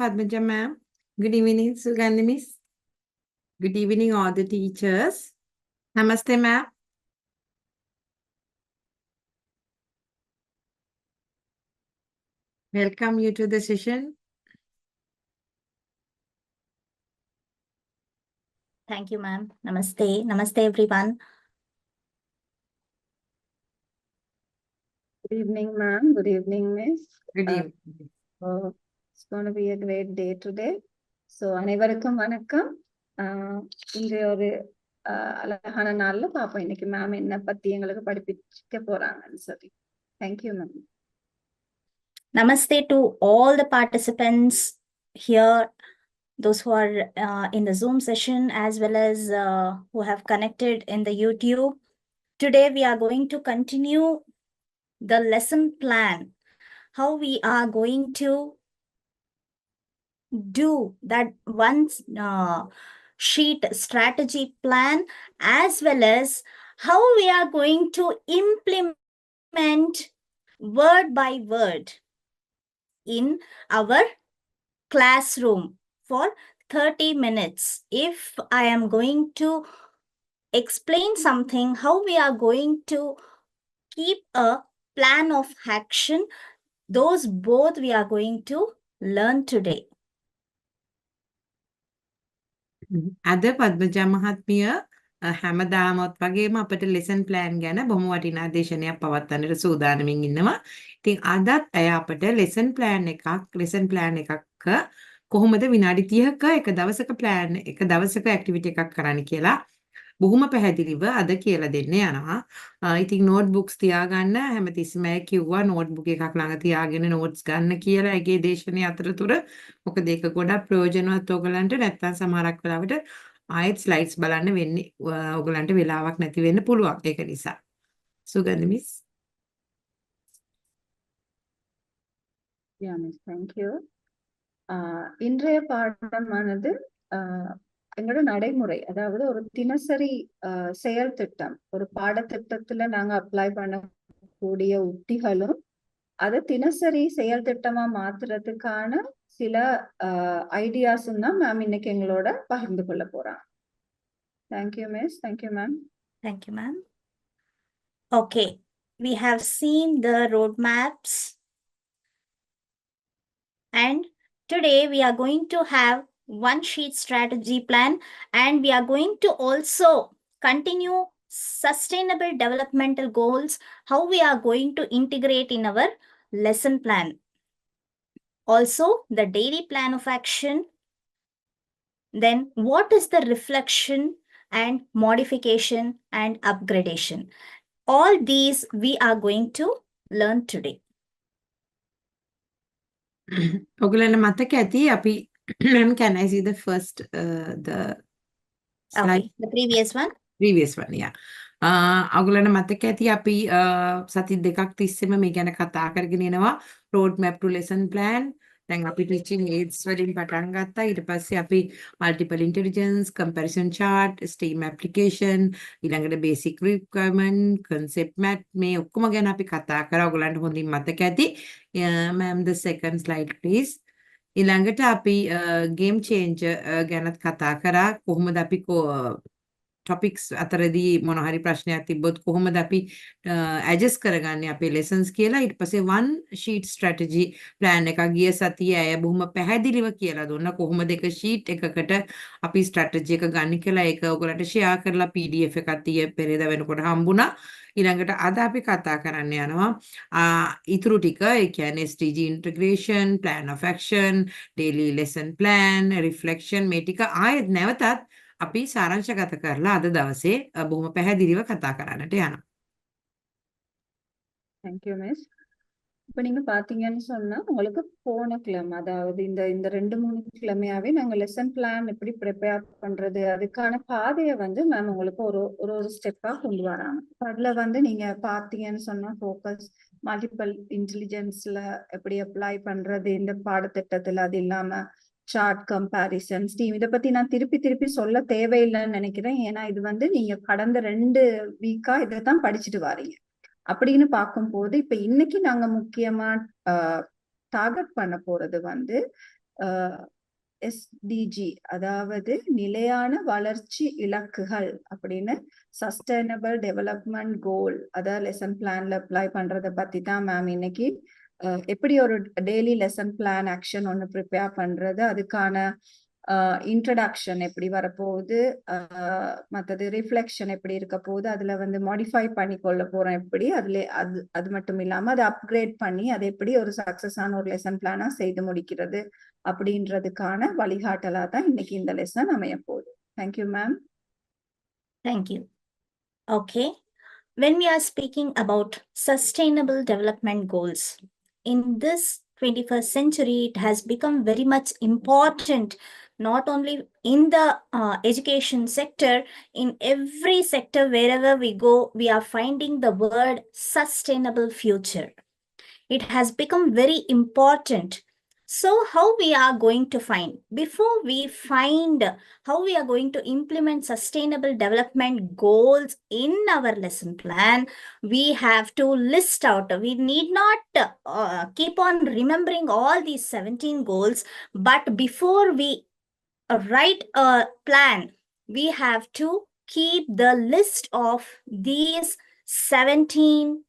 Padmaja ma'am. Good evening, Sugandhi miss. Good evening, all the teachers. Namaste, ma'am. Welcome you to the session. Thank you, ma'am. Namaste. Namaste, everyone. Good evening, ma'am. Good evening, miss. Good evening. So it's going to be a great day today. So அனைவருக்கும் வணக்கம். இன்றைய ஒரு அழகான நாள்ல பாப்போம் இன்னைக்கு ma'am என்ன பத்தி எங்களுக்கு படிப்பிக்க போறாங்கன்னு சொல்லி. Thank you, ma'am. Namaste to all the participants here, those who are in the Zoom session, as well as who have connected in the YouTube. Today, we are going to continue the lesson plan, how we are going to do that one sheet strategy plan, as well as how we are going to implement word by word in our classroom for 30 minutes. If I am going to explain something, how we are going to keep a plan of action, those both we are going to learn today. අද පද්මජා මහත්මිය හැමදාමත් වගේම අපිට lesson plan ගැන බොහොම වටිනා දේශනයක් පවත්වන්නට සූදානමින් ඉන්නවා. ඉතින් අදත් අය අපිට ලෙසන් ප්ලෑන් එකක් කොහොමද විනාඩි 30ක එක දවසක ඇක්ටිවිටි එකක් කරන්න කියලා බොහොම පැහැදිලිව අද කියලා දෙන්න යනවා. ඉතින් නෝට්බුක්ස් තියාගන්න හැමතිස්සෙම අය කිව්වා නෝට්බුක් එකක් ළඟ තියාගෙන නෝට්ස් ගන්න කියලා ඒකේ දේශනේ අතරතුර. මොකද ඒක ගොඩක් ප්‍රයෝජනවත් ඔයගලන්ට. නැත්තම් සමහරක් වෙලාවට ආයෙත් ස්ලයිඩ්ස් බලන්න වෙන්නේ ඔයගලන්ට වෙලාවක් නැති වෙන්න පුළුවන්. ඒක නිසා. සුගන්ධ miss. Yeah, miss. Thank you. இன்றைய பாடமானது எங்களோட நடைமுறை, அதாவது ஒரு தினசரி செயல் திட்டம், ஒரு பாடத்திட்டத்துல நாங்க அப்ளை பண்ணக்கூடிய உத்திகளும் அதை தினசரி செயல் திட்டமா மாத்துறதுக்கான சில ஐடியாஸும் தான் மேம் இன்னைக்கு எங்களோட பகிர்ந்து கொள்ள போறாங்க. Thank you miss. Thank you ma'am. Thank you, ma'am. Okay, we have seen the roadmaps, and today we are going to have one sheet strategy plan, and we are going to also continue sustainable developmental goals, how we are going to integrate in our lesson plan. Also, the daily plan of action. Then, what is the reflection and modification and upgradation? All these we are going to learn today. ඔයගලන්ට මතක ඇති අපි ma'am, can I see the first the slide? Okay, the previous one. Previous one, yeah. ඔයගලන්ට මතක ඇති අපි සති දෙකක් තිස්සෙම මේ ගැන කතා කරගෙන එනවා. road map to lesson plan. දැන් අපි teaching aids වලින් පටන් ගත්තා. ඊට පස්සේ අපි multiple intelligence, comparison chart, STEAM application, ඊළඟට basic requirement, concept map මේ ඔක්කොම ගැන අපි කතා කරා. ඔයගලන්ට හොඳින් මතක ඇති. Ma'am, the second slide please. ඊළඟට අපි game changer ගැනත් කතා කරා. කොහොමද අපි topics අතරදී මොන හරි ප්‍රශ්නයක් තිබ්බොත් කොහොමද අපි adjust කරගන්නේ අපේ lessons කියලා. ඊට පස්සේ one sheet strategy plan එකක් ගිය සතියේ අය බොහොම පැහැදිලිව කියලා දුන්නා කොහොමද එක sheet එකකට අපි strategy එක ගන්න කියලා. ඒක ඔයගලන්ට share කරලා PDF එකක් පෙරේද වෙනකොට හම්බුණා. ඊළඟට අද අපි කතා කරන්න යනවා ඉතුරු ටික. ඒ කියන්නේ SDG integration, plan of action, daily lesson plan, reflection මේ ටික ආයෙත් නැවතත් අපි සාරාංශගත කරලා අද දවසේ බොහොම පැහැදිලිව කතා කරන්නට යනවා. Thank you miss. இப்ப நீங்க பாத்தீங்கன்னு சொன்னா உங்களுக்கு போன கிழமை, அதாவது இந்த 2-3 கிழமையாவே நாங்க லெசன் பிளான் எப்படி ப்ரிப்பேர் பண்றது அதுக்கான பாதையை வந்து மேம் உங்களுக்கு ஒரு ஸ்டெப்பா கொண்டு வராங்க. அதுல நீங்க பாத்தீங்கன்னு சொன்னா ஃபோக்கஸ் மல்டிபிள் இன்டெலிஜென்ஸ்ல எப்படி அப்ளை பண்றது இந்த பாடத்திட்டத்துல, அது இல்லாம சார்ட் கம்பேரிசன், ஸ்டீம், இதை பத்தி நான் திருப்பி சொல்ல தேவையில்லைன்னு நினைக்கிறேன். ஏன்னா இது நீங்க கடந்த 2 வீக்கா இதைத்தான் படிச்சுட்டு வாரீங்க. அப்படின்னு பார்க்கும்போது இப்ப இன்னைக்கு நாங்க முக்கியமா டார்கெட் பண்ண போறது எஸ்டிஜி, அதாவது நிலையான வளர்ச்சி இலக்குகள் அப்படின்னு, சஸ்டைனபிள் டெவலப்மெண்ட் கோல், அதாவது லெசன் பிளான்ல அப்ளை பண்றதை பத்தி தான் மேம் இன்னைக்கு எப்படி ஒரு டெய்லி லெசன் பிளான் ஆக்ஷன் ஒன்று ப்ரிப்பேர் பண்றது, அதுக்கான இன்ட்ரடக்ஷன் எப்படி வரப்போகுது, மற்றது ரிஃப்ளெக்ஷன் எப்படி இருக்க போகுது, அதுல வந்து மாடிஃபை பண்ணி கொள்ள போறோம் எப்படி, அது மட்டும் இல்லாம அதை அப்கிரேட் பண்ணி அதை எப்படி ஒரு சக்சஸான ஒரு லெசன் பிளானா செய்து முடிக்கிறது அப்படின்றதுக்கான வழிகாட்டலா தான் இன்னைக்கு இந்த லெசன் அமைய போகுது. Thank you ma'am. Thank you. Okay. When we are speaking about sustainable development goals, in this 21st century, it has become very much important, not only in the education sector, in every sector, wherever we go, we are finding the word sustainable future. It has become very important. So how we are going to find, before we find how we are going to implement sustainable development goals in our lesson plan, we have to list out. We need not keep on remembering all these 17 goals, but before we write a plan, we have to keep the list of these 17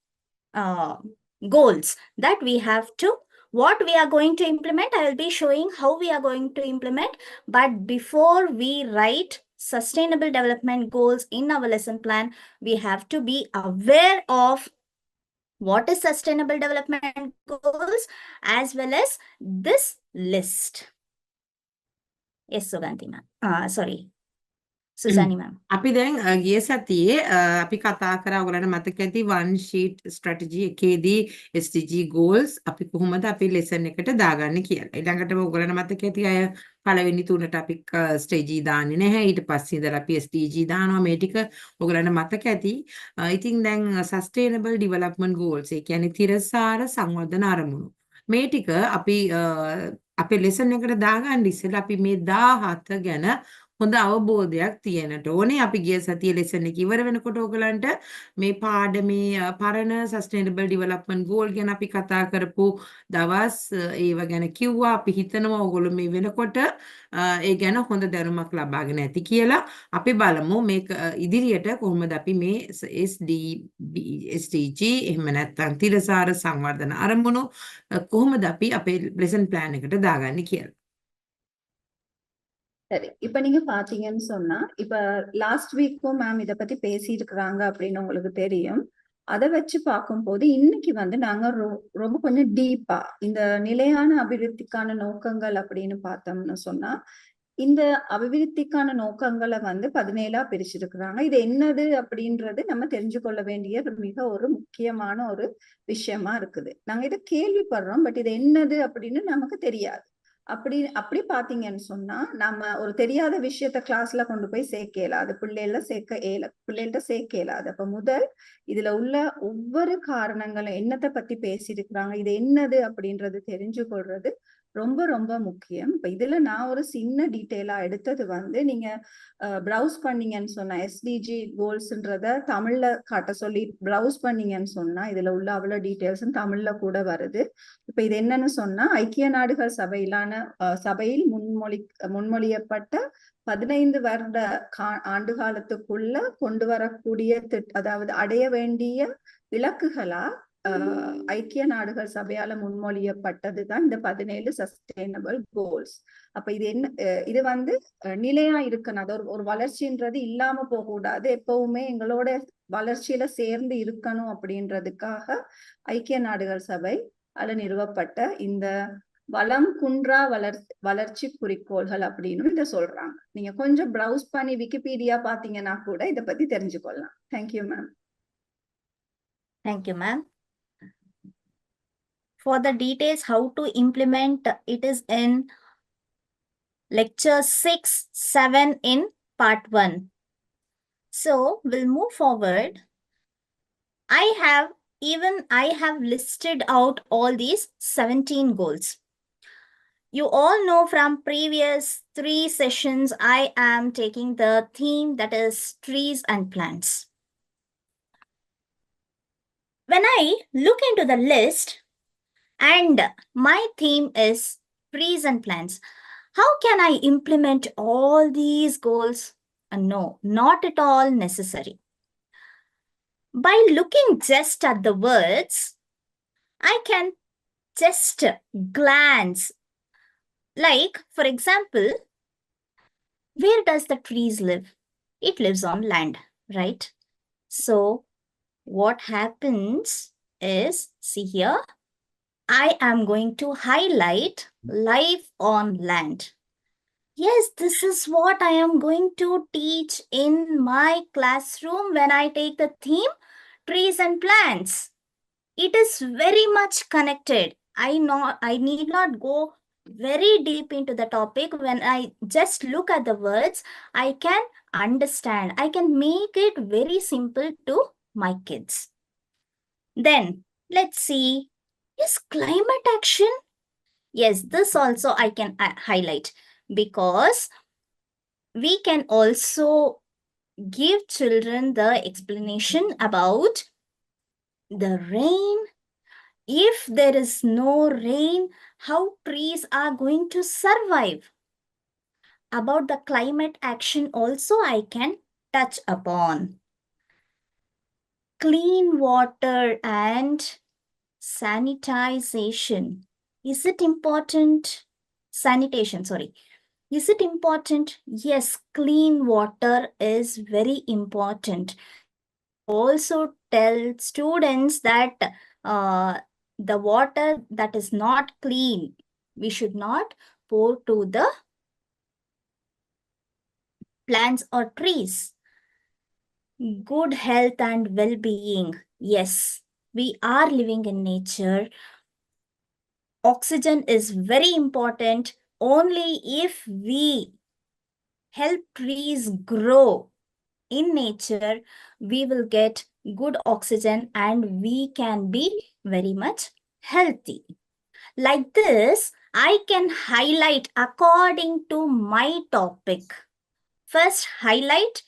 goals that we have to, what we are going to implement. I will be showing how we are going to implement, but before we write sustainable development goals in our lesson plan, we have to be aware of what is sustainable development goals as well as this list. Yes, Suganti ma'am. Sorry, Suzani ma'am. අපි දැන් ගිය සතියේ අපි කතා කරා ඔයගලන්ට මතක ඇති one sheet strategy එකේදී SDG goals අපි කොහොමද අපි lesson එකට දාගන්නේ කියලා. ඊළඟට ඔයගලන්ට මතක ඇති අය පළවෙනි තුනට අපි strategy දාන්නේ නැහැ. ඊට පස්සේ ඉඳලා අපි SDG දානවා. මේ ටික ඔයගලන්ට මතක ඇති. ඉතින් දැන් sustainable development goals ඒ කියන්නේ තිරසාර සංවර්ධන අරමුණු. මේ ටික අපි අපේ lesson එකට දාගන්න ඉස්සෙල්ලා අපි මේ 17 ගැන හොඳ අවබෝධයක් තියෙනට ඕනේ. අපි ගිය සතියේ ලෙසන් එක ඉවර වෙනකොට ඔයගලන්ට මේ පාඩමේ පරණ සස්ටේනබල් ඩෙවලොප්මන්ට් ගෝල් ගැන අපි කතා කරපු දවස් ඒව ගැන කිව්වා. අපි හිතනවා ඔයගොල්ලෝ මේ වෙනකොට ඒ ගැන හොඳ දැනුමක් ලබාගෙන ඇති කියලා. අපි බලමු මේක ඉදිරියට කොහොමද අපි මේ SDG එහෙම නැත්නම් තිරසාර සංවර්ධන අරමුණු කොහොමද අපි අපේ ලෙසන් ප්ලෑන් එකට දාගන්නේ කියලා. சரி, இப்ப நீங்க பாத்தீங்கன்னு சொன்னா, இப்ப லாஸ்ட் வீக்கும் மேம் இத பத்தி பேசியிருக்கிறாங்க அப்படின்னு உங்களுக்கு தெரியும். அதை வச்சு பார்க்கும்போது இன்னைக்கு வந்து நாங்க ரொம்ப கொஞ்சம் டீப்பா இந்த நிலையான அபிவிருத்திக்கான நோக்கங்கள் அப்படின்னு பார்த்தோம்னு சொன்னா, இந்த அபிவிருத்திக்கான நோக்கங்களை வந்து 17ஆ பிரிச்சிருக்கிறாங்க. இது என்னது அப்படின்றது நம்ம தெரிஞ்சு கொள்ள வேண்டிய மிக ஒரு முக்கியமான ஒரு விஷயமா இருக்குது. நாங்க இதை கேள்விப்படுறோம், பட் இது என்னது அப்படின்னு நமக்கு தெரியாது. அப்படி பாத்தீங்கன்னு சொன்னா, நம்ம ஒரு தெரியாத விஷயத்த கிளாஸ்ல கொண்டு போய் சேர்க்க இயலாது, பிள்ளைகள்ட்ட சேர்க்க இயலாது. அப்ப முதல் இதுல உள்ள ஒவ்வொரு காரணங்களும் என்னத்தை பத்தி பேசியிருக்கிறாங்க, இது என்னது அப்படின்றது தெரிஞ்சு கொள்றது ரொம்ப ரொம்ப முக்கியம். இப்ப இதுல நான் ஒரு சின்ன டீட்டெயிலா எடுத்தது வந்து, நீங்க ப்ரௌஸ் பண்ணீங்கன்னு சொன்னா எஸ்டிஜி கோல்ஸ்ன்றத தமிழ்ல காட்ட சொல்லி ப்ரௌஸ் பண்ணீங்கன்னு சொன்னா இதுல உள்ள அவ்வளவு டீட்டெயில்ஸ் தமிழ்ல கூட வருது. இப்ப இது என்னன்னு சொன்னா, ஐக்கிய நாடுகள் சபையில் முன்மொழியப்பட்ட 15 வருட ஆண்டு காலத்துக்குள்ள கொண்டு வரக்கூடிய அதாவது அடைய வேண்டிய இலக்குகளா ஐக்கிய நாடுகள் சபையால முன்மொழியப்பட்டதுதான் இந்த 17 சஸ்டைனபிள் கோல்ஸ். அப்ப இது என்ன, இது வந்து நிலையா இருக்கணும். அது ஒரு வளர்ச்சின்றது இல்லாம போக கூடாது, எப்பவுமே எங்களோட வளர்ச்சியில சேர்ந்து இருக்கணும் அப்படின்றதுக்காக ஐக்கிய நாடுகள் சபை அதுல நிறுவப்பட்ட இந்த வளம் குன்றா வளர்ச்சி குறிக்கோள்கள் அப்படின்னு இதை சொல்றாங்க. நீங்க கொஞ்சம் ப்ரௌஸ் பண்ணி விக்கிபீடியா பாத்தீங்கன்னா கூட இதை பத்தி தெரிஞ்சுக்கொள்ளலாம். Thank you ma'am. Thank you ma'am. For the details how to implement, it is in lecture 6, 7 in part 1. So we'll move forward. I have listed out all these 17 goals. You all know from previous 3 sessions, I am taking the theme that is trees and plants. When I look into the list, and my theme is trees and plants. How can I implement all these goals? No, not at all necessary. By looking just at the words, I can just glance. Like, for example, where does the trees live? It lives on land, right? So what happens is, see here, I am going to highlight life on land. Yes, this is what I am going to teach in my classroom when I take the theme trees and plants. It is very much connected. I need not go very deep into the topic. When I just look at the words, I can understand. I can make it very simple to my kids. Then let's see, is climate action? Yes, this also I can highlight, because we can also give children the explanation about the rain. If there is no rain, how trees are going to survive? About the climate action also I can touch upon. Clean water and sanitization. Is it important? Sanitation, sorry. Is it important? Yes, clean water is very important. Also tell students that the water that is not clean, we should not pour to the plants or trees. Good health and well-being. Yes, we are living in nature. Oxygen is very important. Only if we help trees grow in nature, we will get good oxygen and we can be very much healthy. Like this, I can highlight according to my topic. First, highlight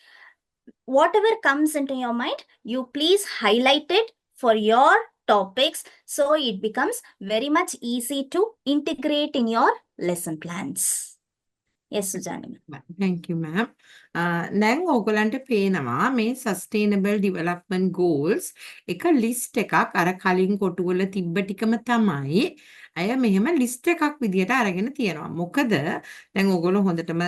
whatever comes into your mind, you please highlight it for your topics, so it becomes very much easy to integrate in your lesson plans. Yes, Sujani. Thank you, ma'am. දැන් ඕගොල්ලන්ට පේනවා මේ sustainable development goals එක list එකක් අර කලින් කොටුවල තිබ්බ ටිකම තමයි අය මෙහෙම list එකක් විදියට අරගෙන තියෙනවා. මොකද දැන් ඕගොල්ලෝ හොඳටම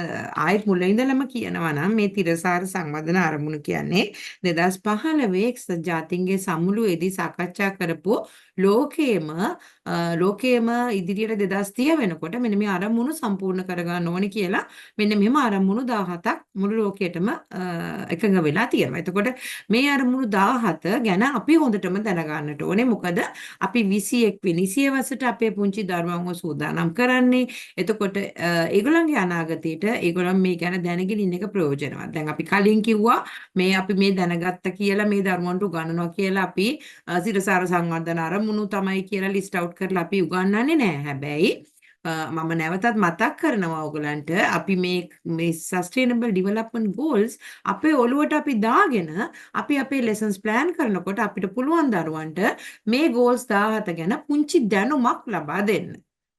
ආයෙත් මුල ඉඳලම කියනවා නම් මේ තිරසාර සංවර්ධන අරමුණු කියන්නේ 2015 එක්සත් ජාතීන්ගේ සමුළුවේදී සාකච්ඡා කරපු ලෝකයේම ඉදිරියට 2030 වෙනකොට මෙන්න මේ අරමුණු සම්පූර්ණ කරගන්න ඕනේ කියලා මෙන්න මෙහෙම අරමුණු 17ක් මුළු ලෝකයටම එකඟ වෙලා තියෙනවා. එතකොට මේ අරමුණු 17 ගැන අපි හොඳටම දැනගන්නට ඕනේ. මොකද අපි 21 වෙනි සියවසට අපේ පුංචි දරුවන්ව සූදානම් කරන්නේ. එතකොට ඒගොල්ලන්ගේ අනාගතයට ඒගොල්ලන් මේ ගැන දැනගෙන ඉන්න එක ප්‍රයෝජනවත්. දැන් අපි කලින් කිව්වා අපි මේ දැනගත්ත කියලා මේ දරුවන්ට උගන්වනවා කියලා අපි සිරසාර සංවර්ධන අරමුණු තමයි කියලා ලිස්ට් අවුට් කරලා අපි උගන්වන්නේ නැහැ. හැබැයි මම නැවතත් මතක් කරනවා ඔයගලන්ට අපි මේ sustainable development goals අපේ ඔළුවට අපි දාගෙන අපි අපේ lessons plan කරනකොට අපිට පුළුවන් දරුවන්ට මේ goals 17 ගැන පුංචි දැනුමක් ලබා දෙන්න.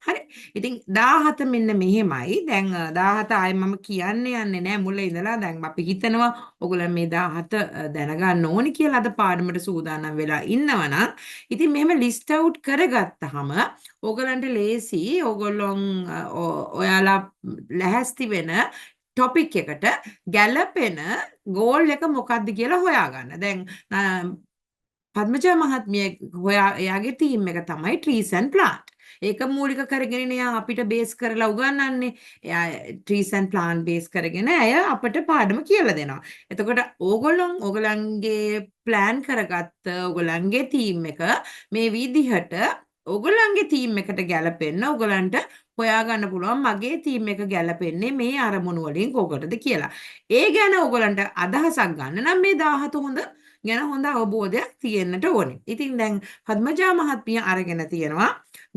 හරි. ඉතින් 17 මෙන්න මෙහෙමයි. දැන් 17 ආයෙ මම කියන්න යන්නේ නැහැ මුල ඉඳලා. දැන් අපි හිතනවා ඔයගොල්ලන් මේ 17 දැනගන්න ඕනි කියලා අද පාඩමට සූදානම් වෙලා ඉන්නවනම් ඉතින් මෙහෙම list out කරගත්තාම ඔයගොල්ලන්ට ලේසි. ඔයගොල්ලොන් ඔයාලා ලැහැස්ති වෙන topic එකට ගැලපෙන goal එක මොකක්ද කියලා හොයාගන්න. දැන් පද්මජා මහත්මිය එයාගේ team එක තමයි trees and plant. ඒක මූලික කරගෙන එයා අපිට බේස් කරලා උගන්වන්නේ. එයා trees and plant බේස් කරගෙන අය අපට පාඩම කියලා දෙනවා. එතකොට ඕගොල්ලන්ගේ plan කරගත්ත ඕගොල්ලන්ගේ team එක මේ විදිහට ඕගොල්ලන්ගේ team එකට ගැලපෙන්න ඕගොල්ලන්ට හොයාගන්න පුළුවන් මගේ team එක ගැලපෙන්නේ මේ අරමුණු වලින් කොකටද කියලා. ඒ ගැන ඕගොල්ලන්ට අදහසක් ගන්න නම් මේ 17 හොඳ ගැන හොඳ අවබෝධයක් තියෙන්නට ඕනේ. ඉතින් දැන් පద్මජා මහත්මිය අරගෙන තියෙනවා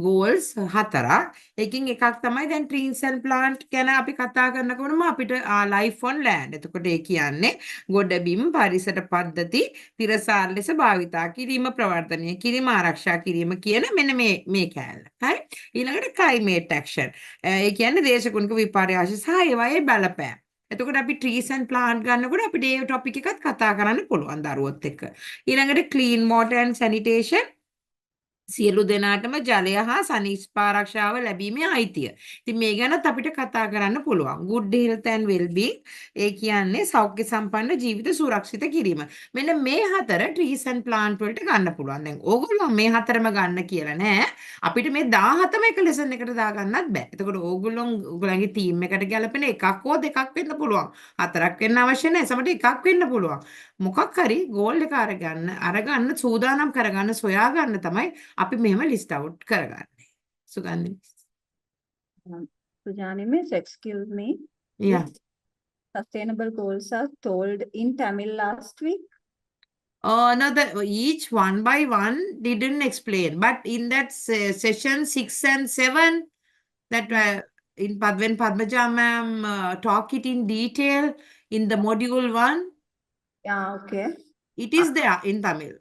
goals 4ක්. එකින් එකක් තමයි දැන් trees and plant ගැන අපි කතා කරනකොටම අපිට life on land. එතකොට ඒ කියන්නේ ගොඩබිම් පරිසර පද්ධති තිරසාර ලෙස භාවිතා කිරීම, ප්‍රවර්ධනය කිරීම, ආරක්ෂා කිරීම කියන මෙන්න මේ කෑල්ල. හරි. ඊළඟට climate action. ඒ කියන්නේ දේශගුණික විපර්යාස සහ ඒවායේ බලපෑම. එතකොට අපි trees and plant ගන්නකොට අපිට ඒ topic එකත් කතා කරන්න පුළුවන් දරුවොත් එක්ක. ඊළඟට clean water and sanitation සියලු දෙනාටම ජලය හා සනිස්පාරක්ෂාව ලැබීමේ අයිතිය. ඉතින් මේ ගැනත් අපිට කතා කරන්න පුළුවන්. good health and well-being ඒ කියන්නේ සෞඛ්‍ය සම්පන්න ජීවිත සුරක්ෂිත කිරීම. මෙන්න මේ හතර trees and plant වලට ගන්න පුළුවන්. දැන් ඕගොල්ලෝ මේ හතරම ගන්න කියලා නෑ. අපිට මේ 17ම එක ලෙසන් එකට දාගන්නත් බෑ. එතකොට ඕගොල්ලන්ගේ ටීම් එකට ගැලපෙන එකක් හෝ දෙකක් වෙන්න පුළුවන්. හතරක් වෙන්න අවශ්‍ය නැහැ. සමහරට එකක් වෙන්න පුළුවන්. මොකක් හරි ගෝල් එක අරගන්න සූදානම් කරගන්න සොයා ගන්න තමයි අපි මෙහෙම ලිස්ට් අවුට් කරගන්නේ. Sugandhi. Sujani miss, excuse me. Yeah. Sustainable goals are told in Tamil last week. No, each one by one didn't explain, but in that session 6 and 7, that when Padmaja ma'am talk it in detail in the module 1, Yeah, okay. it is there in Tamil.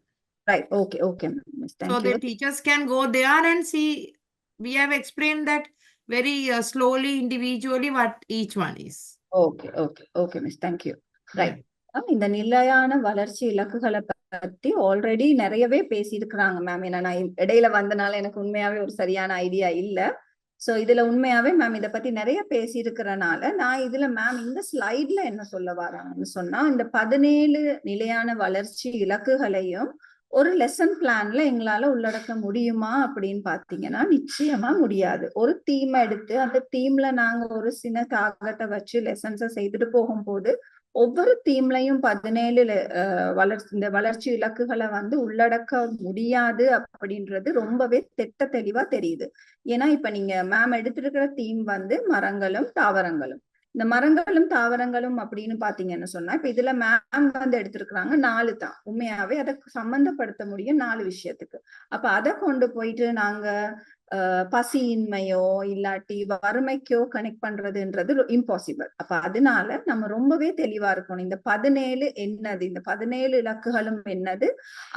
Right, okay, miss. Thank So you. the teachers can go there and see. We have explained that very slowly, individually, what each one is. Okay, miss. Thank you. Right. இந்த நிலையான வளர்ச்சி இலக்குகளை பத்தி already நிறையவே பேசியிருக்கிறாங்க ma'am. ஏன்னா நான் இடையில வந்தனால எனக்கு உண்மையாவே ஒரு சரியான ஐடியா இல்ல. சோ இதுல உண்மையாவே மேம் இத பத்தி நிறைய பேசி இருக்கிறனால நான் இதுல மேம் இந்த ஸ்லைட்ல என்ன சொல்ல வராங்கன்னு சொன்னா, இந்த 17 நிலையான வளர்ச்சி இலக்குகளையும் ஒரு லெசன் பிளான்ல எங்களால உள்ளடக்க முடியுமா அப்படின்னு பாத்தீங்கன்னா நிச்சயமா முடியாது. ஒரு தீம் எடுத்து அந்த தீம்ல நாங்க ஒரு சின்ன டார்கெட்டை வச்சு லெசன்ஸை செய்துட்டு போகும்போது ஒவ்வொரு தீம்லையும் 17 இந்த வளர்ச்சி இலக்குகளை உள்ளடக்க முடியாது அப்படின்றது ரொம்பவே தெளிவா தெரியுது. ஏன்னா இப்ப நீங்க மேம் எடுத்திருக்கிற தீம் மரங்களும் தாவரங்களும். இந்த மரங்களும் தாவரங்களும் அப்படின்னு பாத்தீங்கன்னு சொன்னா இப்ப இதுல மேம் எடுத்திருக்கிறாங்க 4 தான். உண்மையாவே அதை சம்பந்தப்படுத்த முடியும் 4 விஷயத்துக்கு. அப்ப அதை கொண்டு போயிட்டு நாங்க பசியின்மையோ இல்லாட்டி வறுமைக்கோ கனெக்ட் பண்றதுன்றது இம்பாசிபிள். அப்ப அதனால நம்ம ரொம்பவே தெளிவா இருக்கணும். இந்த 17 என்னது, இந்த 17 இலக்குகளும் என்னது,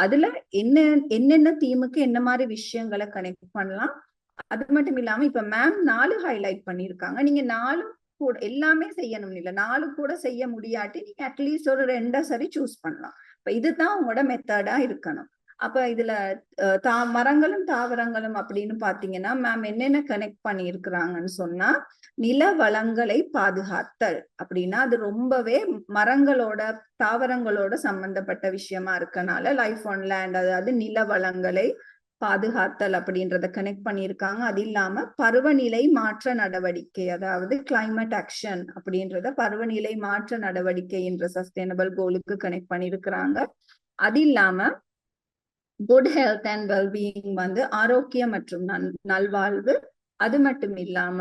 அதுல என்னென்ன தீமுக்கு என்ன மாதிரி விஷயங்களை கனெக்ட் பண்ணலாம். அது மட்டும் இல்லாம இப்ப மேம் 4 ஹைலைட் பண்ணிருக்காங்க. நீங்க 4 கூட எல்லாமே செய்யணும் இல்ல, 4 கூட செய்ய முடியாட்டி நீங்க அட்லீஸ்ட் ஒரு 2 சரி சூஸ் பண்ணலாம். இப்ப இதுதான் உங்களோட மெத்தடா இருக்கணும். அப்ப இதுல மரங்களும் தாவரங்களும் அப்படின்னு பாத்தீங்கன்னா மேம் என்னென்ன கனெக்ட் பண்ணி இருக்கிறாங்கன்னு சொன்னா, நில வளங்களை பாதுகாத்தல் அப்படின்னா அது ரொம்பவே மரங்களோட தாவரங்களோட சம்பந்தப்பட்ட விஷயமா இருக்கனால லைஃப் ஆன் லேண்ட், அதாவது நில வளங்களை பாதுகாத்தல் அப்படின்றத கனெக்ட் பண்ணியிருக்காங்க. அது இல்லாம பருவநிலை மாற்ற நடவடிக்கை, அதாவது கிளைமேட் ஆக்ஷன் அப்படின்றத பருவநிலை மாற்ற நடவடிக்கை என்ற சஸ்டைனபிள் கோலுக்கு கனெக்ட் பண்ணியிருக்கிறாங்க. அது இல்லாம குட் ஹெல்த் அண்ட் வெல்பீயிங் ஆரோக்கியம் மற்றும் நல்வாழ்வு. அது மட்டும் இல்லாம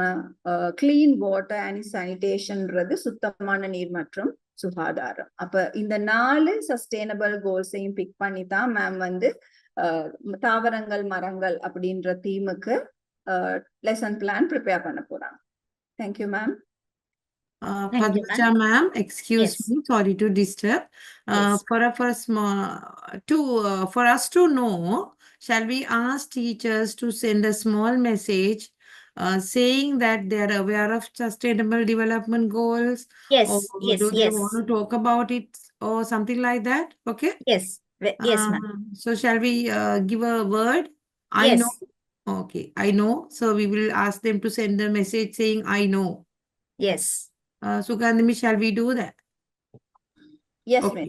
கிளீன் வாட்டர் அண்ட் சானிடேஷன்ன்றது சுத்தமான நீர் மற்றும் சுகாதாரம். அப்ப இந்த 4 சஸ்டைனபிள் கோல்ஸையும் பிக் பண்ணி தான் மேம் தாவரங்கள் மரங்கள் அப்படின்ற தீமுக்கு லெசன் பிளான் ப்ரிப்பேர் பண்ண போறாங்க. Thank you ma'am. Padmaja ma'am, excuse Yes. me, sorry to disturb. Yes. For us to know, shall we ask teachers to send a small message saying that they are aware of sustainable development goals? Yes, Or yes, do they yes. want to talk about it or something like that? Okay. Yes, yes, ma'am. So shall we give a word? I Yes. know. Okay, I know. So we will ask them to send a message saying, I know. Yes. Sugandhimi, shall we do that? Yes, Okay.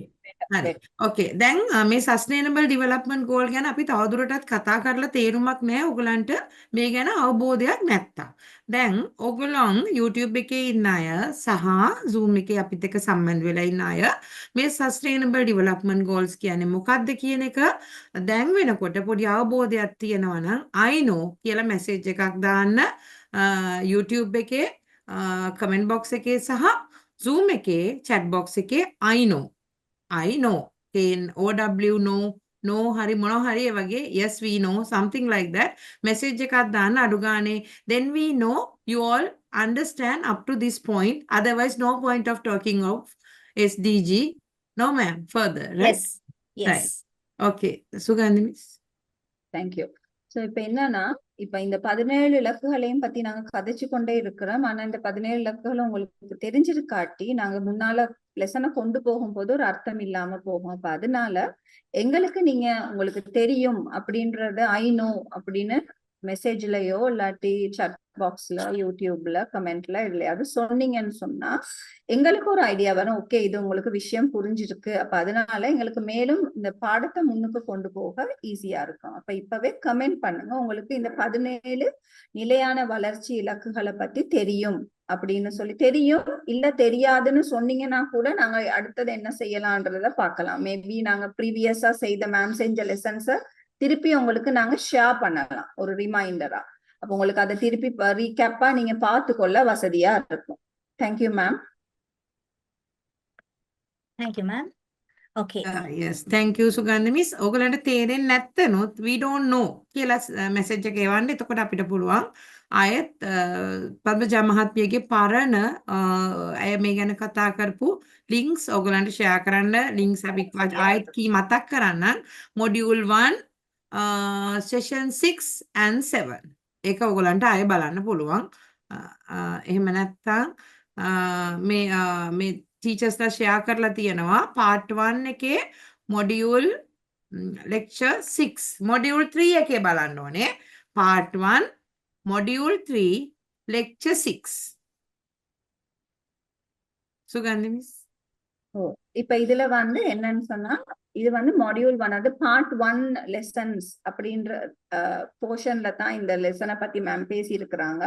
ma'am. Okay. Then මේ sustainable development goal ගැන අපි තවදුරටත් කතා කරලා තේරුමක් නැහැ ඔයගලන්ට මේ ගැන අවබෝධයක් නැත්තම්. දැන් ඔයගලන් YouTube එකේ ඉන්න අය සහ Zoom එකේ අපිත් එක්ක සම්බන්ධ වෙලා ඉන්න අය මේ sustainable development goals කියන්නේ මොකක්ද කියන එක දැන් වෙනකොට පොඩි අවබෝධයක් තියෙනවා නම් I know කියලා message එකක් දාන්න YouTube එකේ comment box එකේ සහ Zoom එකේ chat box එකේ I know OW no hari මොනවා හරි ඒ වගේ yes we know something like that message එකක් දාන්න අඩු ගානේ then we know you all understand up to this point otherwise no point of talking of SDG no ma'am further right Yes. Yes. right okay Sugandhi miss thank you. So இப்ப என்னன்னா இப்ப இந்த 17 இலக்குகளையும் பத்தி நாங்க கதைச்சு கொண்டே இருக்கிறோம். ஆனா இந்த 17 இலக்குகளும் உங்களுக்கு தெரிஞ்சிருக்காட்டி நாங்க முன்னால லெசனை கொண்டு போகும்போது ஒரு அர்த்தம் இல்லாம போகும். அப்ப அதனால எங்களுக்கு நீங்க உங்களுக்கு தெரியும் அப்படின்றத ஐ நோ அப்படின்னு மெசேஜ்லயோ இல்லாட்டி சட் பாக்ஸ்ல யூடியூப்ல கமெண்ட்ல இல்லையாவது சொன்னீங்கன்னு சொன்னா எங்களுக்கு ஒரு ஐடியா வரும். ஓகே இது உங்களுக்கு விஷயம் புரிஞ்சிருக்கு. அப்ப அதனால எங்களுக்கு மேலும் இந்த பாடத்தை முன்னுக்கு கொண்டு போக ஈஸியா இருக்கும். அப்ப இப்பவே கமெண்ட் பண்ணுங்க உங்களுக்கு இந்த 17 நிலையான வளர்ச்சி இலக்குகளை பத்தி தெரியும் அப்படின்னு சொல்லி. தெரியும் இல்ல தெரியாதுன்னு சொன்னீங்கன்னா கூட நாங்க அடுத்தது என்ன செய்யலாம்ன்றத பார்க்கலாம். மேபி நாங்க ப்ரீவியஸா செய்த மேம் செஞ்ச லெசன்ஸ திருப்பி உங்களுக்கு நாங்க ஷேர் பண்ணலாம் ஒரு ரிமைண்டரா. அப்ப உங்களுக்கு அதை திருப்பி ரீகேப்பா நீங்க பார்த்துக்கொள்ள வசதியா இருக்கும். Thank you ma'am. Thank you, ma'am. Okay. yes thank you Sugandhi miss ඔයගලන්ට තේරෙන්නේ නැත්තනොත් we don't know කියලා message එක එවන්න එතකොට අපිට පුළුවන් ආයෙත් පද්මජා මහත්මියගේ පරණ අය මේ ගැන කතා කරපු links ඔයගලන්ට share කරන්න links අපි ආයෙත් කී මතක් කරන්න module 1 session 6 and 7 ඒක ඔයගලන්ට ආයෙ බලන්න පුළුවන් එහෙම නැත්නම් මේ teachers ලා share කරලා තියෙනවා part 1 එකේ module lecture 6 module 3 එකේ බලන්න ඕනේ part 1 module 3 lecture 6 Sugandhi miss இப்ப இதுல வந்து என்னன்னு சொன்னா இது வந்து மாடியூல் 1 அது பார்ட் 1 லெசன்ஸ் அப்படின்ற போர்ஷன்ல தான் இந்த லெசனை பத்தி மேம் பேசி இருக்கிறாங்க.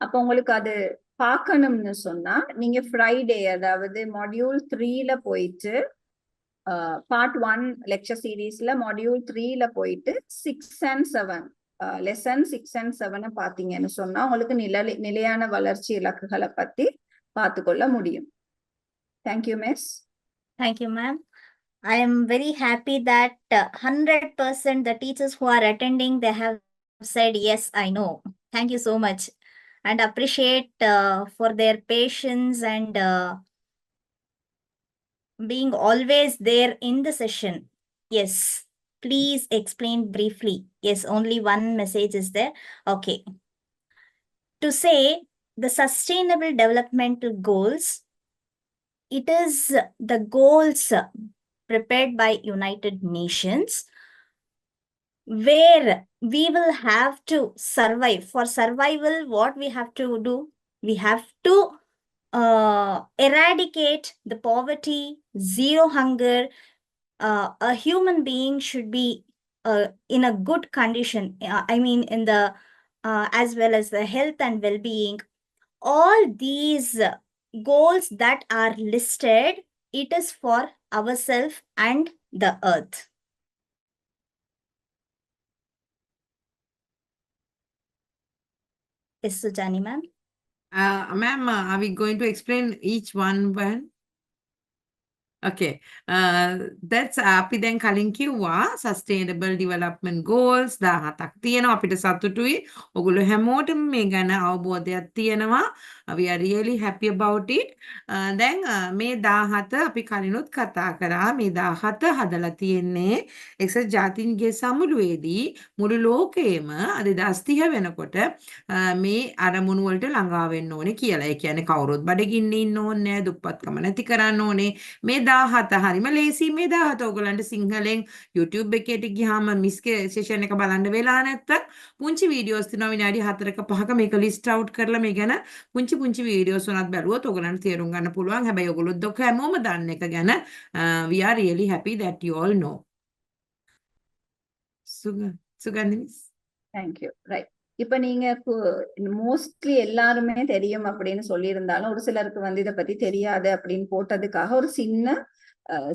அப்ப உங்களுக்கு அது பார்க்கணும்னு சொன்னா நீங்க ஃப்ரைடே அதாவது மாடியூல் 3ல போயிட்டு பார்ட் 1 லெக்சர் சீரீஸ்ல மாடியூல் 3ல போயிட்டு 6 and 7 லெசன் 6 and 7 பாத்தீங்கன்னு சொன்னா உங்களுக்கு நிலையான வளர்ச்சி இலக்குகளை பத்தி பார்த்துக்கொள்ள முடியும். Thank you miss. Thank you, ma'am. I am very happy that 100% the teachers who are attending, they have said, yes, I know. Thank you so much. And appreciate for their patience and being always there in the session. Yes, please explain briefly. Yes, only one message is there. Okay. To say the sustainable developmental goals, it is the goals prepared by United Nations, where we will have to survive. For survival, what we have to do? We have to eradicate the poverty, zero hunger. A human being should be in a good condition. I mean, in the as well as the health and well-being. All these goals that are listed, it is for ourselves and the earth. Yes, Sujani ma'am. ma'am are we going to explain each one okay that's අපි දැන් කලින් කිව්වා sustainable development goals 17ක් තියෙනවා අපිට සතුටුයි ඔයගොල්ලෝ හැමෝටම මේ ගැන අවබෝධයක් තියෙනවා we are really happy about it දැන් මේ 17 අපි කලිනුත් කතා කරා මේ 17 හදලා තියෙන්නේ එක්සත් ජාතීන්ගේ සමුළුවේදී මුළු ලෝකෙම 2030 වෙනකොට මේ අරමුණු වලට ළඟා වෙන්න ඕනේ කියලා. ඒ කියන්නේ කවුරුත් බඩගින්න ඉන්න ඕනේ නැහැ, දුප්පත්කම නැති කරන්න ඕනේ. මේ 17 හරිම ලේසි මේ 17 ඔයගලන්ට සිංහලෙන් YouTube එකේට ගියාම මිස්ගේ සෙෂන් එක බලන්න වෙලා නැත්තම් පුංචි වීඩියෝස් තියෙනවා විනාඩි 4ක 5ක මේක ලිස්ට් අවුට් කරලා මේ ගැන පුංචි වීඩියෝස් උනත් බැලුවොත් ඔයගලන්ට තේරුම් ගන්න පුළුවන්. හැබැයි ඔයගොල්ලොත් ඔක හැමෝම දන්න එක ගැන we are really happy that you all know. Sugandhi miss. Thank you. Right. இப்ப நீங்க மோஸ்ட்லி எல்லாருமே தெரியும் அப்படின்னு சொல்லியிருந்தாலும் ஒரு சிலருக்கு வந்து இதை பத்தி தெரியாது அப்படின்னு போட்டதுக்காக ஒரு சின்ன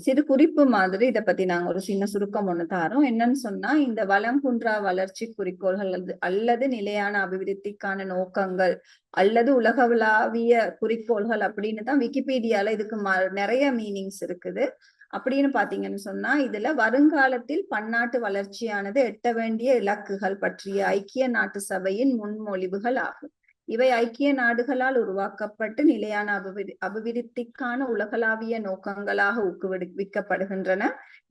சிறு குறிப்பு மாதிரி இதை பத்தி நாங்க ஒரு சின்ன சுருக்கம் ஒண்ணு தாரோம். என்னன்னு சொன்னா, இந்த வளம் குன்றா வளர்ச்சி குறிக்கோள்கள் அல்லது நிலையான அபிவிருத்திக்கான நோக்கங்கள் அல்லது உலகளாவிய குறிக்கோள்கள் அப்படின்னு தான் விக்கிபீடியால இதுக்கு நிறைய மீனிங்ஸ் இருக்குது. அப்படின்னு பாத்தீங்கன்னு சொன்னா, இதுல வருங்காலத்தில் பன்னாட்டு வளர்ச்சியானது எட்ட வேண்டிய இலக்குகள் பற்றிய ஐக்கிய நாட்டு சபையின் முன்மொழிவுகள் ஆகும். இவை ஐக்கிய நாடுகளால் உருவாக்கப்பட்டு நிலையான அபிவிருத்திக்கான உலகளாவிய நோக்கங்களாக ஊக்குவிக்கப்படுகின்றன.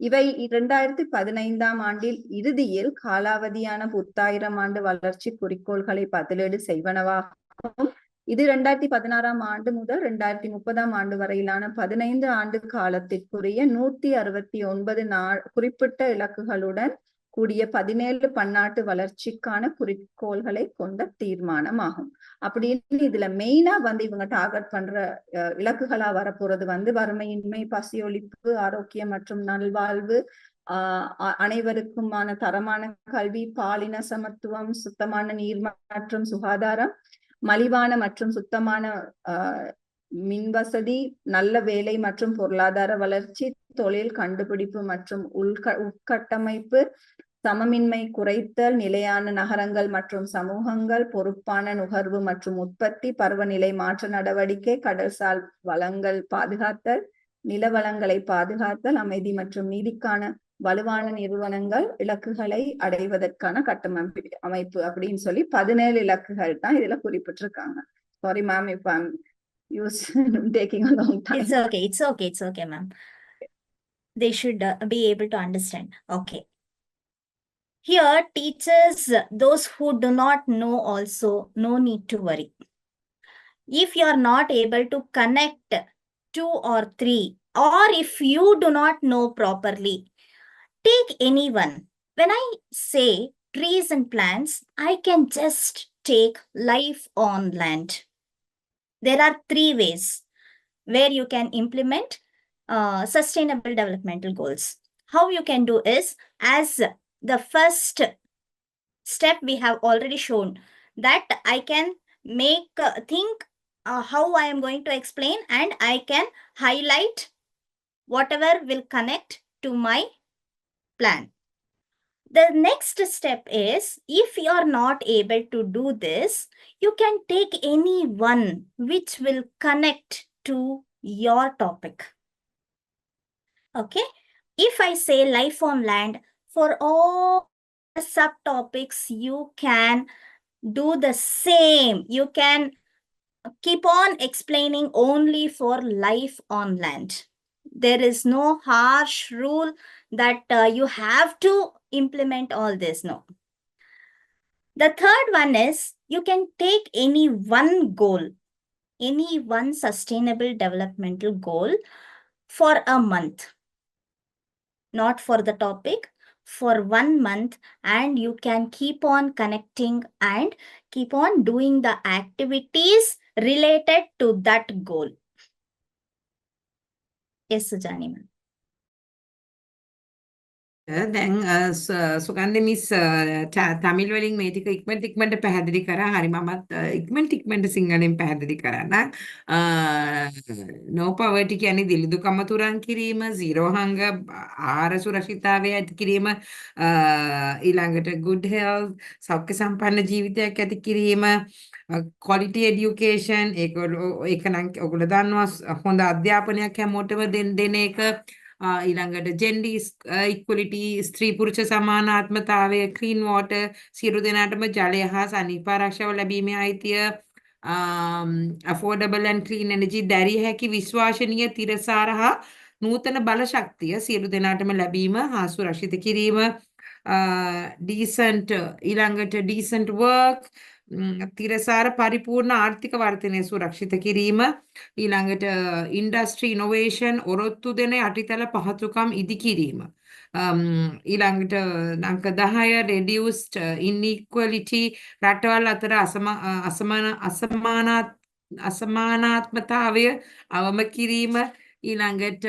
இவை 2015 ஆண்டில் இறுதியில் காலாவதியான 10,000 ஆண்டு வளர்ச்சி குறிக்கோள்களை பதிலீடு செய்வனவாகும். இது 2016 ஆண்டு முதல் 2030 ஆண்டு வரையிலான 15 ஆண்டு காலத்திற்குரிய 169 குறிப்பிட்ட இலக்குகளுடன் கூடிய 17 பன்னாட்டு வளர்ச்சிக்கான குறிக்கோள்களை கொண்ட தீர்மானமாகும். அப்படின்னு இதுல மெயினா இவங்க டார்கெட் பண்ற இலக்குகளா வரப்போறது வறுமையின்மை, பசியொழிப்பு, ஆரோக்கியம் மற்றும் நல்வாழ்வு, அனைவருக்குமான தரமான கல்வி, பாலின சமத்துவம், சுத்தமான நீர் மற்றும் சுகாதாரம், மலிவான மற்றும் சுத்தமான மின்வசதி, நல்ல வேலை மற்றும் பொருளாதார வளர்ச்சி, தொழில் கண்டுபிடிப்பு மற்றும் உள்கட்டமைப்பு, சமமின்மை குறைத்தல், நிலையான நகரங்கள் மற்றும் சமூகங்கள், பொறுப்பான நுகர்வு மற்றும் உற்பத்தி, பருவநிலை மாற்ற நடவடிக்கை, கடல்சார் வளங்கள் பாதுகாத்தல், நிலவளங்களை பாதுகாத்தல், அமைதி மற்றும் நீதிக்கான வலுவான நிறுவனங்கள், இலக்குகளை அடைவதற்கான கட்டமைப்பு அப்படின்னு சொல்லி 17 இலக்குகள் தான் இதுல குறிப்பிட்டிருக்காங்க. Sorry ma'am, if I'm taking a long time. It's okay, ma'am. They should be able to understand. Okay. Here, teachers, those who do not know also, no need to worry. If you are not able to connect 2 or 3, or if you do not know properly, take anyone. When I say trees and plants, I can just take life on land. There are 3 ways where you can implement sustainable developmental goals. How you can do is, as the first step we have already shown, that I can think how I am going to explain, and I can highlight whatever will connect to my plan. The next step is, if you are not able to do this, you can take any one which will connect to your topic. Okay? If I say life on land, for all subtopics, you can do the same. You can keep on explaining only for life on land. There is no harsh rule that you have to implement all this. No. The third one is, you can take any one goal, any one sustainable developmental goal for a month. Not for the topic, for 1 month, and you can keep on connecting and keep on doing the activities related to that goal. Yes, Sujani ma'am. දැන් සුගන්ධ miss Tamil වලින් මේ ටික ඉක්මනට පැහැදිලි කරා. හරි, මමත් ඉක්මනට සිංහලෙන් පැහැදිලි කරන්න. no poverty කියන්නේ දිලිදුකම තුරන් කිරීම, zero hunger ආහාර සුරක්ෂිතතාවය ඇති කිරීම, ඊළඟට good health සෞඛ්‍ය සම්පන්න ජීවිතයක් ඇති කිරීම, quality education ඒක නම් ඔයගොල්ලෝ දන්නවා, හොඳ අධ්‍යාපනයක් හැමෝටම දෙන එක, ඊළඟට gender equality, ස්ත්‍රී පුරුෂ සමානාත්මතාවය, clean water, සියලු දෙනාටම ජලය හා සනීප ආරක්ෂාව ලැබීමේ අයිතිය, affordable and clean energy, දැරිය හැකි විශ්වාසනීය තිරසාර හා නූතන බල ශක්තිය සියලු දෙනාටම ලැබීම හා සුරක්ෂිත කිරීම, decent ඊළඟට decent work, තිරසාර පරිපූර්ණ ආර්ථික වර්ධනය සුරක්ෂිත කිරීම, ඊළඟට industry innovation ඔරොත්තු දෙන යටිතල පහසුකම් ඉදි කිරීම, ඊළඟට අංක 10 reduced inequality රටවල් අතර අසමානාත්මතාවය අවම කිරීම, ඊළඟට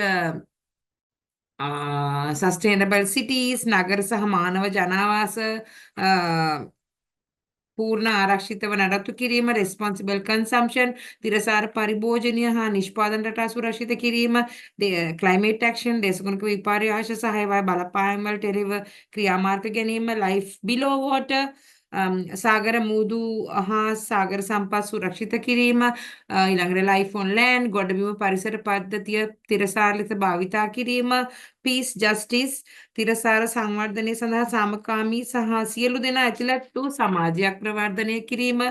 sustainable cities නගර සහ මානව ජනාවාස පූර්ණ ආරක්ෂිතව නඩත්තු කිරීම, responsible consumption, තිරසාර පරිභෝජනය හා නිෂ්පාදන රටා සුරක්ෂිත කිරීම, climate action, දේශගුණික විපර්යාස සහ ඒවායේ බලපෑම් වලට එරෙහිව ක්‍රියාමාර්ග ගැනීම, life below water, සාගර මූදු හා සාගර සම්පත් සුරක්ෂිත කිරීම, ඊළඟට life on land, ගොඩබිම පරිසර පද්ධතිය තිරසාර ලෙස භාවිතා කිරීම, peace, justice, තිරසාර සංවර්ධනය සඳහා සාමකාමී සහ සියලු දෙනා ඇතුළත් වූ සමාජයක් ප්‍රවර්ධනය කිරීම,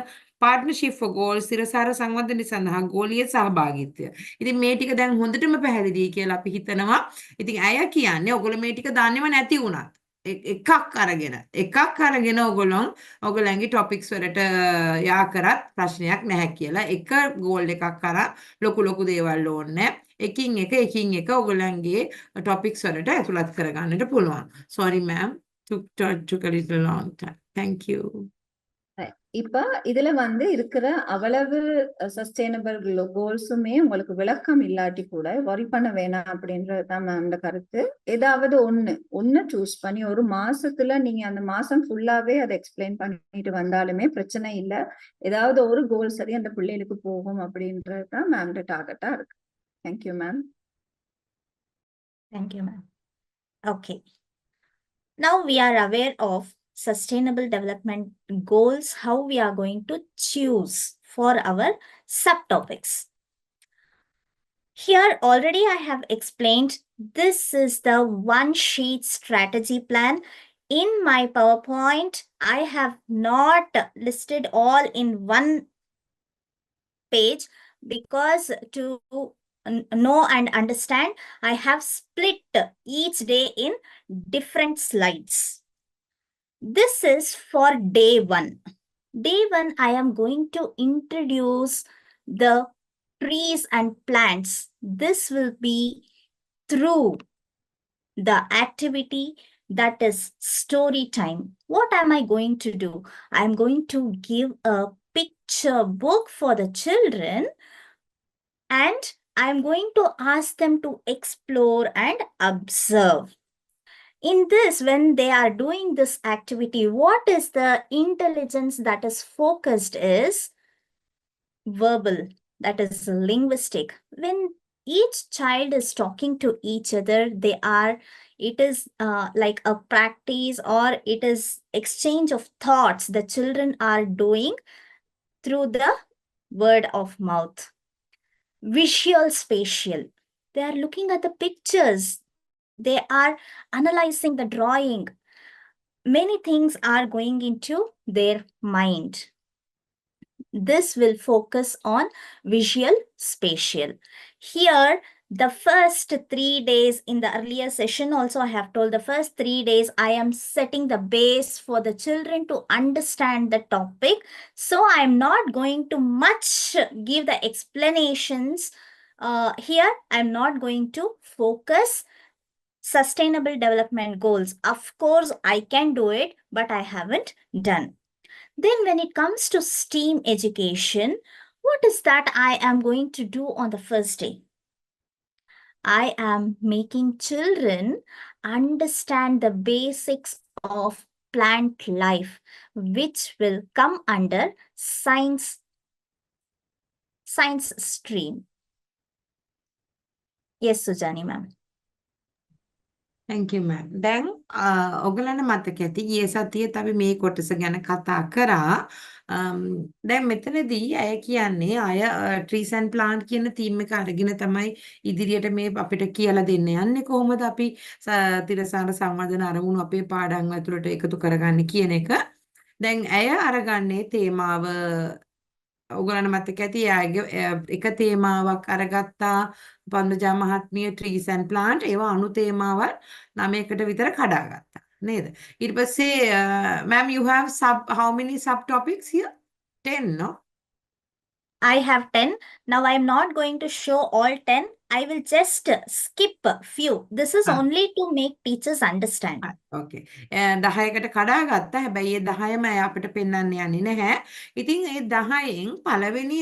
partnership for goals, තිරසාර සංවර්ධනය සඳහා ගෝලීය සහභාගීත්වය. ඉතින් මේ ටික දැන් හොඳටම පැහැදිලි කියලා අපි හිතනවා. ඉතින් අය කියන්නේ ඔයගොල්ලෝ මේ ටික දන්නේව නැති වුණත් එකක් අරගෙන ඔයගොල්ලන්ගේ ටොපික්ස් වලට යා කරත් ප්‍රශ්නයක් නැහැ කියලා. එක ගෝල් එකක් අරන් ලොකු දේවල් ඕනේ. එකින් එක ඔයගොල්ලන්ගේ ටොපික්ස් වලට ඇතුළත් කරගන්නට පුළුවන්. Sorry ma'am, took a little long time. Thank you. இப்ப இதுல வந்து இருக்கிற அவ்வளவு சஸ்டைனபிள் கோல்ஸுமே உங்களுக்கு விளக்கம் இல்லாட்டி கூட வரி பண்ண வேணாம் அப்படின்றதுதான் மேம் கருத்து. ஏதாவது ஒண்ணு சூஸ் பண்ணி ஒரு மாசத்துல நீங்க அந்த மாசம் ஃபுல்லாவே அதை எக்ஸ்பிளைன் பண்ணிட்டு வந்தாலுமே பிரச்சனை இல்லை. ஏதாவது ஒரு கோல் சரி அந்த பிள்ளைகளுக்கு போகும் அப்படின்றதுதான் மேம் டார்கெட்டா இருக்கு. Thank you ma'am. Thank you, ma'am. Okay. Now we are aware of sustainable development goals, how we are going to choose for our subtopics. Here already I have explained this is the one sheet strategy plan. In my PowerPoint, I have not listed all in one page because to know and understand, I have split each day in different slides. This is for day 1. Day 1, I am going to introduce the trees and plants. This will be through the activity that is story time. What am I going to do? I am going to give a picture book for the children and I am going to ask them to explore and observe. In this, when they are doing this activity, what is the intelligence that is focused is verbal, that is linguistic. When each child is talking to each other, it is like a practice or it is exchange of thoughts the children are doing through the word of mouth. Visual spatial, they are looking at the pictures. They are analyzing the drawing. Many things are going into their mind. This will focus on visual spatial. Here, the first 3 days in the earlier session also I have told the first 3 days I am setting the base for the children to understand the topic. So I am not going to much give the explanations. Here, I am not going to focus sustainable development goals. Of course, I can do it, but I haven't done. Then when it comes to STEAM education, what is that I am going to do on the first day? I am making children understand the basics of plant life, which will come under science stream. Yes, Sujani ma'am. Thank you ma'am. දැන් ඔයගලන්ට මතක ඇති ගිය සතියේත් අපි මේ කොටස ගැන කතා කරා. දැන් මෙතනදී අය කියන්නේ අය trees and plant කියන theme එක අරගෙන තමයි ඉදිරියට මේ අපිට කියලා දෙන්න යන්නේ කොහොමද අපි තිරසාර සංවර්ධන අරමුණු අපේ පාඩම් ඇතුළට එකතු කරගන්නේ කියන එක. දැන් අය අරගන්නේ තේමාව ඔයගලන්ට මතක ඇති එයාගේ එක තේමාවක් අරගත්තා පන්දජා මහත්මිය trees and plant ඒවා අනු තේමාවල් 9කට විතර කඩාගත්තා නේද ඊට පස්සේ ma'am you have how many subtopics here 10 no I have 10. Now I am not going to show all 10. I will just skip a few. This is only to make teachers understand. Okay. 10කට කඩාගත්තා. හැබැයි ඒ 10ම අපිට පෙන්වන්න යන්නේ නැහැ. ඉතින් ඒ 10න් පළවෙනි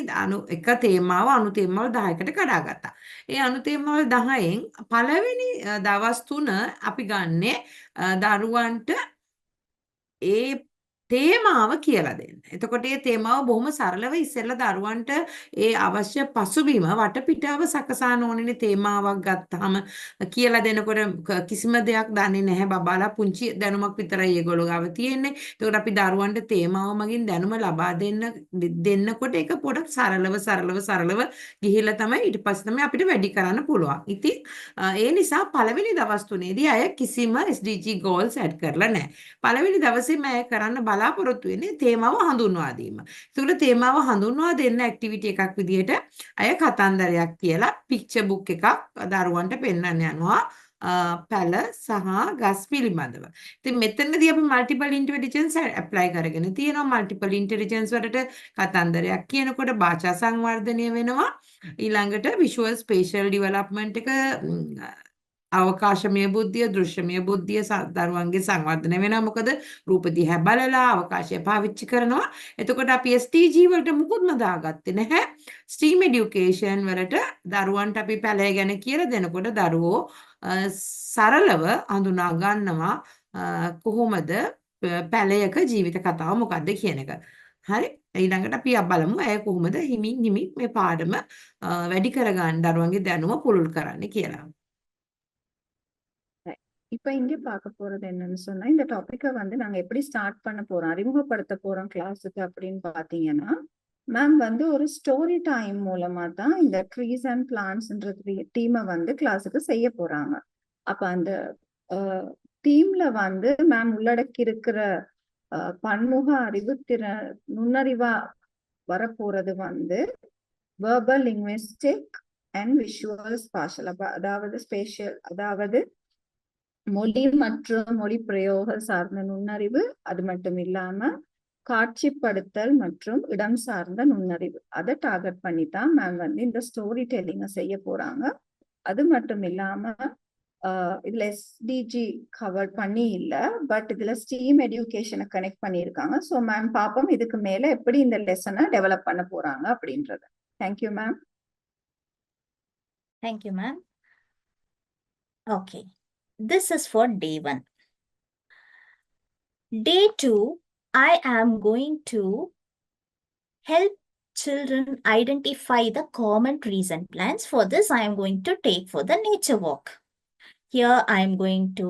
එක තේමාව අනු තේමාවල් 10කට කඩාගත්තා. ඒ අනු තේමාවල් 10න් පළවෙනි දවස් 3 අපි ගන්නේ දරුවන්ට ඒ තේමාව කියලා දෙන්න. එතකොට ඒ තේමාව බොහොම සරලව ඉස්සෙල්ලා දරුවන්ට ඒ අවශ්‍ය පසුබිම වටපිටාව සකසාන ඕනේ තේමාවක් ගත්තාම කියලා දෙනකොට කිසිම දෙයක් දන්නේ නැහැ බබාලා පුංචි දැනුමක් විතරයි ඒගොල්ලෝ ගාව තියෙන්නේ. එතකොට අපි දරුවන්ට තේමාව මගින් දැනුම ලබා දෙන්නකොට ඒක පොඩක් සරලව ගිහිල්ලා තමයි ඊට පස්සේ තමයි අපිට වැඩි කරන්න පුළුවන්. ඉතින් ඒ නිසා පළවෙනි දවස් තුනේදී අය කිසිම SDG goals add කරලා නැහැ. පළවෙනි දවසේ මම කරන්න බලාපොරොත්තු වෙන්නේ තේමාව හඳුන්වා දීම. ඒකට තේමාව හඳුන්වා දෙන්න ඇක්ටිවිටි එකක් විදිහට අය කතන්දරයක් කියලා පික්චර් බුක් එකක් දරුවන්ට පෙන්වන්න යනවා. පැල සහ ගස් පිළිබඳව. ඉතින් මෙතනදී අපි මල්ටිපල් ඉන්ටෙලිජන්ස් ඇප්ලයි කරගෙන තියෙනවා. මල්ටිපල් ඉන්ටෙලිජන්ස් වලට කතන්දරයක් කියනකොට භාෂා සංවර්ධනය වෙනවා. ඊළඟට විෂුවල් ස්පේෂල් ඩෙවලොප්මන්ට් එක අවකාශමය බුද්ධිය දෘශ්‍යමය බුද්ධිය දරුවන්ගේ සංවර්ධනය වෙනවා. මොකද රූප දිහා බලලා අවකාශය පාවිච්චි කරනවා. එතකොට අපි SDG වලට මුකුත්ම දාගත්තේ නැහැ. STEAM education වලට දරුවන්ට අපි පැලය ගැන කියලා දෙනකොට දරුවෝ සරලව හඳුනා ගන්නවා කොහොමද පැලයක ජීවිත කතාව මොකද්ද කියන එක. හරි. ඊළඟට අපි බලමු අය කොහොමද හිමින් මේ පාඩම වැඩි කරගන්න දරුවන්ගේ දැනුම පුළුල් කරන්න කියලා. இப்ப இங்க பார்க்க போறது என்னன்னு சொன்னா இந்த டாபிக்கை வந்து நாங்க எப்படி ஸ்டார்ட் பண்ண போறோம் அறிமுகப்படுத்த போறோம் கிளாஸுக்கு அப்படின்னு பாத்தீங்கன்னா மேம் வந்து ஒரு ஸ்டோரி டைம் மூலமா தான் இந்த ட்ரீஸ் அண்ட் பிளான்ட்ஸ்ன்ற டீமை வந்து கிளாஸுக்கு செய்ய போறாங்க. அப்ப அந்த டீம்ல வந்து மேம் உள்ளடக்கி இருக்கிற பன்முக நுண்ணறிவா வரப்போறது வந்து வெர்பல் லிங்குவிஸ்டிக் அண்ட் விஷுவல் ஸ்பாஷல் அதாவது ஸ்பேஷியல் அதாவது மொழி மற்றும் மொழி பிரயோக சார்ந்த நுண்ணறிவு, அது மட்டும் இல்லாம காட்சிப்படுத்தல் மற்றும் இடம் சார்ந்த நுண்ணறிவு அதை டார்கெட் பண்ணி தான் மேம் வந்து இந்த ஸ்டோரி டெல்லிங்க செய்ய போறாங்க. அது மட்டும் இல்லாம இதுல SDG கவர் பண்ணி இல்ல, பட் இதுல ஸ்டீம் எஜுகேஷனை கனெக்ட் பண்ணியிருக்காங்க. ஸோ மேம் பாப்போம் இதுக்கு மேல எப்படி இந்த லெசனை டெவலப் பண்ண போறாங்க அப்படின்றது. Thank you ma'am. Thank you, ma'am. Okay. This is for day 1. Day 2, I am going to help children identify the common trees and plants. For this, I am going to take for the nature walk. Here, I am going to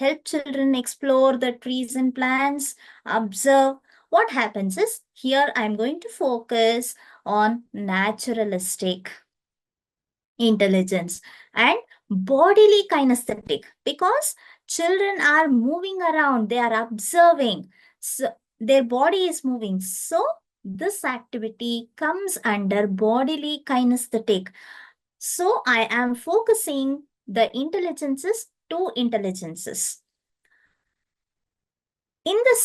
help children explore the trees and plants, observe. What happens is, here I am going to focus on naturalistic intelligence and bodily kinesthetic, because children are moving around, they are observing, so their body is moving. So this activity comes under bodily kinesthetic. So I am focusing the intelligences, 2 intelligences. In the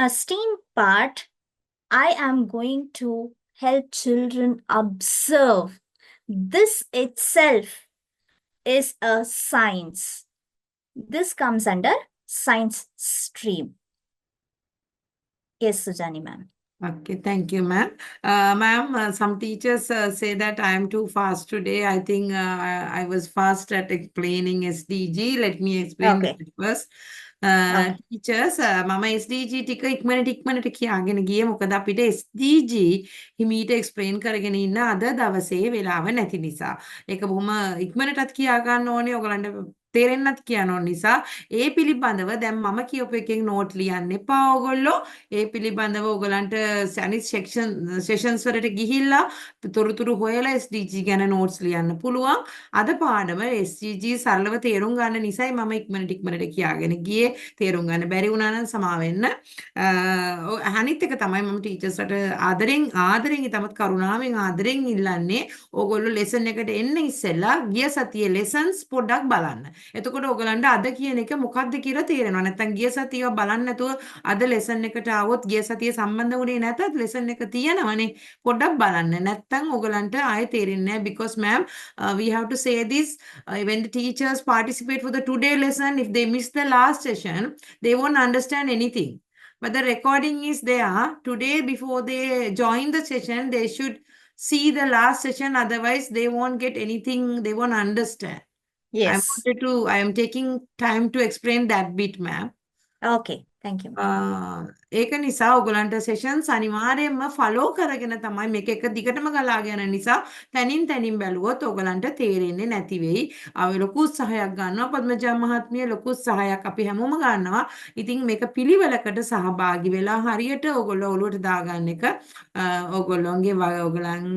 STEAM part, I am going to help children observe. This itself is a science. This comes under science stream. Yes, Sujani ma'am. Okay, thank you, ma'am. Ma'am, some teachers say that I am too fast today. I think I was fast at explaining SDG. Let me explain Okay. that first. Okay. Teachers, මම SDG ටික ඉක්මනට කියාගෙන ගියේ මොකද අපිට SDG හිමීට explain කරගෙන ඉන්න අද දවසේ වෙලාව නැති නිසා. ඒක බොහොම ඉක්මනටත් කියා ගන්න ඕනේ. ඔයගලන්ට තේරෙන්නත් කියන්න ඕන නිසා ඒ පිළිබඳව දැන් මම කියපු එකෙන් නෝට් ලියන්න එපා ඕගොල්ලෝ. ඒ පිළිබඳව ඕගලන්ට අනිත් සෙෂන්ස් වලට ගිහිල්ලා තොරතුරු හොයලා SDG ගැන නෝට්ස් ලියන්න පුළුවන්. අද පාඩම SDG සරලව තේරුම් ගන්න නිසායි මම ඉක්මනට කියාගෙන ගියේ. තේරුම් ගන්න බැරි වුණා නම් සමා වෙන්න. අනිත් එක තමයි මම ටීචර්ස්ට ආදරෙන් ඉතමත් කරුණාවෙන් ආදරෙන් ඉල්ලන්නේ ඕගොල්ලෝ ලෙසන් එකට එන්න ඉස්සෙල්ලා ගිය සතියේ ලෙසන්ස් පොඩ්ඩක් බලන්න. එතකොට ඔයගලන්ට අද කියන එක මොකක්ද කියලා තේරෙනවා. නැත්නම් ගිය සතිය බලන්න නැතුව අද ලෙසන් එකට ආවොත් ගිය සතිය සම්බන්ධ වුණේ නැතත් ලෙසන් එක තියෙනවනේ. පොඩ්ඩක් බලන්න. නැත්නම් ඔයගලන්ට ආයෙ තේරෙන්නේ නැහැ. Because ma'am, we have to say this when the teachers participate for the today lesson, if they miss the last session, they won't understand anything. But the recording is there. Today, before they join the session, they should see the last session. Otherwise, they won't get anything. They won't understand. Yes. I am taking time to explain that bit, ma'am. Okay. Thank you. ඒක නිසා ඔයගලන්ට sessions අනිවාර්යයෙන්ම follow කරගෙන තමයි මේක එක දිගටම ගලාගෙන යන නිසා තනින් බැලුවොත් ඔයගලන්ට තේරෙන්නේ නැති වෙයි. ලොකු උත්සාහයක් ගන්නවා පද්මජා මහත්මිය, ලොකු උත්සාහයක් අපි හැමෝම ගන්නවා. ඉතින් මේක පිළිවෙලකට සහභාගී වෙලා හරියට ඔයගොල්ලෝ ඔළුවට දාගන්න එක ඔයගලන්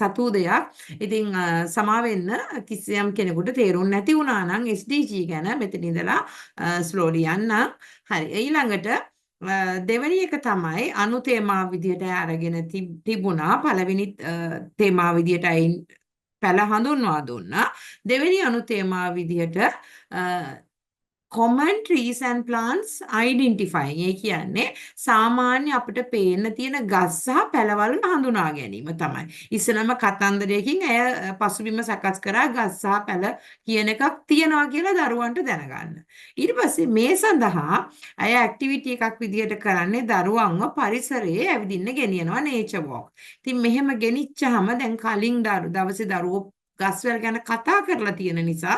සතු දෙයක්. ඉතින් සමා වෙන්න කිසියම් කෙනෙකුට තේරුම් නැති වුණා නම් SDG ගැන මෙතන ඉඳලා ස්ලෝලි යන්න. හරි ඊළඟට දෙවැනි එක තමයි අනු තේමා විදියට අරගෙන තිබුණා. පළවෙනි තේමා විදියට අයින් පැල හඳුන්වා දුන්නා. දෙවෙනි අනු තේමා විදියට common trees and plants identifying. ඒ කියන්නේ සාමාන්‍ය අපිට පේන්න තියෙන ගස් සහ පැලවල් හඳුනා ගැනීම තමයි. ඉස්සෙල්ලාම කතන්දරයකින් ඇය පසුබිම සකස් කරා ගස් සහ පැල කියන එකක් තියෙනවා කියලා දරුවන්ට දැනගන්න. ඊට පස්සේ මේ සඳහා ඇය ඇක්ටිවිටි එකක් විදියට කරන්නේ දරුවන්ව පරිසරයේ ඇවිදින්න ගෙනියනවා nature walk. ඉතින් මෙහෙම ගෙනිච්චාම දැන් කලින් දවසේ දරුවෝ ගස්වැල් ගැන කතා කරලා තියෙන නිසා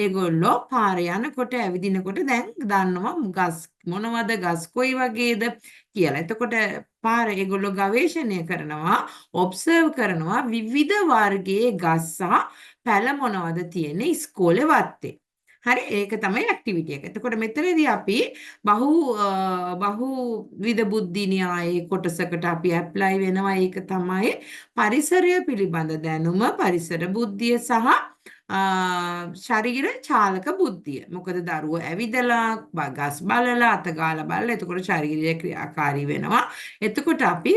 ඒගොල්ලෝ පාරේ යනකොට ඇවිදිනකොට දැන් දන්නවා ගස් මොනවද ගස් කොයි වගේද කියලා. එතකොට පාරේ ඒගොල්ලෝ ගවේෂණය කරනවා, ඔබ්සර්ව් කරනවා විවිධ වර්ගයේ ගස් සහ පැල මොනවද තියෙන්නේ ඉස්කෝලේ වත්තේ. හරි ඒක තමයි ඇක්ටිවිටි එක. එතකොට මෙතනදී අපි බහු විද බුද්ධි න්‍යායයේ කොටසකට අපි ඇප්ලයි වෙනවා. ඒක තමයි පරිසරය පිළිබඳ දැනුම, පරිසර බුද්ධිය සහ ශරීර චාලක බුද්ධිය. මොකද දරුවෝ ඇවිදලා ගස් බලලා අත ගාලා බලලා එතකොට ශරීරය ක්‍රියාකාරී වෙනවා. එතකොට අපි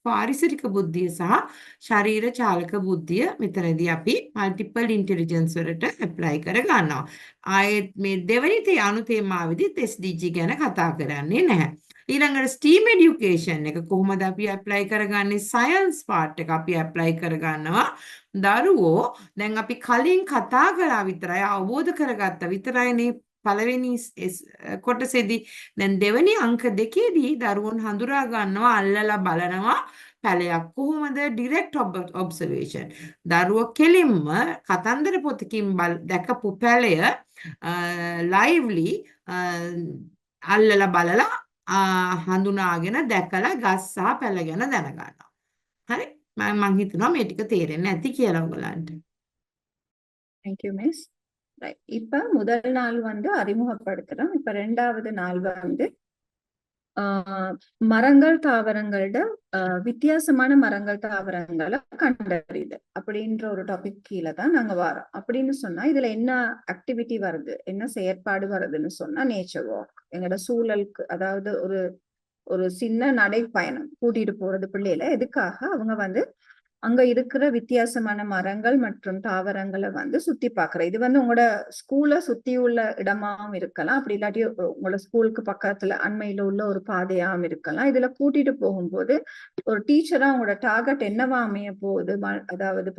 පාරිසරික බුද්ධිය සහ ශරීර චාලක බුද්ධිය මෙතනදී අපි මල්ටිපල් ඉන්ටෙලිජන්ස් වලට ඇප්ලයි කර ගන්නවා. ආයෙත් මේ දෙවෙනි අනු තේමාවෙදිත් SDG ගැන කතා කරන්නේ නැහැ. ඊළඟට STEAM education එක කොහොමද අපි ඇප්ලයි කරගන්නේ? සයන්ස් පාර්ට් එක අපි ඇප්ලයි කරගන්නවා. දරුවෝ දැන් අපි කලින් කතා කළා විතරයි අවබෝධ කරගත්තා විතරයිනේ පළවෙනි කොටසේදී. දැන් දෙවෙනි අංක දෙකේදී දරුවෝන් හඳුනා ගන්නවා අල්ලලා බලනවා පැලයක් කොහොමද ඩිරෙක්ට් ඔබ්සර්වේෂන්. දරුවෝ කෙලින්ම කතන්දර පොතකින් දැකපු පැලය ලයිව්ලි අල්ලලා බලලා හඳුනාගෙන දැකලා ගස් සහ පැල ගැන දැනගන්නවා. හරි මම හිතනවා මේ ටික තේරෙන්නේ නැති කියලා ඔයගලන්ට. Thank you, miss. Right. இப்ப முதல் நாள் வந்து அறிமுகப்படுத்துறோம். இப்ப ரெண்டாவது நாள் வந்து மரங்கள் தாவரங்களோட வித்தியாசமான மரங்கள் தாவரங்களை கண்டறியுது அப்படின்ற ஒரு டாபிக் கீழே தான் நாங்க வரோம். அப்படின்னு சொன்னா இதுல என்ன ஆக்டிவிட்டி வருது, என்ன செயற்பாடு வருதுன்னு சொன்னா நேச்சர் வாக். எங்களோட சூழலுக்கு அதாவது ஒரு சின்ன நடைப்பயணம் கூட்டிட்டு போறது பிள்ளையில. எதுக்காக அவங்க வந்து அங்க இருக்கிற வித்தியாசமான மரங்கள் மற்றும் தாவரங்களை வந்து சுத்தி பாக்குற. இது வந்து உங்களோட ஸ்கூலை சுத்தி உள்ள இடமாவும் இருக்கலாம், அப்படி இல்லாட்டி உங்களோட ஸ்கூலுக்கு பக்கத்துல அண்மையில உள்ள ஒரு பாதையாவும் இருக்கலாம். இதுல கூட்டிட்டு போகும்போது ஒரு டீச்சரா உங்களோட டார்கெட் என்னவா அமைய போகுது, அதாவது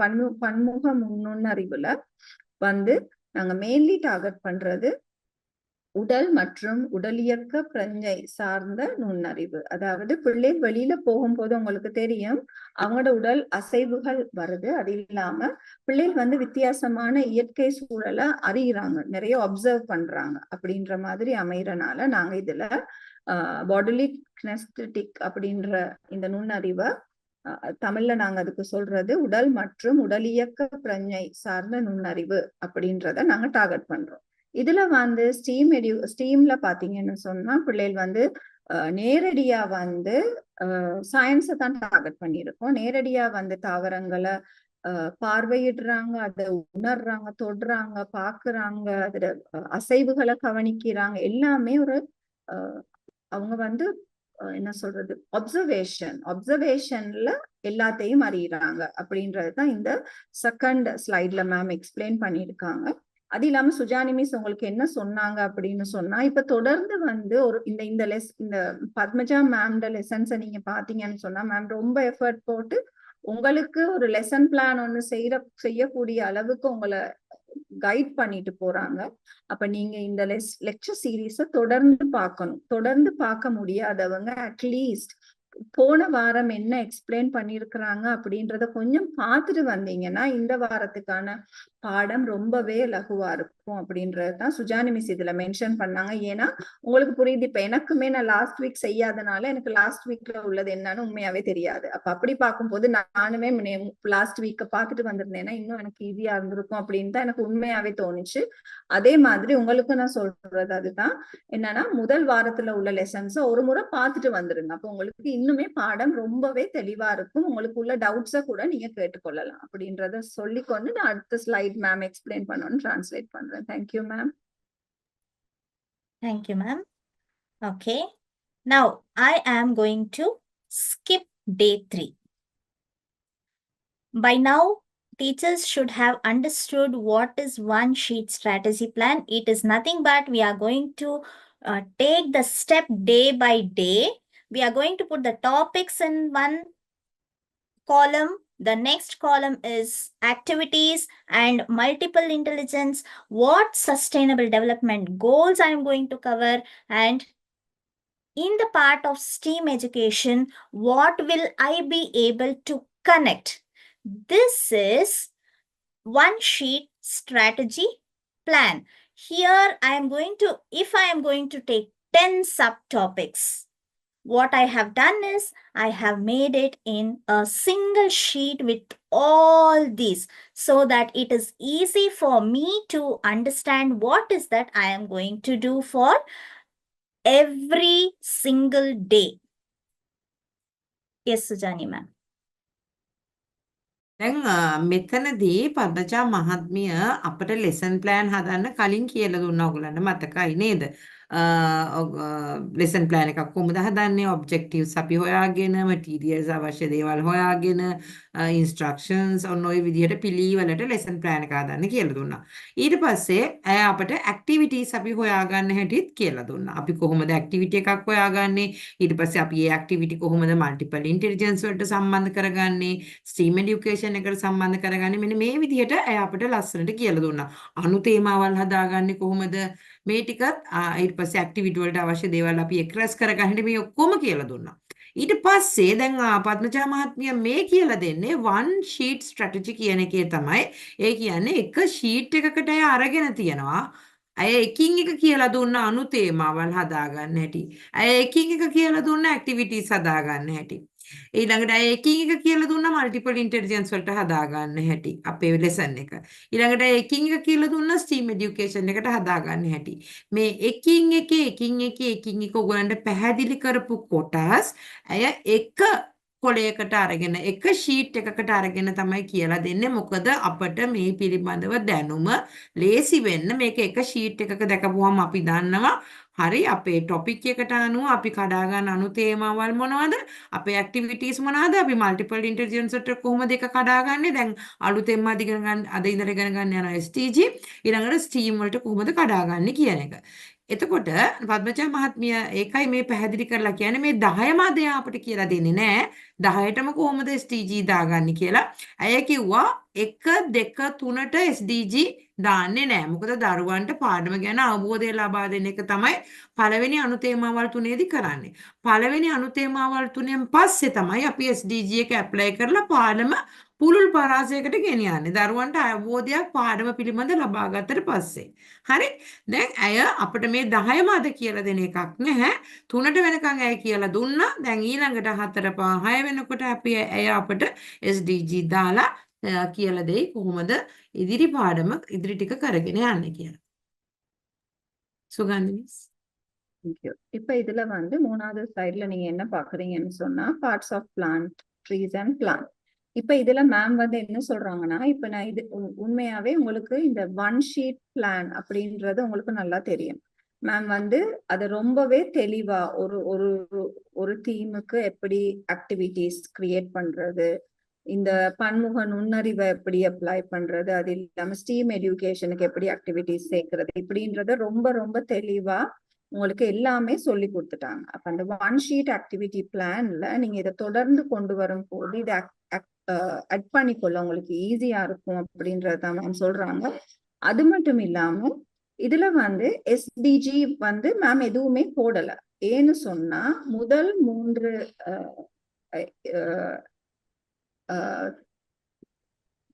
பன்முக முன்னுணர்வுல வந்து நாங்க மெயின்லி டார்கெட் பண்றது உடல் மற்றும் உடலியக்க பிரஞ்சை சார்ந்த நுண்ணறிவு. அதாவது பிள்ளை வெளியில போகும்போது உங்களுக்கு தெரியும் அவங்களோட உடல் அசைவுகள் வருது. அது இல்லாம பிள்ளைகள் வந்து வித்தியாசமான இயற்கை சூழலை அறிகிறாங்க, நிறைய அப்சர்வ் பண்றாங்க. அப்படின்ற மாதிரி அமையறனால நாங்க இதுல பாடிலி கினெஸ்தெட்டிக் அப்படின்ற இந்த நுண்ணறிவை தமிழ்ல நாங்க அதுக்கு சொல்றது உடல் மற்றும் உடலியக்க பிரஞ்சை சார்ந்த நுண்ணறிவு அப்படின்றத நாங்க டார்கெட் பண்றோம். இதுல வந்து ஸ்டீம்ல பாத்தீங்கன்னு சொன்னா பிள்ளைகள் வந்து நேரடியா வந்து சயின்ஸை தான் டார்கெட் பண்ணியிருக்கோம். நேரடியா வந்து தாவரங்களை பார்வையிடுறாங்க, அதை உணர்றாங்க, தொடுறாங்க, பாக்குறாங்க, அதோட அசைவுகளை கவனிக்கிறாங்க. எல்லாமே ஒரு அவங்க வந்து என்ன சொல்றது அப்சர்வேஷன்ல எல்லாத்தையும் அறியறாங்க அப்படின்றதுதான் இந்த செகண்ட் ஸ்லைட்ல மேம் எக்ஸ்பிளைன் பண்ணியிருக்காங்க. அது இல்லாம சுஜானி மிஸ் உங்களுக்கு என்ன சொன்னாங்க அப்படின்னு சொன்னா, இப்ப தொடர்ந்து வந்து இந்த பத்மஜா மேம்ட லெசன்ஸை நீங்க பாத்தீங்கன்னு சொன்னா மேம் ரொம்ப எஃபர்ட் போட்டு உங்களுக்கு ஒரு லெசன் பிளான் ஒண்ணு செய்யக்கூடிய அளவுக்கு உங்களை கைட் பண்ணிட்டு போறாங்க. அப்ப நீங்க இந்த லெக்சர் சீரீஸ தொடர்ந்து பார்க்கணும். தொடர்ந்து பார்க்க முடியாதவங்க அட்லீஸ்ட் போன வாரம் என்ன எக்ஸ்பிளைன் பண்ணியிருக்கிறாங்க அப்படின்றத கொஞ்சம் பார்த்துட்டு வந்தீங்கன்னா இந்த வாரத்துக்கான பாடம் ரொம்பவே லகுவா இருக்கும் அப்படின்றதுதான் சுஜானி மிஸ் இதுல மென்ஷன் பண்ணாங்க. ஏன்னா உங்களுக்கு புரியுது, இப்ப எனக்குமே நான் லாஸ்ட் வீக் செய்யாதனால எனக்கு லாஸ்ட் வீக்ல உள்ளது என்னன்னு உண்மையாவே தெரியாது. அப்ப அப்படி பார்க்கும்போது நானுமே லாஸ்ட் வீக்க பார்த்துட்டு வந்திருந்தேன்னா இன்னும் எனக்கு ஈஸியா இருந்திருக்கும் அப்படின்னு தான் எனக்கு உண்மையாவே தோணுச்சு. அதே மாதிரி உங்களுக்கு நான் சொல்றது அதுதான் என்னன்னா, முதல் வாரத்துல உள்ள லெசன்ஸ் ஒரு முறை பார்த்துட்டு வந்துருங்க. அப்போ உங்களுக்கு இன்னுமே பாடம் ரொம்பவே தெளிவா இருக்கும். உங்களுக்கு உள்ள டவுட்ஸை கூட நீங்க கேட்டுக்கொள்ளலாம் அப்படின்றத சொல்லிக்கொண்டு நான் அடுத்த ஸ்லைட் மேம் எக்ஸ்பிளைன் பண்ணணும்னு டிரான்ஸ்லேட் பண்றேன். Thank you ma'am. Thank you, ma'am. Okay. Now I am going to skip day 3. By now, teachers should have understood what is one sheet strategy plan. It is nothing but we are going to take the step day by day. We are going to put the topics in one column. The next column is activities and multiple intelligence. What sustainable development goals I am going to cover, and in the part of STEAM education, what will I be able to connect? This is one sheet strategy plan. Here I am going to, if I am going to take 10 subtopics, what I have done is I have made it in a single sheet with all these so that it is easy for me to understand what is that I am going to do for every single day. Yes, Sujani ma'am. දැන් මෙතනදී පද්මජා මහත්මිය අපිට lesson plan හදන්න කලින් කියලා දුන්නා. ඔයගලන්ට මතකයි නේද? ලෙසන් ප්ලෑන් එකක් කොහොමද හදන්නේ? ඔබ්ජෙක්ටිව්ස් අපි හොයාගෙන, මටීරියල්ස් අවශ්‍ය දේවල් හොයාගෙන, ඉන්ස්ට්‍රක්ෂන්ස් ඔන්න ඔය විදිහට පිළිවෙලට ලෙසන් ප්ලෑන් එක හදන්න කියලා දුන්නා. ඊට පස්සේ ඇය අපිට ඇක්ටිවිටීස් අපි හොයාගන්න හැටිත් කියලා දුන්නා. අපි කොහොමද ඇක්ටිවිටි එකක් හොයාගන්නේ? ඊට පස්සේ අපි මේ ඇක්ටිවිටි කොහොමද මල්ටිපල් ඉන්ටෙලිජන්ස් වලට සම්බන්ධ කරගන්නේ? ස්ට්‍රීම් එඩියුකේෂන් එකට සම්බන්ධ කරගන්නේ? මෙන්න මේ විදිහට ඇය අපිට ලස්සනට කියලා දුන්නා. අනු තේමාවල් හදාගන්නේ කොහොමද? මේ ටිකත් ඊට පස්සේ ඇක්ටිවිටි වලට අවශ්‍ය දේවල් අපි එක්රැස් කරගන්න මේ ඔක්කොම කියලා දුන්නා. ඊට පස්සේ දැන් පද්මජා මහත්මිය මේ කියලා දෙන්නේ one sheet strategy කියන එකේ තමයි. ඒ කියන්නේ එක sheet එකකට අය අරගෙන තියනවා. අය එකින් එක කියලා දුන්න අනු තේමාවල් හදාගන්න හැටි. අය එකින් එක කියලා දුන්න ඇක්ටිවිටීස් හදාගන්න හැටි. ඊළඟට අය එකින් එක කියලා දුන්න මල්ටිපල් ඉන්ටෙලිජන්ස් වලට හදාගන්න හැටි අපේ ලෙසන් එක. ඊළඟට අය එකින් එක කියලා දුන්න ස්ට්‍රීම් එඩියුකේෂන් එකට හදාගන්න හැටි. මේ එකින් එක ඔයගලන්ට පැහැදිලි කරපු කොටස් අය එක කොලයකට අරගෙන එක ෂීට් එකකට අරගෙන තමයි කියලා දෙන්නේ. මොකද අපිට මේ පිළිබඳව දැනුම ලේසි වෙන්න මේක එක ෂීට් එකක දැකපුවම අපි දන්නවා හරි අපේ ටොපික් එකට අනුව අපි කඩා ගන්න අනු තේමාවල් මොනවද, අපේ ඇක්ටිවිටීස් මොනවද, අපි මල්ටිපල් ඉන්ටෙලිජන්ස් වලට කොහොමද ඒක කඩාගන්නේ, දැන් අලුතෙන්ම අද ඉඳලා ඉගෙන ගන්න යන STG ඊළඟට ස්ටීම් වලට කොහොමද කඩාගන්නේ කියන එක. එතකොට පද්මජා මහත්මිය ඒකයි මේ පැහැදිලි කරලා කියන්නේ මේ 10ම අද අපිට කියලා දෙන්නේ නැහැ 10ටම කොහොමද SDG දාගන්නේ කියලා. අය කිව්වා 1 2 3ට SDG දාන්නේ නැහැ. මොකද දරුවන්ට පාඩම ගැන අවබෝධය ලබා දෙන එක තමයි පළවෙනි අනුතේමාවල් තුනේදී කරන්නේ. පළවෙනි අනුතේමාවල් තුනෙන් පස්සේ තමයි අපි SDG එක ඇප්ලයි කරලා පාඩම පුළුල් පරාසයකට ගෙනියන්නේ. දරුවන්ට අවබෝධයක් පාඩම පිළිබඳ ලබා ගත්තට පස්සේ. හරි? දැන් අය අපිට මේ 10ම අද කියලා දෙන එකක් නැහැ. 3ට වෙනකන් අය කියලා දුන්නා. දැන් ඊළඟට 4 5 6 වෙනකොට අපි අය අපිට SDG දාලා කියලා දෙයි කොහොමද ඉදිරි පාඩම ඉදිරි ටික කරගෙන යන්නේ කියලා. சுகந்தி மிஸ். இப்போ இதுல வந்து மூணாவது ஸ்லைட்ல நீங்க என்ன பாக்குறீங்கன்னு சொன்னா parts of plant, trees and plant. இப்ப இதுல மேம் வந்து என்ன சொல்றாங்கன்னா, இப்ப நான் இது உண்மையாவே உங்களுக்கு இந்த ஒன் ஷீட் பிளான் அப்படின்றது உங்களுக்கு நல்லா தெரியும். மேம் வந்து அதை ரொம்பவே தெளிவா ஒரு ஒரு ஒரு தீமுக்கு எப்படி ஆக்டிவிட்டிஸ் கிரியேட் பண்றது, இந்த பன்முக நுண்ணறிவை எப்படி அப்ளை பண்றது, அது இல்லாம ஸ்டீம் எஜுகேஷனுக்கு எப்படி ஆக்டிவிட்டிஸ் சேர்க்கறது, இப்படின்றத ரொம்ப ரொம்ப தெளிவா உங்களுக்கு எல்லாமே சொல்லி கொடுத்துட்டாங்க. அப்ப அந்த ஒன் ஷீட் ஆக்டிவிட்டி பிளான்ல நீங்க இதை தொடர்ந்து கொண்டு வரும் போது இதை அட் பண்ணிக்கொள்ள உங்களுக்கு ஈஸியா இருக்கும் அப்படின்றத மேம் சொல்றாங்க. அது மட்டும் இல்லாம இதுல வந்து எஸ்டிஜி வந்து மேம் எதுவுமே போடல. ஏன்னு சொன்னா முதல் 3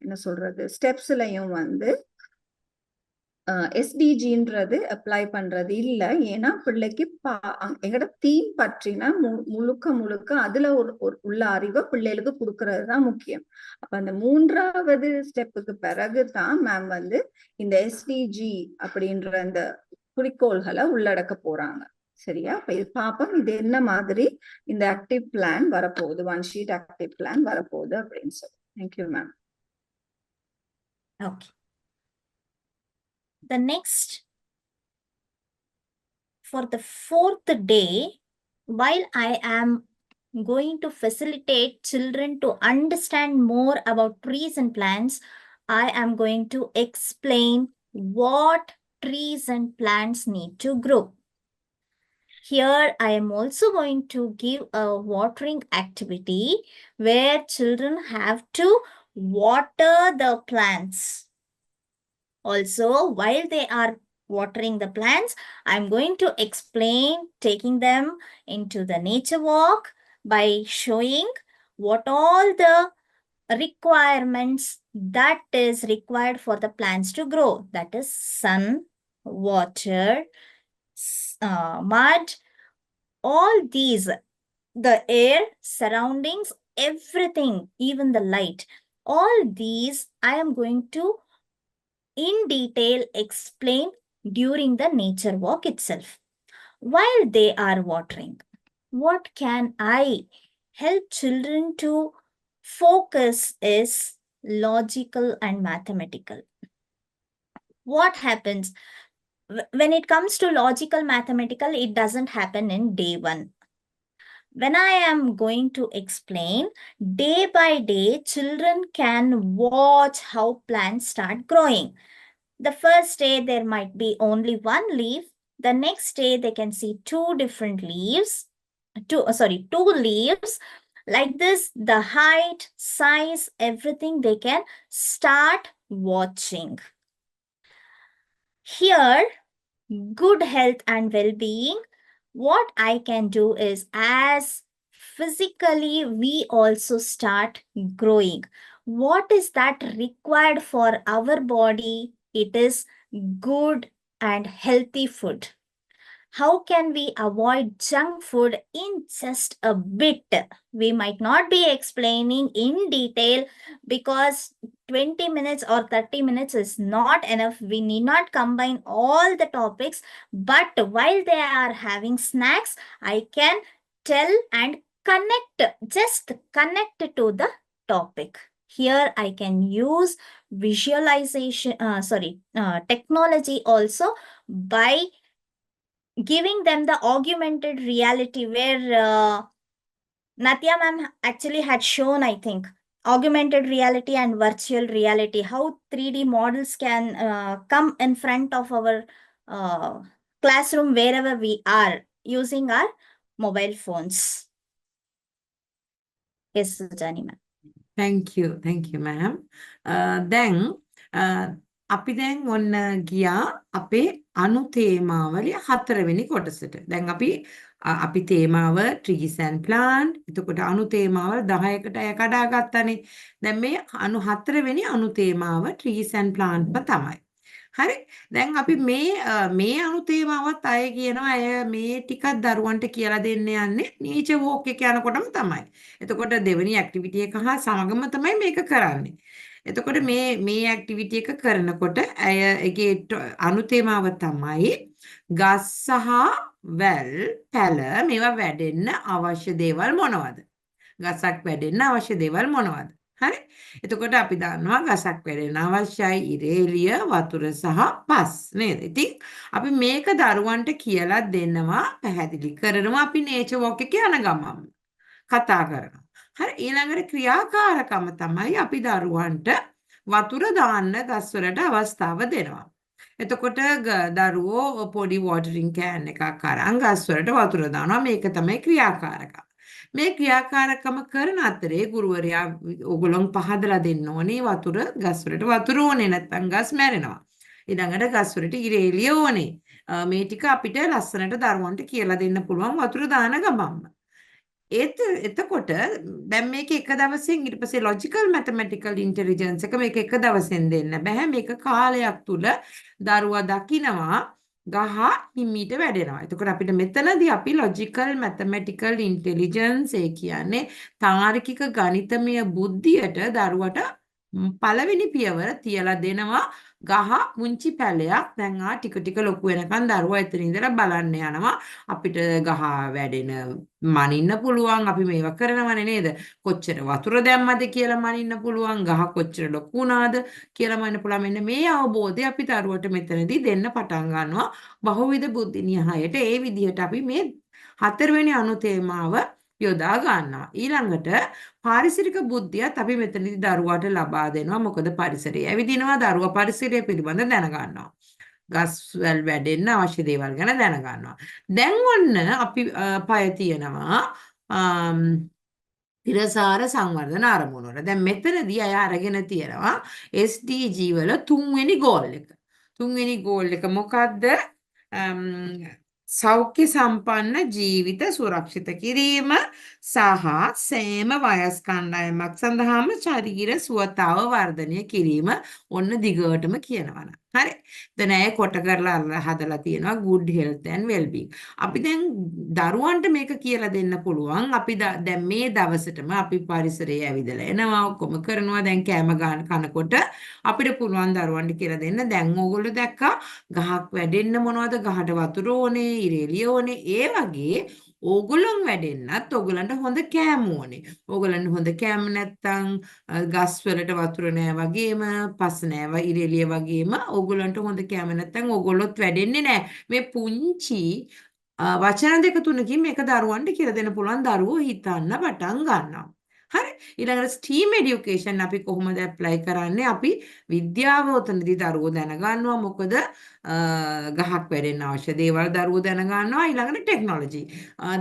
என்ன சொல்றது ஸ்டெப்ஸ்லயும் வந்து எஸ்டிஜின்றது அப்ளை பண்றது இல்ல. ஏன்னா பிள்ளைக்கு எங்கட தீம் பற்றின முழுக்க அதுல உள்ள அறிவை பிள்ளைகளுக்கு கொடுக்கறது தான் முக்கியம். அப்ப அந்த 3வது ஸ்டெப்புக்கு பிறகுதான் மேம் வந்து இந்த எஸ்டிஜி அப்படின்ற அந்த குறிக்கோள்களை உள்ளடக்க போறாங்க. சரியா? அப்ப இது பாப்போம் இது என்ன மாதிரி இந்த ஆக்டிவ் பிளான் வரப்போகுது, 1 ஷீட் ஆக்டிவ் பிளான் வரப்போகுது அப்படின்னு சொல்லி. Thank you ma'am. Okay. The next, for the 4th day, while I am going to facilitate children to understand more about trees and plants, I am going to explain what trees and plants need to grow. Here, I am also going to give a watering activity where children have to water the plants. Also, while they are watering the plants, I'm going to explain taking them into the nature walk by showing what all the requirements that is required for the plants to grow. That is sun, water, mud, all these, the air, surroundings, everything, even the light. All these I am going to in detail explain during the nature walk itself. While they are watering, what can I help children to focus is logical and mathematical. What happens when it comes to logical mathematical? It doesn't happen in day 1. When I am going to explain, day by day, children can watch how plants start growing. The first day, there might be only 1 leaf. The next day, they can see 2 different leaves. 2 leaves. Like this, the height, size, everything they can start watching. Here, good health and well-being, what I can do is, as physically we also start growing. What is that required for our body? It is good and healthy food. How can we avoid junk food in just a bit? We might not be explaining in detail because 20 minutes or 30 minutes is not enough. We need not combine all the topics, but while they are having snacks, I can tell and just connect to the topic. Here I can use visualization, technology also by giving them the augmented reality where Natya ma'am actually had shown, I think, augmented reality and virtual reality, how 3D models can come in front of our classroom wherever we are using our mobile phones. Yes, Sujani ma'am. thank you ma'am. දැන් අපි දැන් ඔන්න ගියා අපේ අනු තේමාවලිය 4වෙනි කොටසට. දැන් අපි තේමාව trees and plant. එතකොට අනු තේමාවල 10කට අය කඩාගත්තානේ. දැන් මේ 4වෙනි අනු තේමාව trees and plant තමයි. හරි. දැන් අපි මේ අනු තේමාවත් අය කියනවා අය මේ ටිකක් දරුවන්ට කියලා දෙන්න යන්නේ nature walk එක යනකොටම තමයි. එතකොට දෙවෙනි ඇක්ටිවිටි එක හා සමගම තමයි මේක කරන්නේ. එතකොට මේ ඇක්ටිවිටි එක කරනකොට අය ඒකේ අනු තේමාව තමයි ගස් සහ වැල් පැල මේවා වැඩෙන්න අවශ්‍ය දේවල් මොනවද? ගසක් වැඩෙන්න අවශ්‍ය දේවල් මොනවද? හරි. එතකොට අපි දන්නවා ගසක් වැඩෙන්න අවශ්‍යයි ඉරේලිය, වතුර සහ පස් නේද? ඉතින් අපි මේක දරුවන්ට කියලා දෙන්නවා, පැහැදිලි කරනවා අපි nature walk එකේ යන ගමන් කතා කරනවා. හරි. ඊළඟට ක්‍රියාකාරකම තමයි අපි දරුවන්ට වතුර දාන්න ගස් වලට අවස්ථාව දෙනවා. එතකොට දරුවෝ පොඩි watering can එකක් අරන් ගස් වලට වතුර දානවා. මේක තමයි ක්‍රියාකාරකම. මේ ක්‍රියාකාරකම කරන අතරේ ගුරුවරයා ඕගොල්ලන් පහදලා දෙන්න ඕනේ වතුර ගස් වලට වතුර ඕනේ නැත්නම් ගස් මැරෙනවා. ඊළඟට ගස් වලට ඉර එළිය ඕනේ. මේ ටික අපිට ලස්සනට දරුවන්ට කියලා දෙන්න පුළුවන් වතුර දාන ගමන්ම. එතකොට දැන් මේක එක දවසෙන් ඊට පස්සේ ලොජිකල් මැතමැටිකල් ඉන්ටෙලිජන්ස් එක මේක එක දවසෙන් දෙන්න බෑ. මේක කාලයක් තුල දරුවා දකිනවා ගහ හිමීට වැඩෙනවා. එතකොට අපිට මෙතනදී අපි ලොජිකල් මැතමැටිකල් ඉන්ටෙලිජන්ස් ඒ කියන්නේ තාර්කික ගණිතමය බුද්ධියට දරුවට පළවෙනි පියවර තියලා දෙනවා. ගහ මුංචි පැලයක් දැන් ටික ටික ලොකු වෙනකන් දරුවා එතන ඉඳලා බලන්න යනවා. අපිට ගහ වැඩෙන මනින්න පුළුවන්. අපි මේවා කරනවනේ නේද? කොච්චර වතුර දැම්මද කියලා මනින්න පුළුවන්. ගහ කොච්චර ලොකු වුණාද කියලා මනින්න පුළුවන්. මෙන්න මේ අවබෝධය අපි දරුවට මෙතනදී දෙන්න පටන් ගන්නවා. බහුවිධ බුද්ධි න්‍යායයට ඒ විදිහට අපි මේ 4 වෙනි අනු තේමාව යොදා ගන්නවා. ඊළඟට පාරිසරික බුද්ධියත් අපි මෙතනදී දරුවාට ලබා දෙනවා. මොකද පරිසරය ඇවිදිනවා, දරුවා පරිසරය පිළිබඳ දැනගන්නවා. ගස් වැල් වැඩෙන්න අවශ්‍ය දේවල් ගැන දැනගන්නවා. දැන් ඔන්න අපි පය තියනවා තිරසාර සංවර්ධන අරමුණු වල. දැන් මෙතනදී අය අරගෙන තියෙනවා SDG වල 3 වෙනි ගෝල් එක. 3 වෙනි ගෝල් එක මොකද්ද? සෞඛ්‍ය සම්පන්න ජීවිත සුරක්ෂිත කිරීම සහ සෑම වයස් කණ්ඩායමක් සඳහාම ශරීර සුවතාව වර්ධනය කිරීම ඔන්න දිගටම කියනවනම්. හරි. දැන් ඇය කොට කරලා හදලා තියෙනවා good health and well being. අපි දැන් දරුවන්ට මේක කියලා දෙන්න පුළුවන්. අපි දැන් මේ දවසටම අපි පරිසරයේ ඇවිදලා එනවා, ඔක්කොම කරනවා. දැන් කෑම ගන්න කනකොට අපිට පුළුවන් දරුවන්ට කියලා දෙන්න. දැන් ඕගොල්ලෝ දැක්කා ගහක් වැඩෙන්න මොනවද? ගහට වතුර ඕනේ, ඉරෙලිය ඕනේ. ඒ වගේ ඕගොල්ලන් වැඩෙන්නත් ඕගොල්ලන්ට හොඳ කෑම ඕනේ. ඕගොල්ලන්ට හොඳ කෑම නැත්තම් ගස් වලට වතුර නෑ වගේම, පස් නෑ ඉරෙලිය වගේම ඕගොල්ලන්ට හොඳ කෑම නැත්තම් ඕගොල්ලොත් වැඩෙන්නේ නෑ. මේ පුංචි වචන දෙක තුනකින් මේක දරුවන්ට කියලා දෙන්න පුළුවන්. දරුවෝ හිතන්න පටන් ගන්නවා. හරි. ඊළඟට ස්ටීම් এডুকেෂන් අපි කොහොමද ඇප්ලයි කරන්නේ? අපි විද්‍යාව උතනදී දරුවෝ දැනගන්නවා. මොකද ගහක් වැඩෙන්න අවශ්‍ය දේවල් දරුවෝ දැනගන්නවා. ඊළඟට ටෙක්නොලොජි.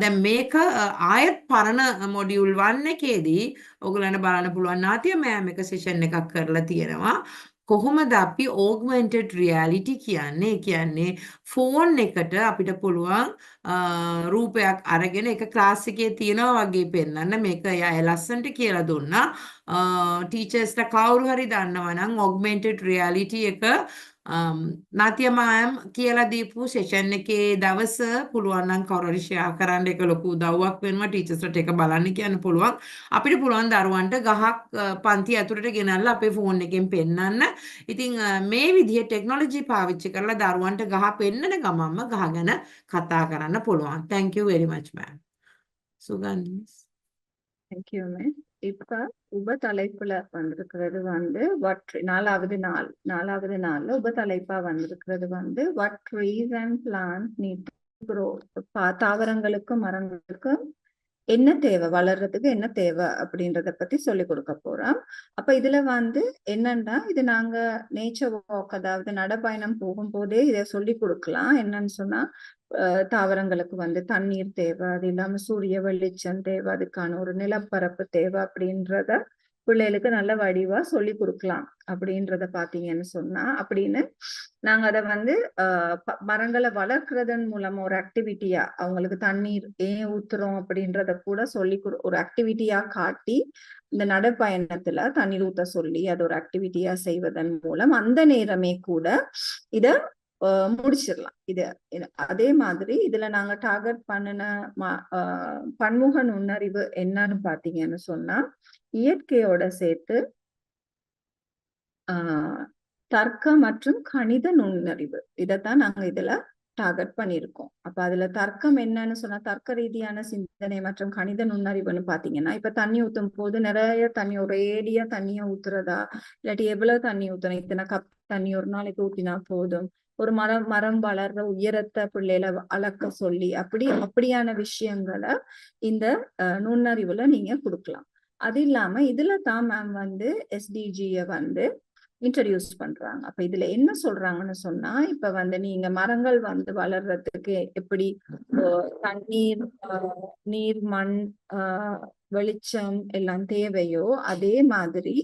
දැන් මේක ආයත් පරණ මොඩියුල් 1 එකේදී ඔයගොල්ලන්ට බලන්න පුළුවන් නාතිය මෑම් එක සෙෂන් එකක් කරලා තියෙනවා. කොහොමද අපි augmented reality කියන්නේ ෆෝන් එකට අපිට පුළුවන් රූපයක් අරගෙන ඒක ක්ලාස් එකේ තියනවා වගේ පෙන්වන්න. මේක එයා ලස්සනට කියලා දුන්නා. ටීචර්ස්ලා කවුරු හරි දන්නවා නම් augmented reality එක නාතිය මෑම් කියලා දීපු සෙෂන් එකේ දවස පුළුවන් නම් කවුරු හරි ෂෙයා කරන්න. ඒක ලොකු උදව්වක් වෙනවා. ටීචර්ස්ලාට ඒක බලන්න කියන්න පුළුවන්. අපිට පුළුවන් දරුවන්ට ගහක් පන්ති ඇතුළට ගෙනල්ලා අපේ ෆෝන් එකෙන් පෙන්වන්න. ඉතින් මේ විදිහේ ටෙක්නොලොජි පාවිච්චි කරලා දරුවන්ට ගහ පෙන්නන ගමන්ම ගහ ගැන කතා කරන්න පුළුවන්. Thank you very much ma'am. Sugandhi. Thank you, ma'am. இப்ப உப தலைப்புல வந்திருக்கிறது வந்து நாலாவது நாள்ல உப தலைப்பா வந்திருக்கிறது வந்து what trees and plants need to grow. தாவரங்களுக்கும் மரங்களுக்கும் என்ன தேவை, வளர்றதுக்கு என்ன தேவை அப்படின்றத பத்தி சொல்லி கொடுக்க போறோம். அப்ப இதுல வந்து என்னன்னா, இது நாங்க நேச்சர் வாக், அதாவது நடைப்பயணம் போகும்போதே இதை சொல்லி கொடுக்கலாம். என்னன்னு சொன்னா தாவரங்களுக்கு வந்து தண்ணீர் தேவை, அது இல்லாம சூரிய வெளிச்சம் தேவை, அதுக்கான ஒரு நிலப்பரப்பு தேவை அப்படின்றத பிள்ளைகளுக்கு நல்ல வடிவா சொல்லி கொடுக்கலாம். அப்படின்றத பாத்தீங்கன்னு சொன்னா, அப்படின்னு நாங்க அதை வந்து மரங்களை வளர்க்கறதன் மூலமா ஒரு ஆக்டிவிட்டியா அவங்களுக்கு தண்ணீர் ஏன் ஊத்துறோம் அப்படின்றத கூட சொல்லி ஒரு ஆக்டிவிட்டியா காட்டி இந்த நடைப்பயணத்துல தண்ணீர் ஊத்த சொல்லி அது ஒரு ஆக்டிவிட்டியா செய்வதன் மூலம் அந்த நேரமே கூட இத முடிச்சிடலாம். அதே மாதிரி இதுல நாங்க டார்கெட் பண்ணின பன்முக நுண்ணறிவு என்னன்னு பாத்தீங்கன்னு சொன்னா, இயற்கையோட சேர்த்து தர்க்க மற்றும் கணித நுண்ணறிவு, இதைத்தான் நாங்க இதுல டார்கெட் பண்ணியிருக்கோம். அப்ப அதுல தர்க்கம் என்னன்னு சொன்னா, தர்க்க ரீதியான சிந்தனை மற்றும் கணித நுண்ணறிவுன்னு பாத்தீங்கன்னா, இப்ப தண்ணி ஊத்தும் போது நிறைய தண்ணி ஒரேடியா தண்ணிய ஊத்துறதா, இல்லாட்டி எவ்வளவு தண்ணி ஊத்தணும், இத்தனை கப் தண்ணி ஒரு நாளைக்கு ஊத்தினா போதும், ஒரு மரம் வளர்ற உயரத்தை பிள்ளையில அளக்க சொல்லி அப்படியான விஷயங்களை இந்த நுண்ணறிவுல நீங்க கொடுக்கலாம். அது இல்லாம இதுல தான் மேம் வந்து SDG-ய வந்து இன்ட்ரடியூஸ் பண்றாங்க. அப்ப இதுல என்ன சொல்றாங்கன்னு சொன்னா, இப்ப வந்து நீங்க மரங்கள் வந்து வளர்றதுக்கு எப்படி தண்ணீர், நீர், மண், வெளிச்சம் எல்லாம் தேவையோ, அதே மாதிரி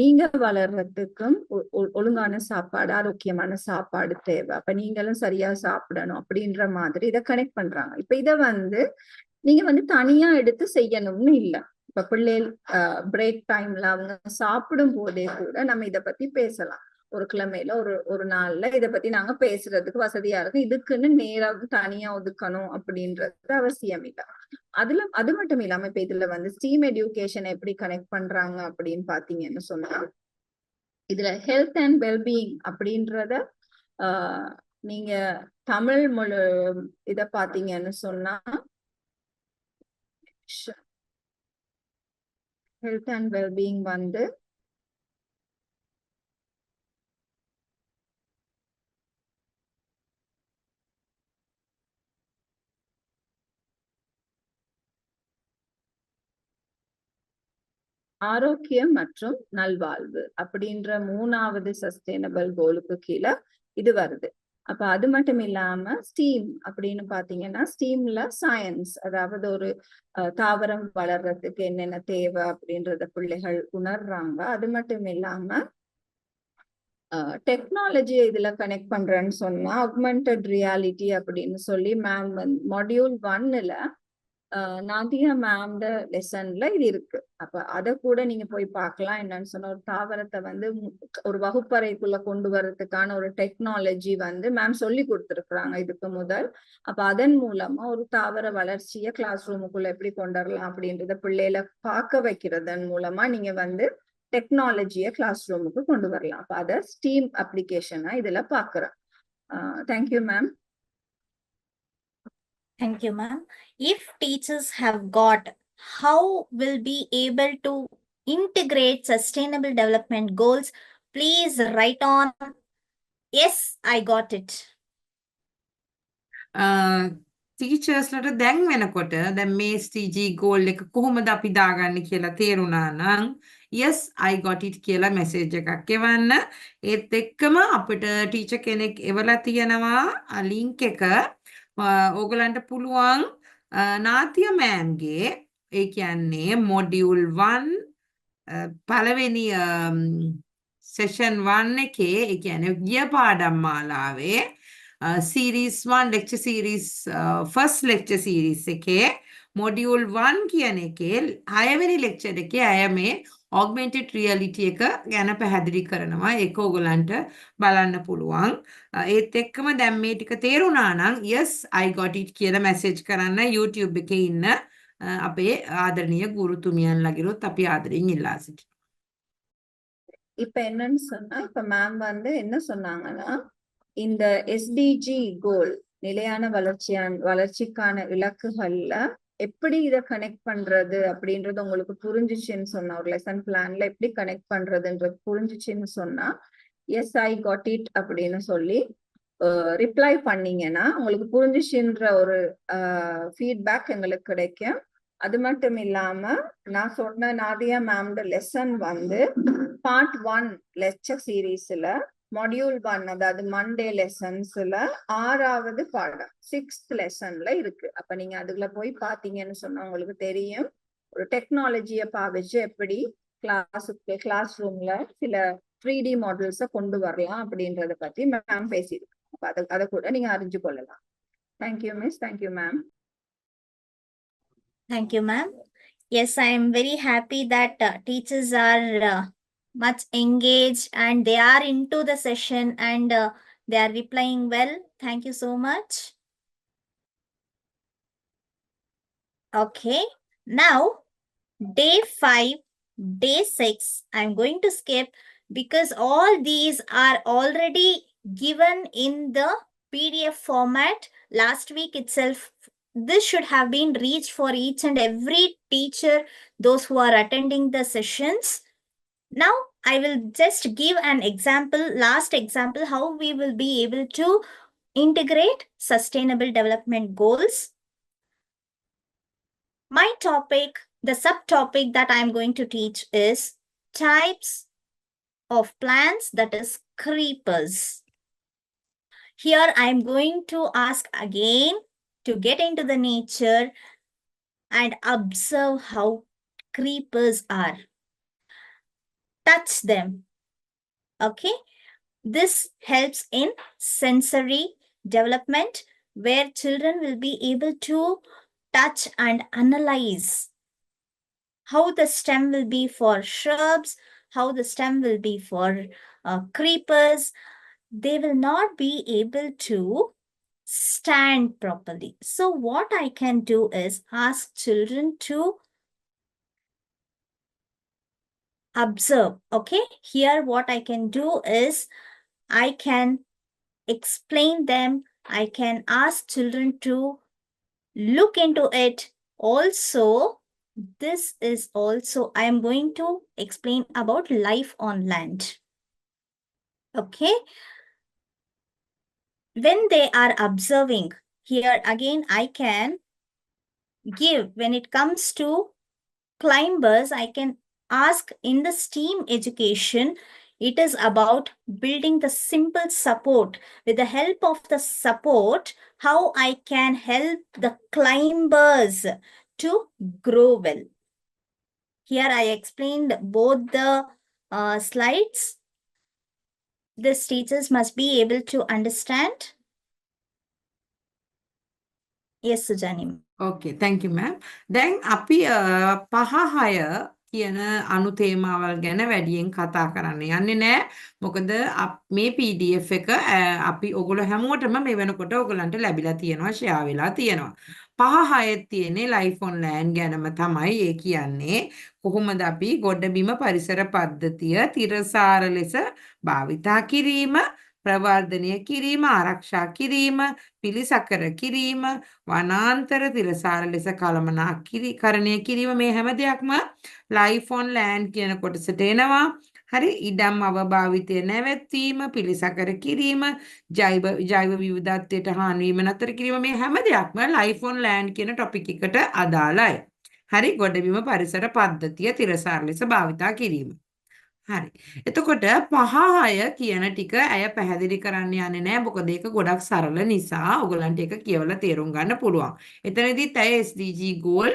நீங்க வளர்றதுக்கும் ஒழுங்கான சாப்பாடு, ஆரோக்கியமான சாப்பாடு தேவை. அப்ப நீங்களும் சரியா சாப்பிடணும் அப்படின்ற மாதிரி இதை கனெக்ட் பண்றாங்க. இப்ப இத நீங்க தனியா எடுத்து செய்யணும்னு இல்ல. இப்ப பிள்ளைகள் பிரேக் டைம்ல அவங்க சாப்பிடும் போதே கூட நம்ம இத பத்தி பேசலாம். ஒரு கிழமையில ஒரு நாள்ல இத பத்தி நாங்க பேசுறதுக்கு வசதியா இருக்கும். இதுக்குன்னு நேரம் தனியா ஒதுக்கணும் அப்படின்றது அவசியம் இல்ல. அது மட்டும் இல்லாம இப்ப இதுல ஸ்டீம் எஜுகேஷன் எப்படி கனெக்ட் பண்றாங்க அப்படின்னு பாத்தீங்கன்னு சொன்னா, இதுல ஹெல்த் அண்ட் வெல்பீயிங் அப்படின்றத நீங்க தமிழ் மொழி இத பாத்தீங்கன்னு சொன்னா, ஹெல்த் அண்ட் வெல்பீயிங் ஆரோக்கியம் மற்றும் நல்வாழ்வு அப்படின்ற 3வது சஸ்டைனபிள் கோலுக்கு கீழே இது வருது. அப்ப அது மட்டும் இல்லாம ஸ்டீம் அப்படின்னு பாத்தீங்கன்னா, ஸ்டீம்ல சயின்ஸ், அதாவது ஒரு தாவரம் வளர்றதுக்கு என்னென்ன தேவை அப்படின்றத பிள்ளைகள் உணர்றாங்க. அது மட்டும் இல்லாம டெக்னாலஜியை இதுல கனெக்ட் பண்றேன்னு சொன்னா, ஆக்மெண்டட் ரியாலிட்டி அப்படின்னு சொல்லி மேம் மாடியூல் 1ல நாதியா மேம்ட லெசன்ல இது இருக்கு. அப்ப அத கூட நீங்க போய் பார்க்கலாம். என்னன்னு சொன்னா, ஒரு தாவரத்தை ஒரு வகுப்பறைக்குள்ள கொண்டு வர்றதுக்கான ஒரு டெக்னாலஜி மேம் சொல்லி கொடுத்துருக்குறாங்க இதுக்கு முதல். அப்ப அதன் மூலமா ஒரு தாவர வளர்ச்சியை கிளாஸ் ரூமுக்குள்ள எப்படி கொண்டு வரலாம் அப்படின்றத பிள்ளைகளை பார்க்க வைக்கிறதன் மூலமா நீங்க டெக்னாலஜியை கிளாஸ் ரூமுக்கு கொண்டு வரலாம். அப்ப அத ஸ்டீம் அப்ளிகேஷனா இதுல பாக்குறேன். Thank you ma'am. Thank you, ma'am. If teachers have got, how will be able to integrate sustainable development goals? Please write on, yes, I got it. ටීචර්ස්ලට දැන් වෙනකොට දැන් මේ SDG ගෝල් එක කොහොමද අපි දාගන්නේ කියලා තේරුණා නම් yes I got it කියලා මැසේජ් එකක් එවන්න. ඒත් එක්කම අපිට ටීචර් කෙනෙක් එවලා තියෙනවා ලින්ක් එක. ඕගලන්ට පුළුවන් නාතිය මෑම්ගේ ඒ කියන්නේ මොඩියුල් 1 පළවෙනි සෙෂන් 1 එකේ ඒ කියන්නේ ගිය පාඩම් මාලාවේ series 1 lecture series first lecture series එකේ module 1 කියන එකේ 6වෙනි lecture එකේ අය මේ augmented reality එක ගැන පැහැදිලි කරනවා. ඒක ඕගලන්ට බලන්න පුළුවන්. ඒත් එක්කම දැන් මේ ටික තේරුණා නම් yes I got it කියලා message කරන්න YouTube එකේ ඉන්න අපේ ආදරණීය ගුරුතුමියන්ලගිරුත් අපි ආදරෙන් ඉල්ලා සිටිනවා. இப்ப என்னன்னு சொன்னா, இப்ப மேம் என்ன சொன்னாங்கன்னா, இந்த எஸ்டிஜி கோல், நிலையான வளர்ச்சிக்கான இலக்குகள்ல எப்படி இதை கனெக்ட் பண்றது அப்படின்றது உங்களுக்கு புரிஞ்சிச்சுன்னு சொன்னா, ஒரு லெசன் பிளான்ல எப்படி கனெக்ட் பண்றதுன்றது புரிஞ்சிச்சுன்னு சொன்னா, எஸ் ஐ காட் இட் அப்படின்னு சொல்லி ரிப்ளை பண்ணீங்கன்னா உங்களுக்கு புரிஞ்சிச்சுன்ற ஒரு ஃபீட்பேக் எங்களுக்கு கிடைக்கும். அது மட்டும் இல்லாம நான் சொன்ன நாதியா மேம்ட லெசன் பார்ட் 1 லெக்சர் சீரீஸ்ல மாடியூல் 1, அதாவது மண்டே லெசன்ஸ்ல 6வது பாடம் 6th லெசன்ல இருக்கு. அப்ப நீங்க அதுல போய் பாத்தீங்கன்னு சொன்னா உங்களுக்கு தெரியும் ஒரு டெக்னாலஜியை பாவிச்சு எப்படி கிளாஸ் ரூம்ல சில 3D மாடல்ஸ கொண்டு வரலாம் அப்படின்றத பத்தி மேம் பேசியிருக்கு. அப்ப அதை கூட நீங்க அறிஞ்சு கொள்ளலாம். Thank you miss. Thank you ma'am. Thank you, ma'am. Yes, I am very happy that teachers are much engaged and they are into the session and they are replying well. Thank you so much. Okay, now day 5, day 6, I'm going to skip because all these are already given in the PDF format last week itself. This should have been reached for each and every teacher, those who are attending the sessions. Now, I will just give an example, last example, how we will be able to integrate sustainable development goals. My topic, the subtopic that I am going to teach is types of plants, that is creepers. Here I am going to ask again to get into the nature and observe how creepers are. touch them. Okay, this helps in sensory development, where children will be able to touch and analyze how the stem will be for shrubs, how the stem will be for creepers. They will not be able to stand properly. So what I can do is ask children to observe. Okay, here what I can do is I can explain them. I can ask children to look into it. Also, this is also, I am going to explain about life on land. Okay, when they are observing, here again I can give, when it comes to climbers, I can ask in the STEAM education, it is about building the simple support. With the help of the support, how I can help the climbers to grow well. Here I explained both the slides. This teachers must be able to understand. Yes, Sujani. Okay, thank you, ma'am. දැන් අපි 5-6 කියන අනු තේමාවල් ගැන වැඩියෙන් කතා කරන්න යන්නේ නැහැ. මොකද මේ PDF එක අපි ඔයගොල්ලෝ හැමෝටම මේ වෙනකොට ඔයගලන්ට ලැබිලා තියෙනවා, ෂෙයා වෙලා තියෙනවා. 5-6 තියෙන්නේ ලයිෆ් ඔන් ලෑන්ඩ් ගැනම තමයි. ඒ කියන්නේ කොහොමද අපි ගොඩබිම පරිසර පද්ධතිය තිරසාර ලෙස භාවිතා කිරීම, ප්‍රවර්ධනය කිරීම, ආරක්ෂා කිරීම, පිළිසකර කිරීම, වනාන්තර තිරසාර ලෙස කළමනාකරණය කිරීම, මේ හැම දෙයක්ම ලයිෆ් ඔන් ලෑන්ඩ් කියන කොටසට එනවා. හරි, ඉඩම් අවභාවිතය නැවැත්වීම, පිළිසකර කිරීම, ජෛව විවිධත්වයට හානි වීම නතර කිරීම, මේ හැම දෙයක්ම ලයිෆ් ඔන් ලෑන්ඩ් කියන ටොපික් එකට අදාළයි. හරි, ගොඩබිම පරිසර පද්ධතිය තිරසාර ලෙස භාවිතා කිරීම. හරි. එතකොට 5-6 කියන ටික ඇය පැහැදිලි කරන්න යන්නේ නැහැ. මොකද ඒක ගොඩක් සරල නිසා ඔයගලන්ට ඒක කියවලා තේරුම් ගන්න පුළුවන්. එතනදිත් ඇය SDG goal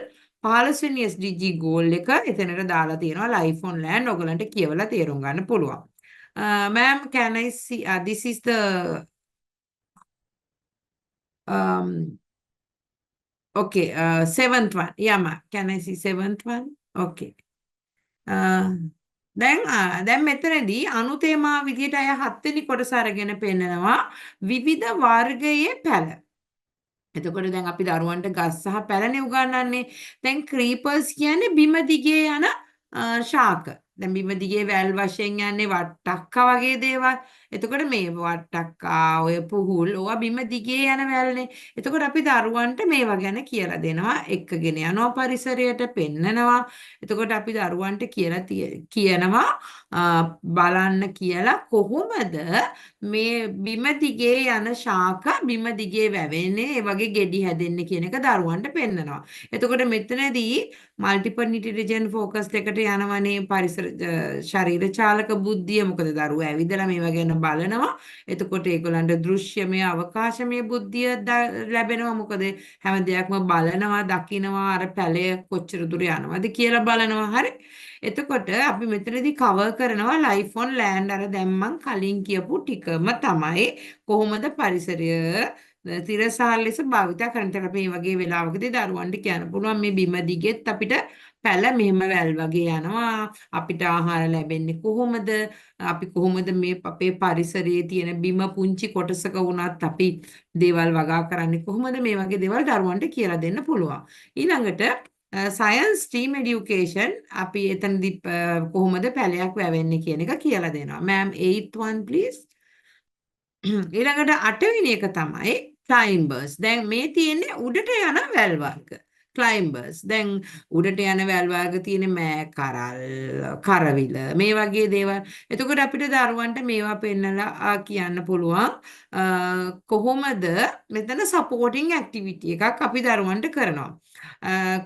15 වෙනි SDG goal එක එතනට දාලා තියෙනවා life on land. ඔයගලන්ට කියවලා තේරුම් ගන්න පුළුවන්. Ma'am, can I see this is the okay, 7th one. Yeah, ma'am. Can I see 7th one? Okay. දැන් මෙතනදී අනු තේමා විදියට අය 7 වෙනි කොටස අරගෙන පෙන්නනවා විවිධ වර්ගයේ පැල. එතකොට දැන් අපි දරුවන්ට ගස් සහ පැලනේ උගන්වන්නේ. දැන් ක්‍රීපර්ස් කියන්නේ බිම දිගේ යන ශාක. දැන් බිම දිගේ වැල් වශයෙන් යන්නේ වට්ටක්කා වගේ දේවල්. එතකොට මේ වට්ටක්කා, ඔය පුහුල්, ඕවා බිම දිගේ යන වැල්නේ. එතකොට අපි දරුවන්ට මේවා ගැන කියලා දෙනවා, එක්කගෙන යනවා පරිසරයට පෙන්නනවා. එතකොට අපි දරුවන්ට කියනවා බලන්න කියලා කොහොමද මේ බිම දිගේ යන ශාක බිම දිගේ වැවෙන්නේ, ඒ වගේ ගෙඩි හැදෙන්නේ කියන එක දරුවන්ට පෙන්නනවා. එතකොට මෙතනදී මල්ටිපල් ඉන්ටෙලිජන්ට් ෆෝකස් එකට යනවනේ පරිසර ශරීර චාලක බුද්ධිය. මොකද දරුවෝ ඇවිදලා මේවා ගැන බලනවා. එතකොට ඒගොල්ලන්ට දෘශ්‍යමය අවකාශමය බුද්ධිය ලැබෙනවා. මොකද හැම දෙයක්ම බලනවා, දකිනවා, අර පැලය කොච්චර දුර යනවද කියලා බලනවා. හරි. එතකොට අපි මෙතනදී කවර් කරනවා ලයිෆ් ඔන් ලෑන්ඩ්. අර දැන් මං කලින් කියපු ටිකම තමයි කොහොමද පරිසරය තිරසාර ලෙස භාවිත කරන්න. අපි මේ වගේ වෙලාවකදී දරුවන්ට කියන්න පුළුවන් මේ බිම දිගෙත් අපිට පැල මෙහෙම වැල් වගේ යනවා. අපිට ආහාර ලැබෙන්නේ කොහොමද? අපි කොහොමද මේ අපේ පරිසරයේ තියෙන බිම පුංචි කොටසක වුණත් අපි දේවල් වගා කරන්නේ කොහොමද? මේ වගේ දේවල් දරුවන්ට කියලා දෙන්න පුළුවන්. ඊළඟට science team education අපි එතනදී කොහොමද පැලයක් වැවෙන්නේ කියන එක කියලා දෙනවා. Ma'am, 8th one please. ඊළඟට 8 වෙනි එක තමයි climbers. දැන් මේ තියෙන්නේ උඩට යන වැල් වර්ග. climbers. දැන් උඩට යන වැල් වර්ග තියෙන මෑ කරල්, කරවිල, මේ වගේ දේවල්. එතකොට අපිට දරුවන්ට මේවා පෙන්නලා කියන්න පුළුවන් කොහොමද මෙතන සපෝටිං ඇක්ටිවිටි එකක් අපි දරුවන්ට කරනවා.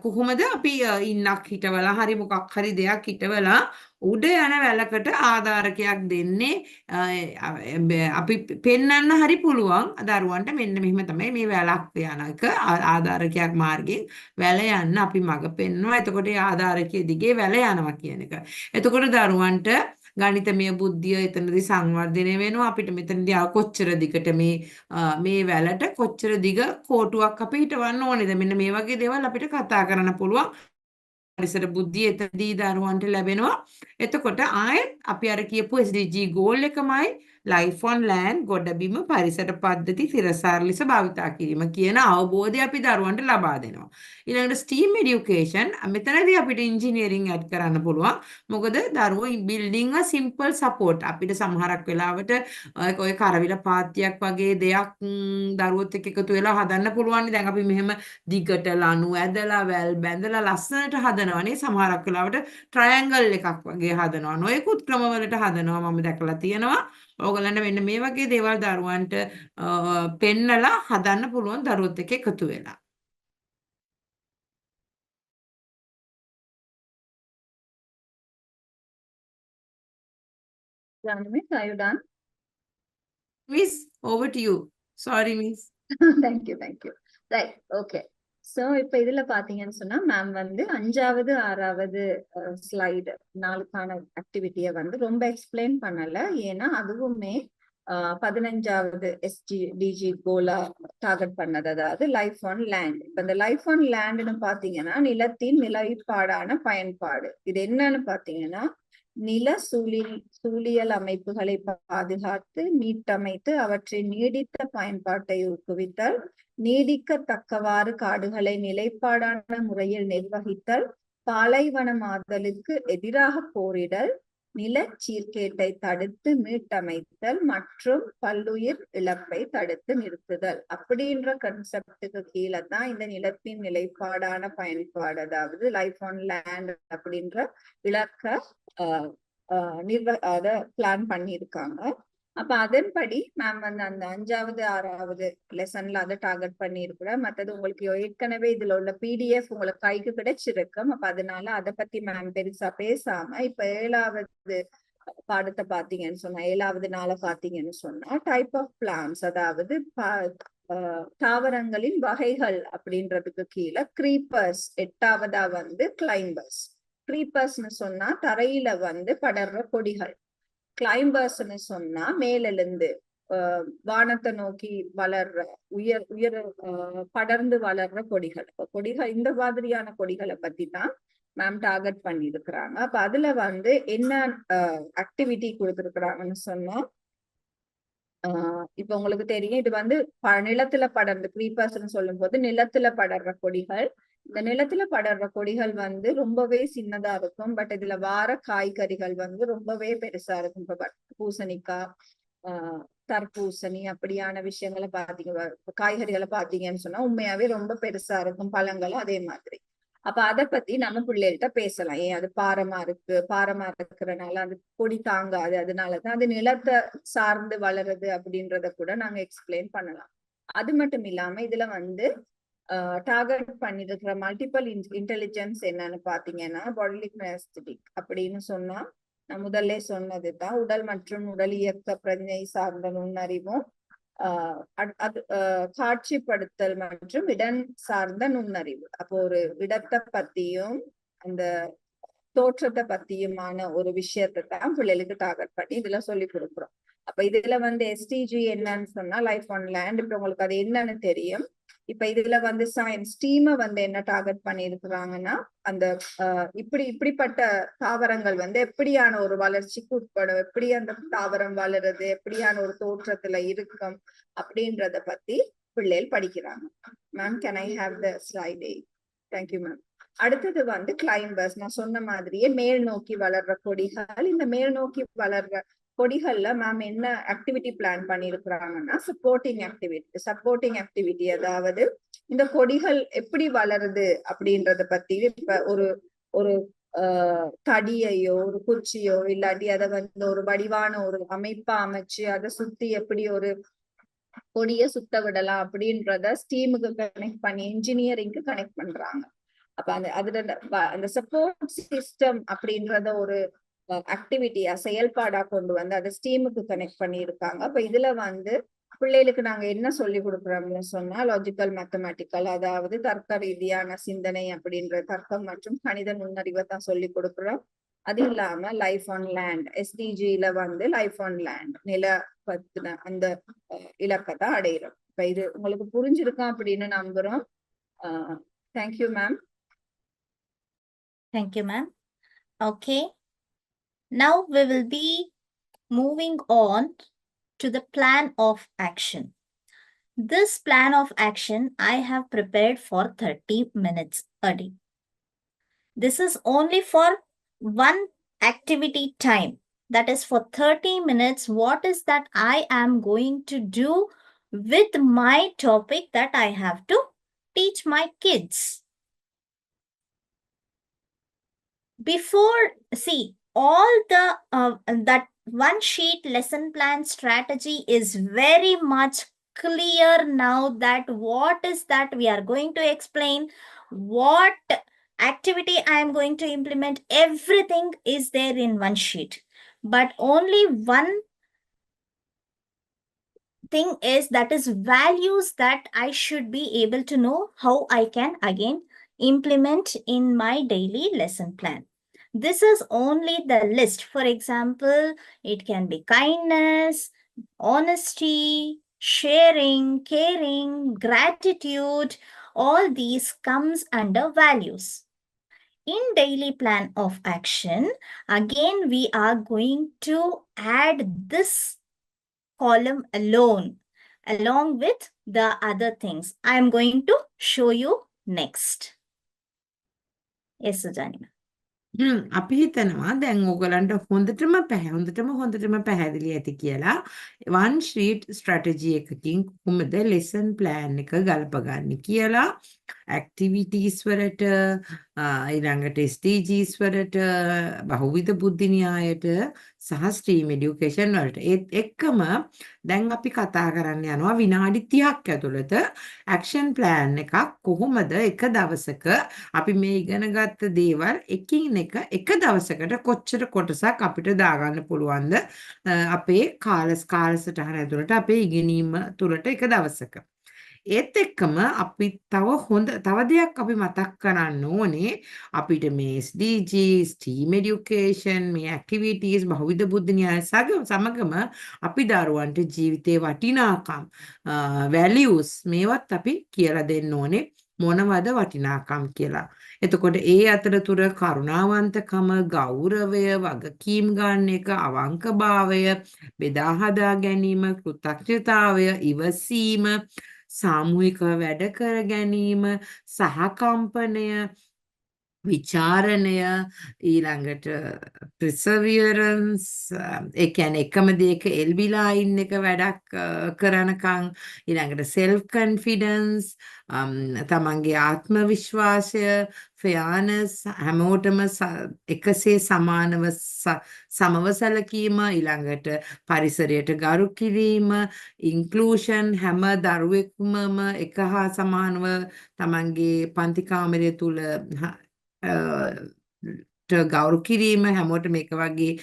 කොහොමද අපි ඉන්නක් හිටවලා හරි මොකක් හරි දෙයක් හිටවලා උඩ යන වැලකට ආධාරකයක් දෙන්නේ. අපි පෙන්වන්න හරි පුළුවන් දරුවන්ට මෙන්න මෙහෙම තමයි මේ වැලක් යන එක ආධාරකයක් මාර්ගයෙන් වැල යන්න අපි මඟ පෙන්වනවා. එතකොට ඒ ආධාරකයේ දිගේ වැල යනවා කියන එක. එතකොට දරුවන්ට ගණිතමය බුද්ධිය එතනදී සංවර්ධනය වෙනවා. අපිට මෙතනදී කොච්චර දිගට මේ වැලට කොච්චර දිග කෝටුවක් අපි හිටවන්න ඕනේද? මෙන්න මේ වගේ දේවල් අපිට කතා කරන්න පුළුවන්. පරිසර බුද්ධිය එතනදී දරුවන්ට ලැබෙනවා. එතකොට ආයෙත් අපි අර කියපු SDG ගෝල් එකමයි ලයිෆ් ඔන් ලෑන්ඩ් ගොඩබිම පරිසර පද්ධති සිරසාර ලෙස භාවිතා කිරීම කියන අවබෝධය අපි දරුවන්ට ලබා දෙනවා. ඊළඟට STEAM education මෙතනදී අපිට ඉංජිනේරින් ඇඩ් කරන්න පුළුවන්. මොකද දරුවෝ building a simple support අපිට සමහරක් වෙලාවට ඔය කරවිල පාත්තියක් වගේ දෙයක් දරුවොත් එක්ක එකතු වෙලා හදන්න පුළුවන්. දැන් අපි මෙහෙම දිගට ලණු ඇදලා වැල් බැඳලා ලස්සනට හදනවනේ. සමහරක් වෙලාවට ට්‍රයැන්ගල් එකක් වගේ හදනවා. නොයෙකුත් ක්‍රමවලට හදනවා මම දැකලා තියෙනවා. ඕගොල්ලන්ට මෙන්න මේ වගේ දේවල් දරුවන්ට පෙන්නලා හදන්න පුළුවන් දරුවොත් එක්ක එකතු වෙලා. Janamit, are you done? Miss, over to you. Sorry, Miss. Thank you. Right, okay. So இப்ப இதுல பாத்தீங்கன்னு சொன்னா மேம் வந்து 5வது 6வது ஸ்லைடு 4க்கான ஆக்டிவிட்டியை வந்து ரொம்ப எக்ஸ்பிளைன் பண்ணல. ஏன்னா அதுவுமே 15வது SDG கோலா டார்கெட் பண்ணது, அதாவது லைஃப் ஆன் லேண்ட். இப்ப இந்த லைஃப் ஆன் லேண்ட்னு பாத்தீங்கன்னா நிலத்தின் நிலைப்பாடான பயன்பாடு. இது என்னன்னு பாத்தீங்கன்னா நில சூழியல் அமைப்புகளை பாதுகாத்து மீட்டமைத்து அவற்றின் நீடித்த பயன்பாட்டை ஊக்குவித்தல், நீடிக்கத்தக்கவாறு காடுகளை நிலைப்பாடான முறையில் நிர்வகித்தல், பாலைவனமாதலுக்கு எதிராக போரிடல், நில சீர்கேட்டை தடுத்து மீட்டமைத்தல் மற்றும் பல்லுயிர் இழப்பை தடுத்து நிறுத்துதல் அப்படின்ற கன்செப்டுக்கு கீழே தான் இந்த நிலத்தின் நிலைப்பாடான பயன்பாடு, அதாவது லைஃப் ஆன் லேண்ட் அப்படின்ற இலக்க அத பிளான் பண்ணியிருக்காங்க. அப்ப அதன்படி மேம் வந்து அந்த 5வது 6வது லெசன்ல அதை டார்கெட் பண்ணியிருக்கிறேன். மற்றது உங்களுக்கு ஏற்கனவே இதுல உள்ள PDF உங்களுக்கு கைக்கு கிடைச்சிருக்கும். அப்ப அதனால அதை பத்தி மேம் பெருசா பேசாம இப்ப 7வது பாடத்தை பாத்தீங்கன்னு சொன்னா 7வது நாளை பாத்தீங்கன்னு சொன்னா டைப் ஆஃப் பிளான்ஸ், அதாவது தாவரங்களின் வகைகள் அப்படின்றதுக்கு கீழே கிரீப்பர்ஸ், 8வதா வந்து கிளைம்பர்ஸ். கிரீப்பர்ஸ்னு சொன்னா தரையில வந்து படர்ற கொடிகள், கிளைம்பர்ஸ்னு சொன்னா மேலிருந்து வானத்தை நோக்கி வளர்ற உயர் படர்ந்து வளர்ற கொடிகள். இந்த மாதிரியான கொடிகளை பத்தி தான் மேம் டார்கெட் பண்ணிருக்கிறாங்க. அப்ப அதுல வந்து என்ன ஆக்டிவிட்டி கொடுத்துருக்குறாங்கன்னு சொன்னா இப்ப உங்களுக்கு தெரியும், இது வந்து நிலத்துல படர்ந்து கிரீப்பர்ஸ்ன்னு சொல்லும் போது நிலத்துல படர்ற கொடிகள். இந்த நிலத்துல படர்ற கொடிகள் வந்து ரொம்பவே சின்னதா இருக்கும். பட் இதுல வார காய்கறிகள் வந்து ரொம்பவே பெருசா இருக்கும். இப்ப பூசணிக்காய், தர்பூசணி அப்படியான விஷயங்களை பாத்தீங்க, காய்கறிகளை பாத்தீங்கன்னு சொன்னா உண்மையாவே ரொம்ப பெருசா இருக்கும். பழங்களும் அதே மாதிரி. அப்ப அதை பத்தி நம்ம பிள்ளைகள்கிட்ட பேசலாம். ஏன் அது பாரமா இருக்கிறனால அது கொடி தாங்காது, அதனாலதான் அது நிலத்தை சார்ந்து வளருது அப்படின்றத கூட நாங்க எக்ஸ்பிளைன் பண்ணலாம். அது மட்டும் இல்லாம இதுல வந்து டார்கெட் பண்ணிருக்கிற மல்டிபிள் இன்டெலிஜென்ஸ் என்னன்னு பாத்தீங்கன்னா பாடிலி கினெஸ்தெடிக் அப்படின்னு சொன்னா நான் முதல்ல சொன்னதுதான் உடல் மற்றும் உடல் இயக்க பிரஜை சார்ந்த நுண்ணறிவும், காட்சிப்படுத்தல் மற்றும் இடம் சார்ந்த நுண்ணறிவு. அப்போ ஒரு இடத்தை பத்தியும் அந்த தோற்றத்தை பத்தியுமான ஒரு விஷயத்தை தான் பிள்ளைகளுக்கு டார்கெட் பண்ணி இதுல சொல்லி கொடுக்குறோம். அப்ப இதுல வந்து SDG என்னன்னு சொன்னா லைஃப் ஆன் லேண்ட். இப்ப உங்களுக்கு அது என்னன்னு தெரியும். இப்ப இதுல வந்து சயின்ஸ் டீமை வந்து என்ன டார்கெட் பண்ணி இருக்கிறாங்கன்னா அந்த இப்படிப்பட்ட தாவரங்கள் வந்து எப்படியான ஒரு வளர்ச்சிக்கு உட்படும், எப்படி அந்த தாவரம் வளருது, எப்படியான ஒரு தோற்றத்துல இருக்கும் அப்படின்றத பத்தி பிள்ளைகள் படிக்கிறாங்க. Ma'am, can I have the slide? Thank you ma'am. அடுத்தது வந்து கிளைம்பர்ஸ். நான் சொன்ன மாதிரியே மேல் நோக்கி வளர்ற கொடிகள். இந்த மேல் நோக்கி வளர்ற கொடிகள்ல மேம் என்ன ஆக்டிவிட்டி பிளான் பண்ணிருக்கிறாங்கன்னா சப்போர்ட்டிங் ஆக்டிவிட்டி, அதாவது இந்த கொடிகள் எப்படி வளருது அப்படின்றத பத்தி இப்ப ஒரு தடியையோ ஒரு குச்சியோ இல்லாட்டி அதை வந்து ஒரு வடிவான ஒரு அமைப்பா அமைச்சு அதை சுத்தி எப்படி ஒரு கொடிய சுத்த விடலாம் அப்படின்றத ஸ்டீமுக்கு கனெக்ட் பண்ணி இன்ஜினியரிங்க்கு கனெக்ட் பண்றாங்க. அப்ப அந்த சப்போர்ட் சிஸ்டம் அப்படின்றத ஒரு ஆக்டிவிட்டியா செயல்பாடா கொண்டு வந்து அதை ஸ்டீமுக்கு கனெக்ட் பண்ணி இருக்காங்க. அப்ப இதுல வந்து பிள்ளைகளுக்கு நாங்க என்ன சொல்லி கொடுக்குறோம்னு சொன்னா லாஜிக்கல் மேத்தமேட்டிக்கல், அதாவது தர்க்க ரீதியான சிந்தனை அப்படின்ற தர்க்கம் மற்றும் கணித நுண்ணறிவை தான் சொல்லி கொடுக்குறோம். அது இல்லாம லைஃப் ஆன் லேண்ட், எஸ்டிஜில வந்து லைஃப் ஆன் லேண்ட், நில பத்தின அந்த இலக்கத்தை அடையிறோம். இப்ப இது உங்களுக்கு புரிஞ்சிருக்கும் அப்படின்னு நம்புறோம். Thank you ma'am. Thank you, ma'am. Okay. Now we will be moving on to the plan of action. This plan of action I have prepared for 30 minutes a day. This is only for one activity time. That is for 30 minutes. What is that I am going to do with my topic that I have to teach my kids? Before, see, all the that one sheet lesson plan strategy is very much clear now, that what is that we are going to explain, what activity I am going to implement, everything is there in one sheet. But only one thing is, that is values, that I should be able to know how I can again implement in my daily lesson plan. This is only the list. For example, it can be kindness, honesty, sharing, caring, gratitude. All these comes under values. In daily plan of action, again, we are going to add this column alone, along with the other things. I am going to show you next. Yes, Sujani. අපි හිතනවා දැන් ඕගලන්ට හොඳටම පැහැදිලි ඇති කියලා වන් sheet strategy එකකින් කොහොමද ලෙසන් ප්ලෑන් එක ගලපගන්නේ කියලා ඇක්ටිවිටීස් වලට ඊළඟට SDGs වලට බහුවිධ බුද්ධි න්‍යායට සහ ස්ට්‍රීම් එඩියුකේෂන් වලට ඒත් එක්කම දැන් අපි කතා කරන්න යනවා විනාඩි 30ක් ඇතුළත ඇක්ෂන් ප්ලෑන් එකක් කොහොමද එක දවසක අපි මේ ඉගෙන ගත්ත දේවල් එකින් එක දවසකට කොච්චර කොටසක් අපිට දාගන්න පුළුවන්ද අපේ කාලසටහන ඇතුළට අපේ ඉගෙනීම තුළට එක දවසක. ඒත් එක්කම අපි තව දෙයක් අපි මතක් කරන්න ඕනේ අපිට මේ SDGs, team education, මේ activities, බහුවිධ බුද්ධි න්‍යාය සමගම අපි දරුවන්ට ජීවිතේ වටිනාකම් values මේවත් අපි කියලා දෙන්න ඕනේ මොනවද වටිනාකම් කියලා. එතකොට ඒ අතරතුර කරුණාවන්තකම, ගෞරවය, වගකීම් ගන්න එක, අවංකභාවය, බෙදා හදා ගැනීම, කෘතඥතාවය, ඉවසීම, සාමූහිකව වැඩ කර ගැනීම, සහකම්පනය, විචාරණය, ඊළඟට perseverance, ඒ කියන්නේ එකම දෙයක එල්බිලා ඉන්න එක වැඩක් කරනකම්, ඊළඟට self confidence, තමන්ගේ ආත්ම විශ්වාසය, fairness, හැමෝටම එකසේ සමානව සමව සැලකීම, ඊළඟට පරිසරයට ගරු කිරීම, inclusion, හැම දරුවෙකුම එක හා සමානව තමන්ගේ පන්ති කාමරය තුල ගෞරව කිරීම, හැමෝටම එක වගේ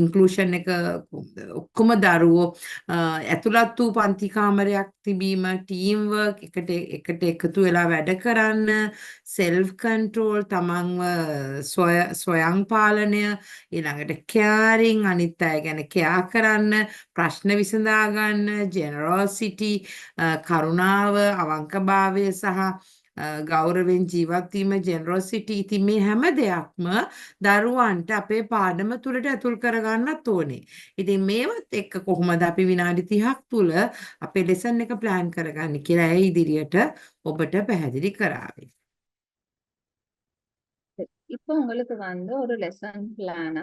ඉන්ක්ලූෂන් එක ඔක්කොම දරුවෝ ඇතුළත් වූ පන්ති කාමරයක් තිබීම, ටීම් වර්ක්, එකට එකතු වෙලා වැඩ කරන්න, සෙල්ෆ් කන්ට්‍රෝල්, තමන්ව ස්වයං පාලනය, ඊළඟට කෙයාරින්, අනිත් අය ගැන කෙයා කරන්න, ප්‍රශ්න විසඳා ගන්න, ජෙනරොසිටි, කරුණාව, අවංකභාවය සහ ගෞරවයෙන් ජීවත් වීම, ජෙනරොසිටි. ඉතින් මේ හැම දෙයක්ම දරුවන්ට අපේ පාඩම තුලට ඇතුල් කරගන්නත් ඕනේ. ඉතින් මේවත් එක්ක කොහොමද අපි විනාඩි 30ක් තුල අපේ ලෙසන් එක ප්ලෑන් කරගන්නේ කියලා ඒ ඉදිරියට ඔබට පැහැදිලி කරාවේ. இப்போ உங்களுக்கு வந்து ஒரு லெசன் பிளான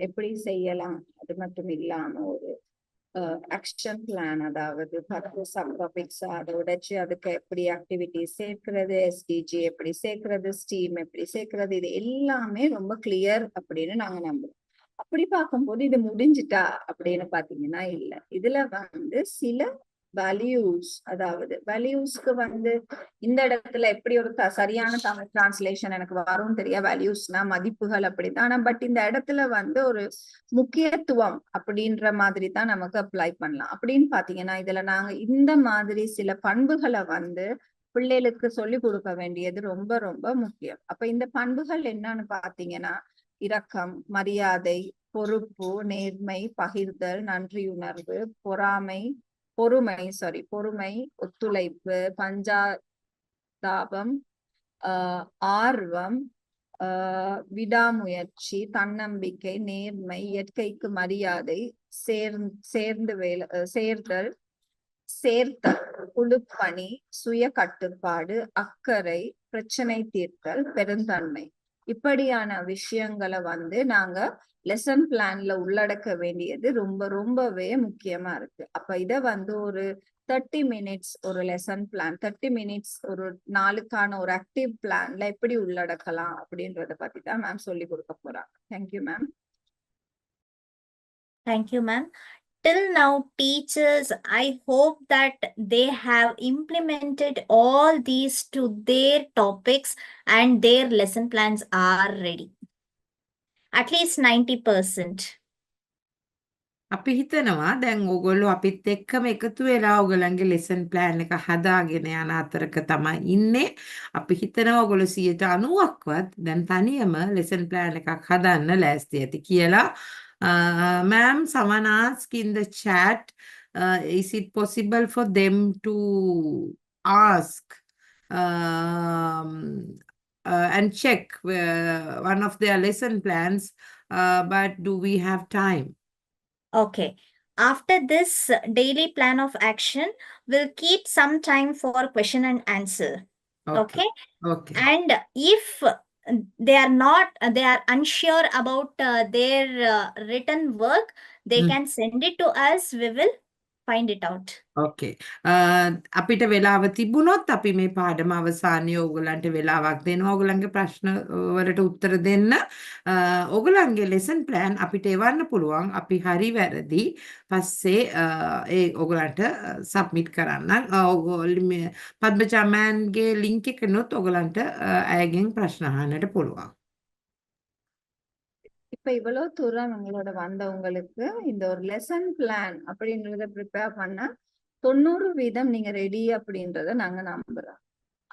எப்படி செய்யலாம், அது மட்டும் இல்லாம ஒரு ஆக்ஷன் பிளான், அதாவது 10 சப் டாபிக்ஸ், அதை உடைச்சு அதுக்கு எப்படி ஆக்டிவிட்டிஸ் சேர்க்கிறது, எஸ்டிஜி எப்படி சேர்க்கிறது, ஸ்டீம் எப்படி சேர்க்கிறது, இது எல்லாமே ரொம்ப கிளியர் அப்படின்னு நாங்க நம்புறோம். அப்படி பார்க்கும்போது இது முடிஞ்சிட்டா அப்படின்னு பாத்தீங்கன்னா இல்ல, இதுல வந்து சில வேல்யூஸ், அதாவது வேல்யூஸ்க்கு வந்து இந்த இடத்துல எப்படி ஒரு சரியான தமிழ் டிரான்ஸ்லேஷன் எனக்கு வரும்னு தெரியா, வேல்யூஸ்னா மதிப்புகள் அப்படித்தான். ஆனா பட் இந்த இடத்துல வந்து ஒரு முக்கியத்துவம் அப்படின்ற மாதிரி தான் நமக்கு அப்ளை பண்ணலாம். அப்படின்னு பாத்தீங்கன்னா இதுல நாங்க இந்த மாதிரி சில பண்புகளை வந்து பிள்ளைகளுக்கு சொல்லி கொடுக்க வேண்டியது ரொம்ப ரொம்ப முக்கியம். அப்ப இந்த பண்புகள் என்னன்னு பாத்தீங்கன்னா, இரக்கம், மரியாதை, பொறுப்பு, நேர்மை, பகிர்தல், நன்றியுணர்வு, பொறுமை, ஒத்துழைப்பு, பஞ்சாதாபம், ஆர்வம், விடாமுயற்சி, தன்னம்பிக்கை, நேர்மை, இயற்கைக்கு மரியாதை, சேர்த்தல், குழுப்பணி, சுய கட்டுப்பாடு, அக்கறை, பிரச்சனை தீர்த்தல், பெருந்தன்மை. இப்படியான விஷயங்களை வந்து நாங்க லெசன் பிளான்ல உள்ளடக்க வேண்டியது ரொம்பவே முக்கியமா இருக்கு. அப்ப இத வந்து ஒரு 30 minutes ஒரு லெசன் பிளான், 30 minutes ஒரு நாளுக்கான ஒரு ஆக்டிவ் பிளான்ல எப்படி உள்ளடக்கலாம் அப்படின்றத பத்தி தான் மேம் சொல்லி கொடுக்க போறாங்க. Thank you ma'am. Thank you, ma'am. Till now, teachers, I hope that they have implemented all these to their topics and their lesson plans are ready. At least 90%. අපි හිතනවා දැන් ඕගොල්ලෝ අපිත් එක්කම එකතු වෙලා ඕගොල්ලන්ගේ ලෙසන් ප්ලෑන් එක හදාගෙන යන අතරක තමයි ඉන්නේ. අපි හිතනවා ඕගොල්ලෝ 90%ක්වත් දැන් තනියම ලෙසන් ප්ලෑන් එකක් හදන්න ලෑස්ති ඇති කියලා. Ma'am, someone asked in the chat, is it possible for them to ask and check one of their lesson plans, but do we have time? Okay. After this daily plan of action, we'll keep some time for question and answer. Okay. Okay. And if they are unsure about their written work, they can send it to us. We will find it out. Okay. අපිට වෙලාව තිබුණොත් අපි මේ පාඩම අවසානයේ ඕගොල්ලන්ට වෙලාවක් දෙනවා ඕගොල්ලන්ගේ ප්‍රශ්න වලට උත්තර දෙන්න. ඕගොල්ලන්ගේ lesson plan අපිට එවන්න පුළුවන්. අපි හරි වැරදි පස්සේ ඒ ඕගොල්ලන්ට submit කරන්න. පද්මජා මෑන්ගේ link එකනොත් ඕගොල්ලන්ට අයගෙන් ප්‍රශ්න අහන්නට පුළුවන්. இப்ப இவ்வளவு தூரம் உங்களோட வந்தவங்களுக்கு இந்த ஒரு லெசன் பிளான் அப்படின்றத ப்ரிப்பேர் பண்ண 90% நீங்க ரெடி அப்படின்றத நாங்க நம்புறோம்.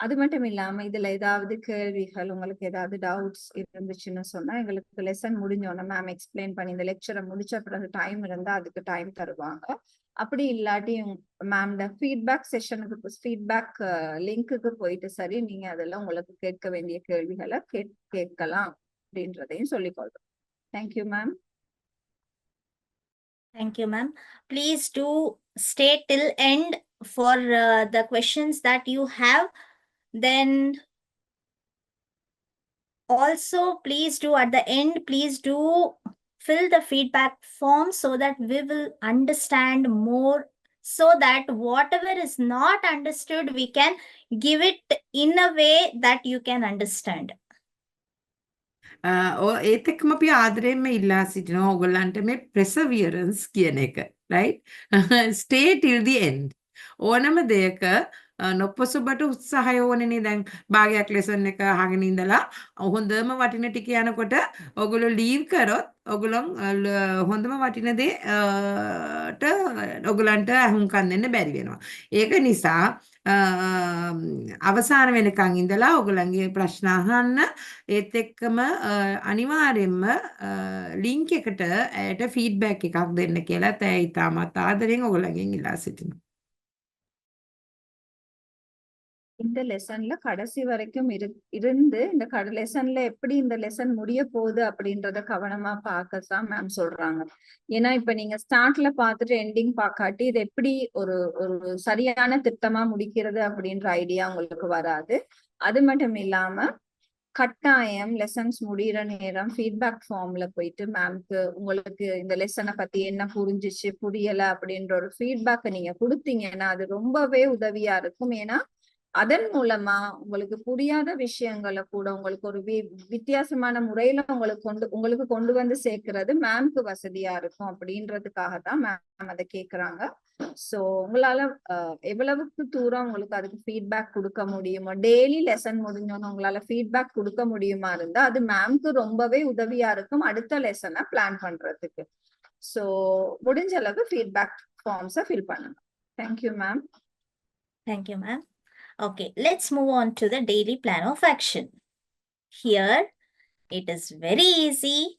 அது மட்டும் இல்லாம இதுல ஏதாவது கேள்விகள் உங்களுக்கு ஏதாவது டவுட்ஸ் இருந்துச்சுன்னு சொன்னா எங்களுக்கு லெசன் முடிஞ்சோன்னா மேம் எக்ஸ்பிளைன் பண்ணி இந்த லெக்சரை முடிச்ச பிறகு டைம் இருந்தா அதுக்கு டைம் தருவாங்க. அப்படி இல்லாட்டி மேம்ட ஃபீட்பேக் செஷனுக்கு ஃபீட்பேக் லிங்க்குக்கு போயிட்டு சரி நீங்க அதெல்லாம் உங்களுக்கு கேட்க வேண்டிய கேள்விகளை கேட்கலாம் அப்படின்றதையும் சொல்லிக்கொள்றோம். Thank you, ma'am. Thank you, ma'am. Please do stay till end for the questions that you have. Then also please do at the end, please do fill the feedback form so that we will understand more, so that whatever is not understood, we can give it in a way that you can understand. ඒත් එක්කම අපි ආදරයෙන්ම ඉල්ලා සිටිනවා ඕගොල්ලන්ට මේ perseverance කියන එක, right? Stay till the end. ඕනම දෙයක නොපොසොබට උත්සාහය ඕනේනේ. දැන් භාගයක් ලෙසන් එක අහගෙන ඉඳලා හොඳම වටින ටික යනකොට ඔයගොල්ලෝ ලීව් කරොත් ඔයගොල්ලෝ හොඳම වටින දේට ඔයගොල්ලන්ට අහුම්කම් දෙන්න බැරි වෙනවා. ඒක නිසා අවසාන වෙනකන් ඉඳලා ඔයගොල්ලන්ගේ ප්‍රශ්න අහන්න. ඒත් එක්කම අනිවාර්යෙන්ම ලින්ක් එකට ඇයට ෆීඩ්බැක් එකක් දෙන්න කියලා තෑ ඉතාමත් ආදරෙන් ඔයගොල්ලන්ගෙන් ඉල්ලා සිටිනවා. இந்த லெசன்ல கடைசி வரைக்கும் இருந்து இந்த லெசன்ல எப்படி இந்த லெசன் முடிய போகுது அப்படின்றத கவனமா பார்க்கதான் மேம் சொல்றாங்க. ஏன்னா இப்ப நீங்க ஸ்டார்ட்ல பார்த்துட்டு எண்டிங் பார்க்காட்டி இது எப்படி ஒரு சரியான திட்டமா முடிக்கிறது அப்படின்ற ஐடியா உங்களுக்கு வராது. அது மட்டும் இல்லாம கட்டாயம் லெசன்ஸ் முடிகிற நேரம் ஃபீட்பேக் ஃபார்ம்ல போயிட்டு மேம்க்கு உங்களுக்கு இந்த லெசனை பத்தி என்ன புரிஞ்சிச்சு புரியல அப்படின்ற ஒரு ஃபீட்பேக்கை நீங்க கொடுத்தீங்கன்னா அது ரொம்பவே உதவியா இருக்கும். ஏன்னா அதன் மூலமா உங்களுக்கு புரியாத விஷயங்களை கூட உங்களுக்கு ஒரு வித்தியாசமான முறையில உங்களுக்கு கொண்டு வந்து சேர்க்கிறது மேம்க்கு வசதியா இருக்கும் அப்படின்றதுக்காகத்தான் மேம் அதை கேக்குறாங்க. சோ உங்களால எவ்வளவுக்கு தூரம் உங்களுக்கு அதுக்கு ஃபீட்பேக் கொடுக்க முடியுமோ, டெய்லி லெசன் முடிஞ்சோன்னு உங்களால ஃபீட்பேக் கொடுக்க முடியுமா இருந்தா அது மேம்க்கு ரொம்பவே உதவியா இருக்கும் அடுத்த லெசனை பிளான் பண்றதுக்கு. சோ முடிஞ்ச அளவு ஃபீட்பேக் ஃபார்ம்ஸை ஃபில் பண்ணுங்க. Thank you ma'am. Thank you, ma'am. Okay, let's move on to the daily plan of action. Here, It is very easy.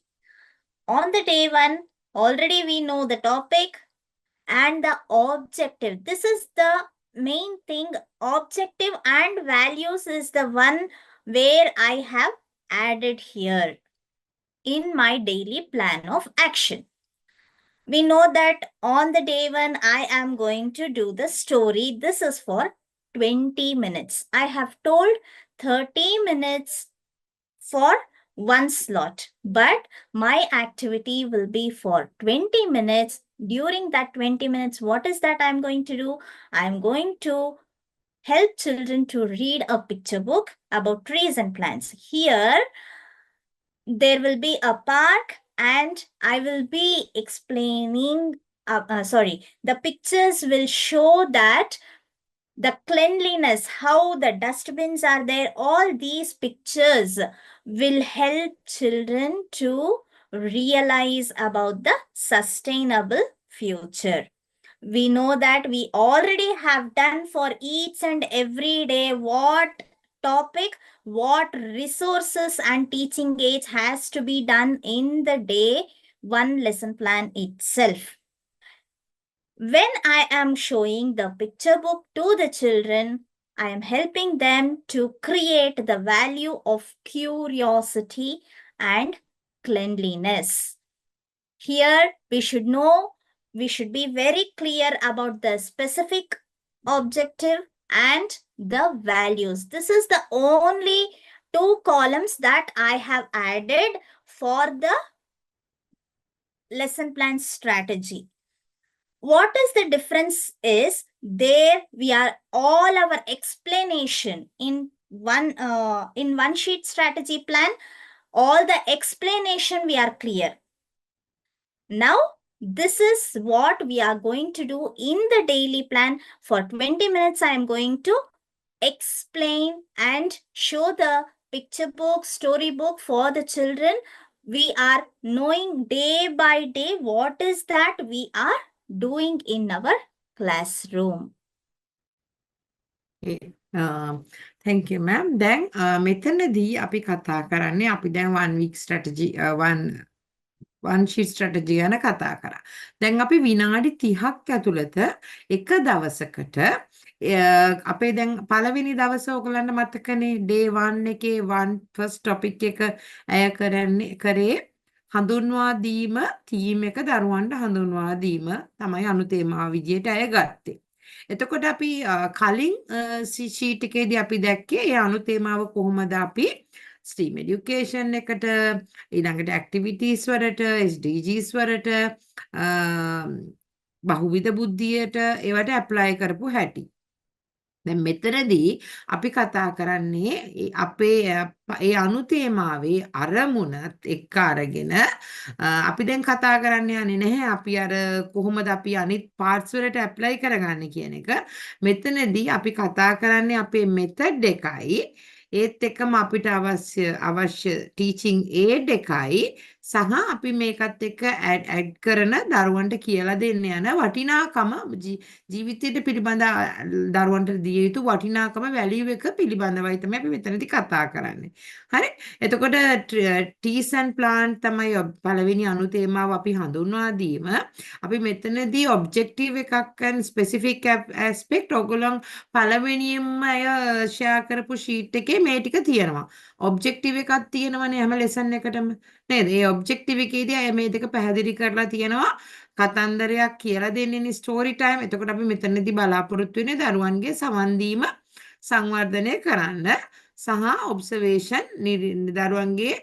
On the day one, already we know the topic and the objective. This is the main thing. Objective and values is the one where I have added here in my daily plan of action. We know that on the day one, I am going to do the story. This is for 20 minutes. I have told 30 minutes for one slot, but my activity will be for 20 minutes. During that 20 minutes, what is that I'm going to do? I'm going to help children to read a picture book about trees and plants. Here, there will be a park and I will be explaining, the pictures will show that the cleanliness, how the dustbins are there, all these pictures will help children to realize about the sustainable future. We know that we already have done for each and every day what topic, what resources and teaching aids has to be done in the day one lesson plan itself. When I am showing the picture book to the children, I am helping them to create the value of curiosity and cleanliness. Here, we should be very clear about the specific objective and the values. This is the only 2 columns that I have added for the lesson plan strategy. What is the difference is there we are all our explanation in one sheet strategy plan, all the explanation we are clear. Now, this is what we are going to do in the daily plan. For 20 minutes, I am going to explain and show the picture book, storybook for the children. We are knowing day by day what is that we are doing in our classroom. Thank you, ma'am. දැන් මෙතනදී අපි කතා කරන්නේ අපි දැන් 1 week strategy one sheet strategy ගැන කතා කරා. දැන් අපි විනාඩි 30ක් ඇතුළත එක දවසකට අපේ දැන් පළවෙනි දවස ඔයගලන්ට මතකනේ day 1 එකේ first topic එක ඇය කරේ හඳුන්වා දීම theme එක දරුවන්ට හඳුන්වා දීම තමයි අනුතේමාව විදියට ඇය ගත්තේ. එතකොට අපි කලින් sheet එකේදී අපි දැක්කේ ඒ අනුතේමාව කොහොමද අපි STEAM education එකට ඊළඟට activities වලට SDGs වලට බහුවිධ බුද්ධියට ඒවට apply කරපු හැටි. දැන් මෙතනදී අපි කතා කරන්නේ අපේ ඒ අනුතේමාවේ අරමුණත් එක්ක අරගෙන අපි දැන් කතා කරන්න යන්නේ නැහැ අපි අර කොහොමද අපි අනිත් parts වලට apply කරගන්නේ කියන එක. මෙතනදී අපි කතා කරන්නේ අපේ method එකයි ඒත් එක්කම අපිට අවශ්‍ය teaching aid එකයි සහ අපි මේකත් එක්ක add කරන දරුවන්ට කියලා දෙන්න යන වටිනාකම ජීවිතයට පිළිබඳ දරුවන්ට දිය යුතු වටිනාකම value එක පිළිබඳවයි තමයි අපි මෙතනදී කතා කරන්නේ. හරි? එතකොට trees and plant තමයි පළවෙනි අනුතේමාව අපි හඳුන්වා දීම. අපි මෙතනදී objective එකක් and specific aspect ඔයගොල්ලෝ පළවෙනියෙන්ම අය share කරපු sheet එකේ මේ ටික තියෙනවා. objective එකක් තියෙනවනේ හැම lesson එකටම නේද? ඒ objective එකේදී අය මේ දෙක පැහැදිලි කරලා තියෙනවා. කතන්දරයක් කියලා දෙන්නේ story time. එතකොට අපි මෙතනදී බලාපොරොත්තු වෙන්නේ දරුවන්ගේ සවන් දීම සංවර්ධනය කරන්න සහ observation දරුවන්ගේ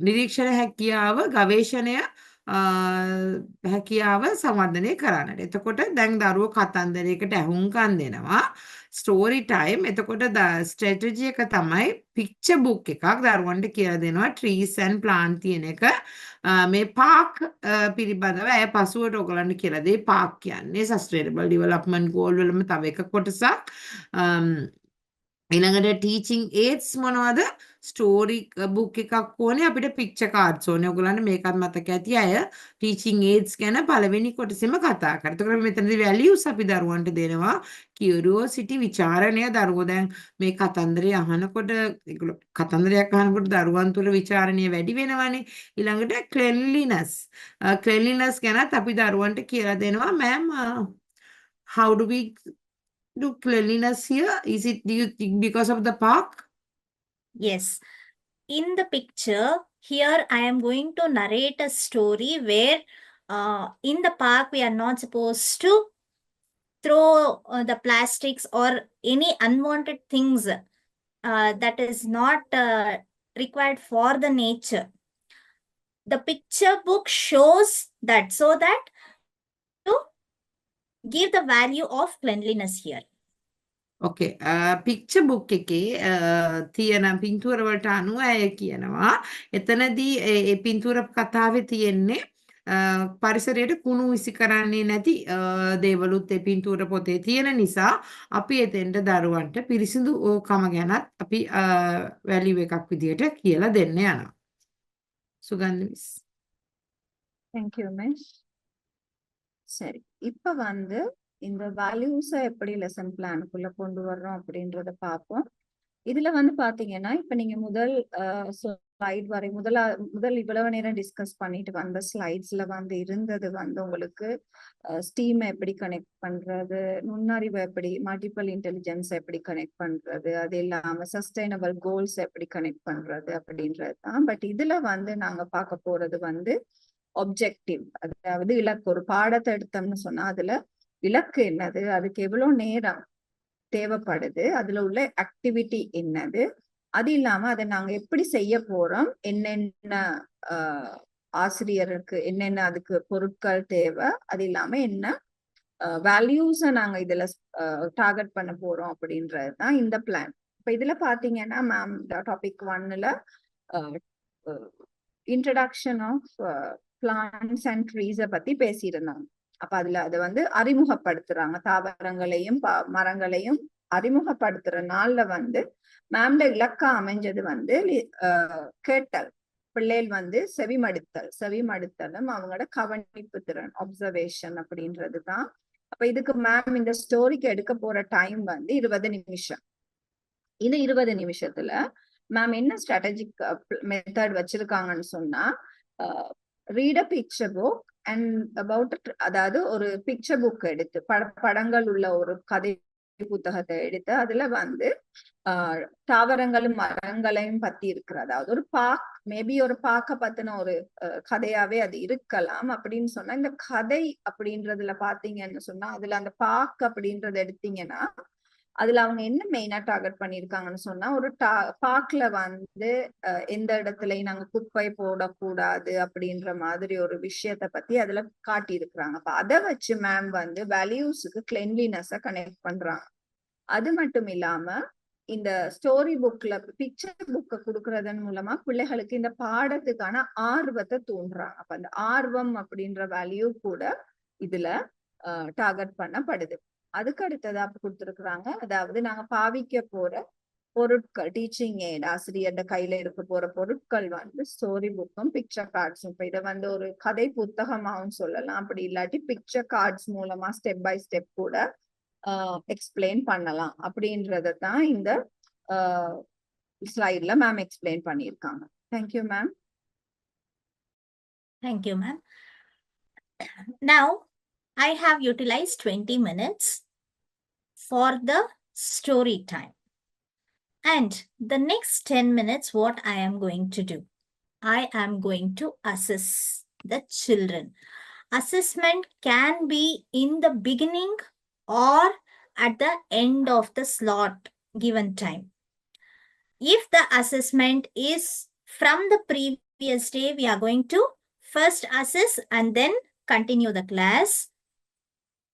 නිරීක්ෂණ හැකියාව ගවේෂණය හැකියාව සංවර්ධනය කරන්නට. එතකොට දැන් දරුවෝ කතන්දරයකට ඇහුම්කන් දෙනවා. story time එතකොට strategy එක තමයි picture book එකක් දරුවන්ට කියලා දෙනවා trees and plant තියෙන එක. මේ park පිළිබඳව අය පසුවට ඔයගලන්ට කියලා දෙයි park කියන්නේ sustainable development goal වලම තව එක කොටසක්. ඊළඟට ටීචින් ඒඩ්ස් මොනවද? ස්ටෝරි බුක් එකක් ඕනේ අපිට පික්චර් කාඩ්ස් ඕනේ. ඔයගොල්ලන්ට මේකත් මතක ඇති අය ටීචින් ඒඩ්ස් ගැන පළවෙනි කොටසෙම කතා කරා. එතකොට මෙතනදී වැලියුස් අපි දරුවන්ට දෙනවා. කියුරියෝසිටි විචාරණය දරුවෝ දැන් මේ කතන්දරය අහනකොට ඒගොල්ලෝ කතන්දරයක් අහනකොට දරුවන් තුළ විචාරණය වැඩි වෙනවනේ. ඊළඟට ක්ලෙන්ලිනස් ගැනත් අපි දරුවන්ට කියලා දෙනවා ma'am how do we do cleanliness here? Is it do you think because of the park? Yes. In the picture, here I am going to narrate a story where in the park we are not supposed to throw the plastics or any unwanted things that is not required for the nature. The picture book shows that so that to give the value of cleanliness here. Okay picture book එකේ තියෙන පින්තූර වලට අනුව අය කියනවා එතනදී ඒ පින්තූර කතාවේ තියෙන්නේ පරිසරයට කුණු විසි කරන්නේ නැති දේවලුත් ඒ පින්තූර පොතේ තියෙන නිසා අපි එතෙන්ට දරුවන්ට පිරිසිදු කම ගැනත් අපි වැලියු එකක් විදියට කියලා දෙන්න යනවා. සුගන්ධ මිස්. Thank you, miss. சரி, இப்ப வந்து இந்த வேல்யூஸை எப்படி லெசன் பிளானுக்குள்ள கொண்டு வர்றோம் அப்படின்றத பார்ப்போம். இதுல வந்து பாத்தீங்கன்னா இப்ப நீங்க முதல் ஸ்லைட் வரை முதல் இவ்வளவு நேரம் டிஸ்கஸ் பண்ணிட்டு வந்த ஸ்லைட்ஸ்ல வந்து இருந்தது வந்து உங்களுக்கு ஸ்டீம் எப்படி கனெக்ட் பண்றது, நுண்ணறிவு எப்படி, மல்டிபிள் இன்டெலிஜென்ஸ் எப்படி கனெக்ட் பண்றது, அது இல்லாம சஸ்டைனபிள் கோல்ஸ் எப்படி கனெக்ட் பண்றது அப்படின்றது தான். பட் இதுல வந்து நாங்க பார்க்க போறது வந்து ஒப்ஜெக்டிவ், அதாவது இலக்கு. ஒரு பாடத்தை எடுத்தோம்னு சொன்னா அதுல இலக்கு என்னது, அதுக்கு எவ்வளவு நேரம் தேவைப்படுது, அதுல உள்ள ஆக்டிவிட்டி என்னது, அது இல்லாம அதை நாங்க எப்படி செய்ய போறோம், என்னென்ன ஆசிரியருக்கு என்னென்ன அதுக்கு பொருட்கள் தேவை, அது இல்லாம என்ன வேல்யூஸ நாங்க இதுல டார்கெட் பண்ண போறோம் அப்படின்றதுதான் இந்த பிளான். இப்ப இதுல பாத்தீங்கன்னா மேம் டாபிக் 1ல இன்ட்ரடக்ஷன் ஆஃப் பிளான்ட்ஸ் அண்ட் ட்ரீஸை பத்தி பேசியிருந்தாங்க. அப்ப அதுல அதை வந்து அறிமுகப்படுத்துறாங்க, தாவரங்களையும் மரங்களையும் அறிமுகப்படுத்துற நாள்ல வந்து மேம்ல இலக்கா அமைஞ்சது வந்து கேட்டல், பிள்ளைகள் வந்து செவிமடுத்தலும் அவங்களோட கவனிப்பு திறன், அப்சர்வேஷன் அப்படின்றது தான். அப்ப இதுக்கு மேம் இந்த ஸ்டோரிக்கு எடுக்க போற டைம் வந்து 20 நிமிஷம். இந்த 20 நிமிஷத்துல மேம் என்ன ஸ்ட்ராட்டஜிக் மெத்தட் வச்சிருக்காங்கன்னு சொன்னா read a picture book and about, அதாவது ஒரு பிக்சர் புக் எடுத்து படங்கள் உள்ள ஒரு கதை புத்தகத்தை எடுத்து அதுல வந்து தாவரங்களும் மரங்களையும் பத்தி இருக்கிற, அதாவது ஒரு பார்க், மேபி ஒரு பார்க்க பத்தின ஒரு கதையாவே அது இருக்கலாம். அப்படின்னு சொன்னா இந்த கதை அப்படின்றதுல பாத்தீங்கன்னு சொன்னா அதுல அந்த பார்க் அப்படின்றத எடுத்தீங்கன்னா அதுல அவங்க என்ன மெயினா டார்கெட் பண்ணிருக்காங்கன்னு சொன்னா ஒரு பார்க்ல வந்து எந்த இடத்துலயும் நாங்க குப்பை போடக்கூடாது அப்படின்ற மாதிரி ஒரு விஷயத்த பத்தி அதுல காட்டி இருக்கிறாங்க. அப்ப அதை வச்சு மேம் வந்து வேல்யூஸுக்கு கிளென்லினஸ கனெக்ட் பண்றாங்க. அது மட்டும் இல்லாம இந்த ஸ்டோரி புக்ல பிக்சர் புக்க கொடுக்கறதன் மூலமா பிள்ளைகளுக்கு இந்த பாடத்துக்கான ஆர்வத்தை தூண்டுறாங்க. அப்ப அந்த ஆர்வம் அப்படின்ற வேல்யூ கூட இதுல டார்கெட் பண்ணப்படுது. அதுக்கு அடுத்ததா கொடுத்துருக்குறாங்க, அதாவது நாங்க பாவிக்க போற பொருட்கள், டீச்சிங் எய்ட், ஆசிரியர்ட கையில இருக்க போற பொருட்கள் வந்து ஸ்டோரி புக்கும் பிக்சர் கார்ட்ஸும். இப்ப இதை வந்து ஒரு கதை புத்தகமாவும் சொல்லலாம், அப்படி இல்லாட்டி பிக்சர் கார்ட்ஸ் மூலமா ஸ்டெப் பை ஸ்டெப் கூட எக்ஸ்பிளைன் பண்ணலாம் அப்படின்றதான் இந்த ஸ்லைட்ல மேம் எக்ஸ்பிளைன் பண்ணியிருக்காங்க. Thank you ma'am. Thank you, ma'am. Now, I have utilized 20 minutes for the story time. And the next 10 minutes, what I am going to do? I am going to assess the children. Assessment can be in the beginning or at the end of the slot given time. If the assessment is from the previous day, we are going to first assess and then continue the class.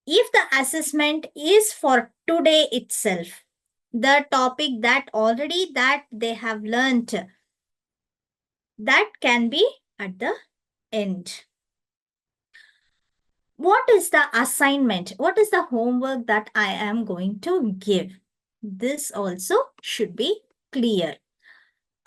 If the assessment is for today itself, the topic that already that they have learnt, that can be at the end. What is the assignment? What is the homework that I am going to give? This also should be clear.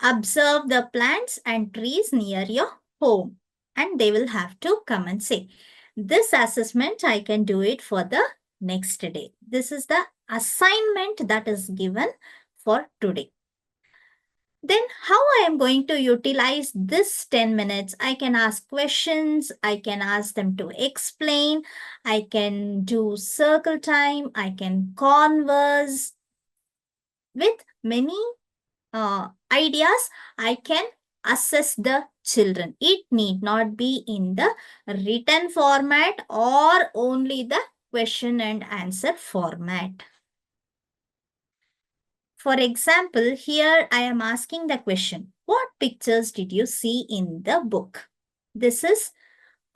Observe the plants and trees near your home, and they will have to come and say, this assessment, I can do it for the next day. This is the assignment that is given for today. Then how I am going to utilize this 10 minutes? I can ask questions. I can ask them to explain. I can do circle time. I can converse with many ideas. I can assess the children. It need not be in the written format or only the question and answer format. For example, here I am asking the question, what pictures did you see in the book? This is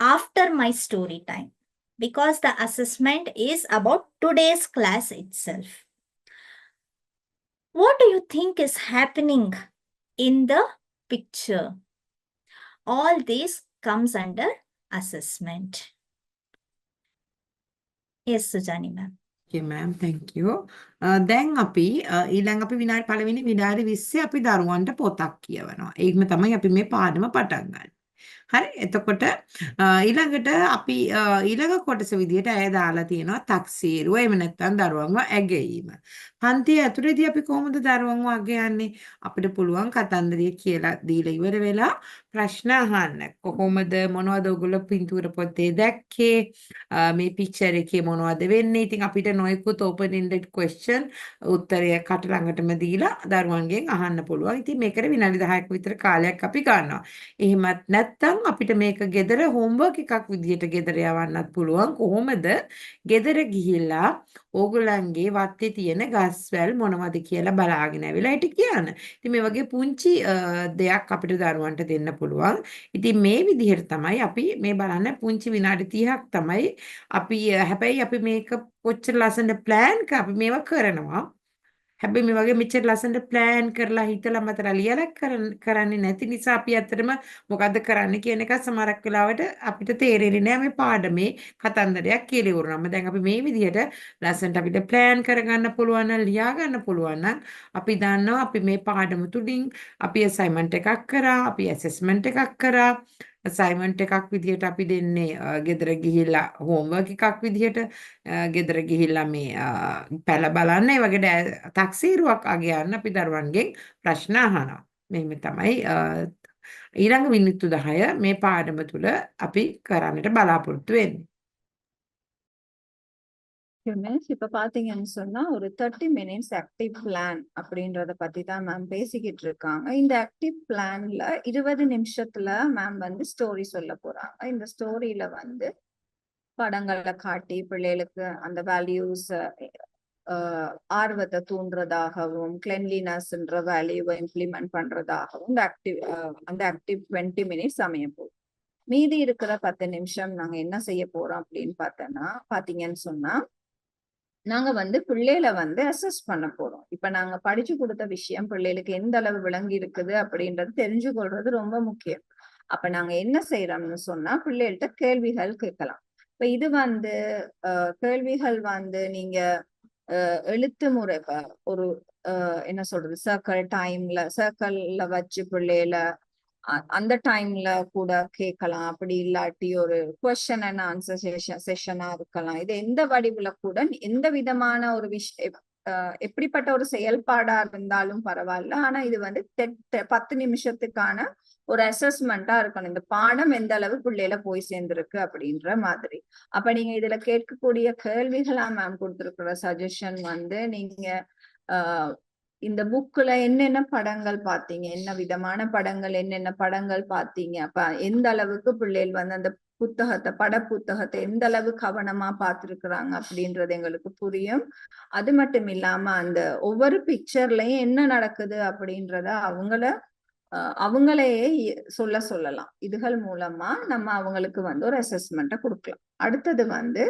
after my story time because the assessment is about today's class itself. What do you think is happening in the picture? All this comes under assessment. Yes, Sujani ma'am. Okay, ma'am, thank you. දැන් අපි ඊළඟ අපි පළවෙනි විනාඩි 20 අපි දරුවන්ට පොතක් කියවනවා. ඒකම තමයි අපි මේ පාඩම පටන් ගන්න. හරි, එතකොට ඊළඟට අපි ඊළඟ කොටස විදිහට ඇය දාලා තියෙනවා තක්සේරුව එහෙම නැත්නම් දරුවන්ව ඇගීම. පන්තිය ඇතුළේදී අපි කොහොමද දරුවන්ව අගයන්නේ? අපිට පුළුවන් කතන්දරය කියලා දීලා ඉවර වෙලා ප්‍රශ්න අහන්න. කොහොමද මොනවද ඔයගොල්ලෝ පින්තූර පොතේ දැක්කේ? මේ පික්චර් එකේ මොනවද වෙන්නේ? ඉතින් අපිට නොයෙකුත් open ended question උත්තරය කට ළඟටම දීලා දරුවන්ගෙන් අහන්න පුළුවන්. ඉතින් මේකට විනාඩි 10ක විතර කාලයක් අපි ගන්නවා. එහෙමත් නැත්නම් අපිට මේක ගෙදර homework එකක් විදිහට ගෙදර යවන්නත් පුළුවන්. කොහොමද ගෙදර ගිහිල්ලා ඕගොල්ලන්ගේ වත්තේ තියෙන ගස්වැල් මොනවද කියලා බලාගෙන ඇවිල්ලා හිට කියන්න. ඉතින් මේ වගේ පුංචි දෙයක් අපිට දරුවන්ට දෙන්න පුළුවන්. ඉතින් මේ විදිහට තමයි අපි මේ බලන්න පුංචි විනාඩි 30ක් තමයි අපි හැබැයි අපි මේක කොච්චර ලස්සනට plan අපි මේවා කරනවා. හැබැයි මේ වගේ මෙච්චර ලස්සනට plan කරලා හිතලා මතලා ලියලා කරන්නේ නැති නිසා අපි ඇත්තටම මොකද්ද කරන්න කියන එක සමහරක් වෙලාවට අපිට තේරෙන්නේ නැහැ මේ පාඩමේ කතන්දරයක් කියලා ඉවරනම. දැන් අපි මේ විදිහට ලස්සනට අපිට plan කරගන්න පුළුවන් නම් ලියා ගන්න පුළුවන් නම් අපි දන්නවා අපි මේ පාඩම තුලින් අපි assignment එකක් කරා, අපි assessment එකක් කරා. assignment එකක් විදිහට අපි දෙන්නේ ගෙදර ගිහිල්ලා homework එකක් විදිහට ගෙදර ගිහිල්ලා මේ පැල බලන්න ඒ වගේ තක්සීරුවක් අගයන්න අපි දරුවන්ගෙන් ප්‍රශ්න අහනවා. මෙහෙම තමයි ඊළඟ මිනිත්තු 10 මේ පාඩම තුල අපි කරන්නට බලාපොරොත්තු වෙන්නේ. மிஸ் இப்ப பாத்தீங்கன்னு சொன்னா ஒரு 30 minutes ஆக்டிவ் பிளான் அப்படின்றத பத்தி தான் மேம் பேசிக்கிட்டு இருக்காங்க. இந்த ஆக்டிவ் பிளான்ல 20 நிமிஷத்துல மேம் வந்து ஸ்டோரி சொல்ல போறாங்க. இந்த ஸ்டோரியில வந்து படங்களை காட்டி பிள்ளைகளுக்கு அந்த வேல்யூஸ் ஆர்வத்தை தூண்டுறதாகவும் கிளென்லினஸ்ன்ற வேல்யூவை இம்ப்ளிமெண்ட் பண்றதாகவும் அந்த ஆக்டிவ் 20 minutes அமைய போகுது. மீதி இருக்கிற 10 நிமிஷம் நாங்க என்ன செய்ய போறோம் அப்படின்னு பாத்தீங்கன்னு சொன்னா நாங்க வந்து பிள்ளைகளை வந்து அசஸ் பண்ண போறோம். இப்ப நாங்க படிச்சு கொடுத்த விஷயம் பிள்ளைகளுக்கு எந்த அளவு விளங்கி இருக்குது அப்படின்றது தெரிஞ்சு கொள்றது ரொம்ப முக்கியம். அப்ப நாங்க என்ன செய்யறோம்னு சொன்னா பிள்ளைகள்கிட்ட கேள்விகள் கேட்கலாம். இப்ப இது வந்து கேள்விகள் வந்து நீங்க எழுத்து முறை ஒரு என்ன சொல்றது சர்க்கிள்ல வச்சு பிள்ளைகளை அந்த டைம்ல கூட கேட்கலாம். அப்படி இல்லாட்டி ஒரு கொஸ்டின் அண்ட் ஆன்சர் செஷனா இருக்கலாம். இது எந்த வடிவுல கூட எந்த விதமான ஒரு எப்படிப்பட்ட ஒரு செயல்பாடா இருந்தாலும் பரவாயில்ல. ஆனா இது வந்து 10 நிமிஷத்துக்கான ஒரு அசஸ்மெண்டா இருக்கணும். இந்த பாடம் எந்த அளவு பிள்ளையில போய் சேர்ந்திருக்கு அப்படின்ற மாதிரி. அப்ப நீங்க இதுல கேட்கக்கூடிய கேள்விகளா மேம் கொடுத்திருக்கிற சஜஷன் வந்து நீங்க இந்த புக்ல என்னென்ன படங்கள் பாத்தீங்க, என்ன விதமான படங்கள், என்னென்ன படங்கள் பாத்தீங்க, அப்ப எந்த அளவுக்கு பிள்ளைகள் வந்து அந்த பட புத்தகத்தை எந்த அளவு கவனமா பார்த்திருக்கிறாங்க அப்படின்றது எங்களுக்கு புரியும். அது மட்டும் இல்லாம அந்த ஒவ்வொரு பிக்சர்லயும் என்ன நடக்குது அப்படின்றத அவங்களையே சொல்லலாம். இதுகள் மூலமா நம்ம அவங்களுக்கு வந்து ஒரு அசஸ்மெண்ட்டை கொடுக்கலாம். அடுத்தது வந்து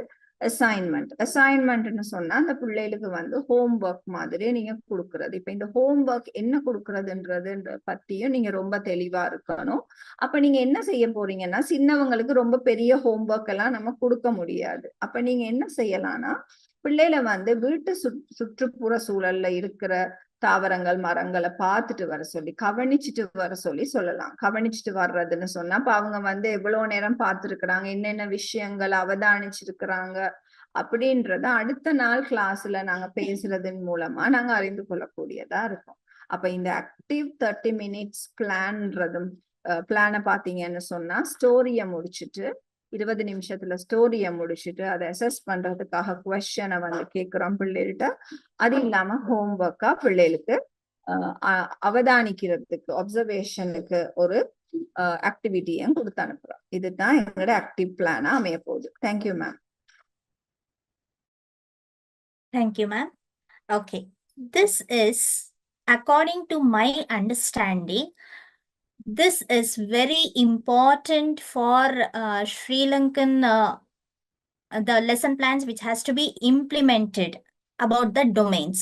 அசைன்மெண்ட்னு சொன்னா அந்த பிள்ளைகளுக்கு வந்து ஹோம் ஒர்க் மாதிரி நீங்க கொடுக்கறது. இப்ப இந்த ஹோம் ஒர்க் என்ன கொடுக்கறதுன்றது பத்தியும் நீங்க ரொம்ப தெளிவா இருக்கணும். அப்ப நீங்க என்ன செய்ய போறீங்கன்னா சின்னவங்களுக்கு ரொம்ப பெரிய ஹோம் ஒர்க் எல்லாம் நம்ம கொடுக்க முடியாது. அப்ப நீங்க என்ன செய்யலாம்னா பிள்ளைகளை வந்து வீட்டு சுற்றுப்புற சூழல்ல இருக்கிற தாவரங்கள் மரங்களை பார்த்துட்டு வர சொல்லி கவனிச்சுட்டு வர சொல்லி சொல்லலாம். கவனிச்சுட்டு வர்றதுன்னு சொன்னா அப்ப அவங்க வந்து எவ்வளவு நேரம் பார்த்திருக்கிறாங்க, என்னென்ன விஷயங்கள் அவதானிச்சிருக்கிறாங்க அப்படின்றத அடுத்த நாள் கிளாஸ்ல நாங்க பேசுறதன் மூலமா நாங்க அறிந்து கொள்ளக்கூடியதா இருக்கும். அப்ப இந்த ஆக்டிவ் 30 minutes பிளான்றதும் பிளானை பாத்தீங்கன்னு சொன்னா ஸ்டோரிய முடிச்சுட்டு 20 நிமிஷத்துல ஸ்டோரிய முடிச்சுட்டு அதை அசஸ் பண்றதுக்காக கொஸ்டனை வந்து கேட்கிறோம் பிள்ளைகிட்ட. அது இல்லாம ஹோம்ஒர்க்கா பிள்ளைகளுக்கு அவதானிக்கிறதுக்கு அப்சர்வேஷனுக்கு ஒரு ஆக்டிவிட்டியும் கொடுத்து அனுப்புறோம். இதுதான் எங்களோட ஆக்டிவ் பிளானா அமைய போகுது. Thank you ma'am. Thank you, ma'am. Okay. This is, according to my understanding, this is very important for Sri Lankan, the lesson plans which has to be implemented about the domains.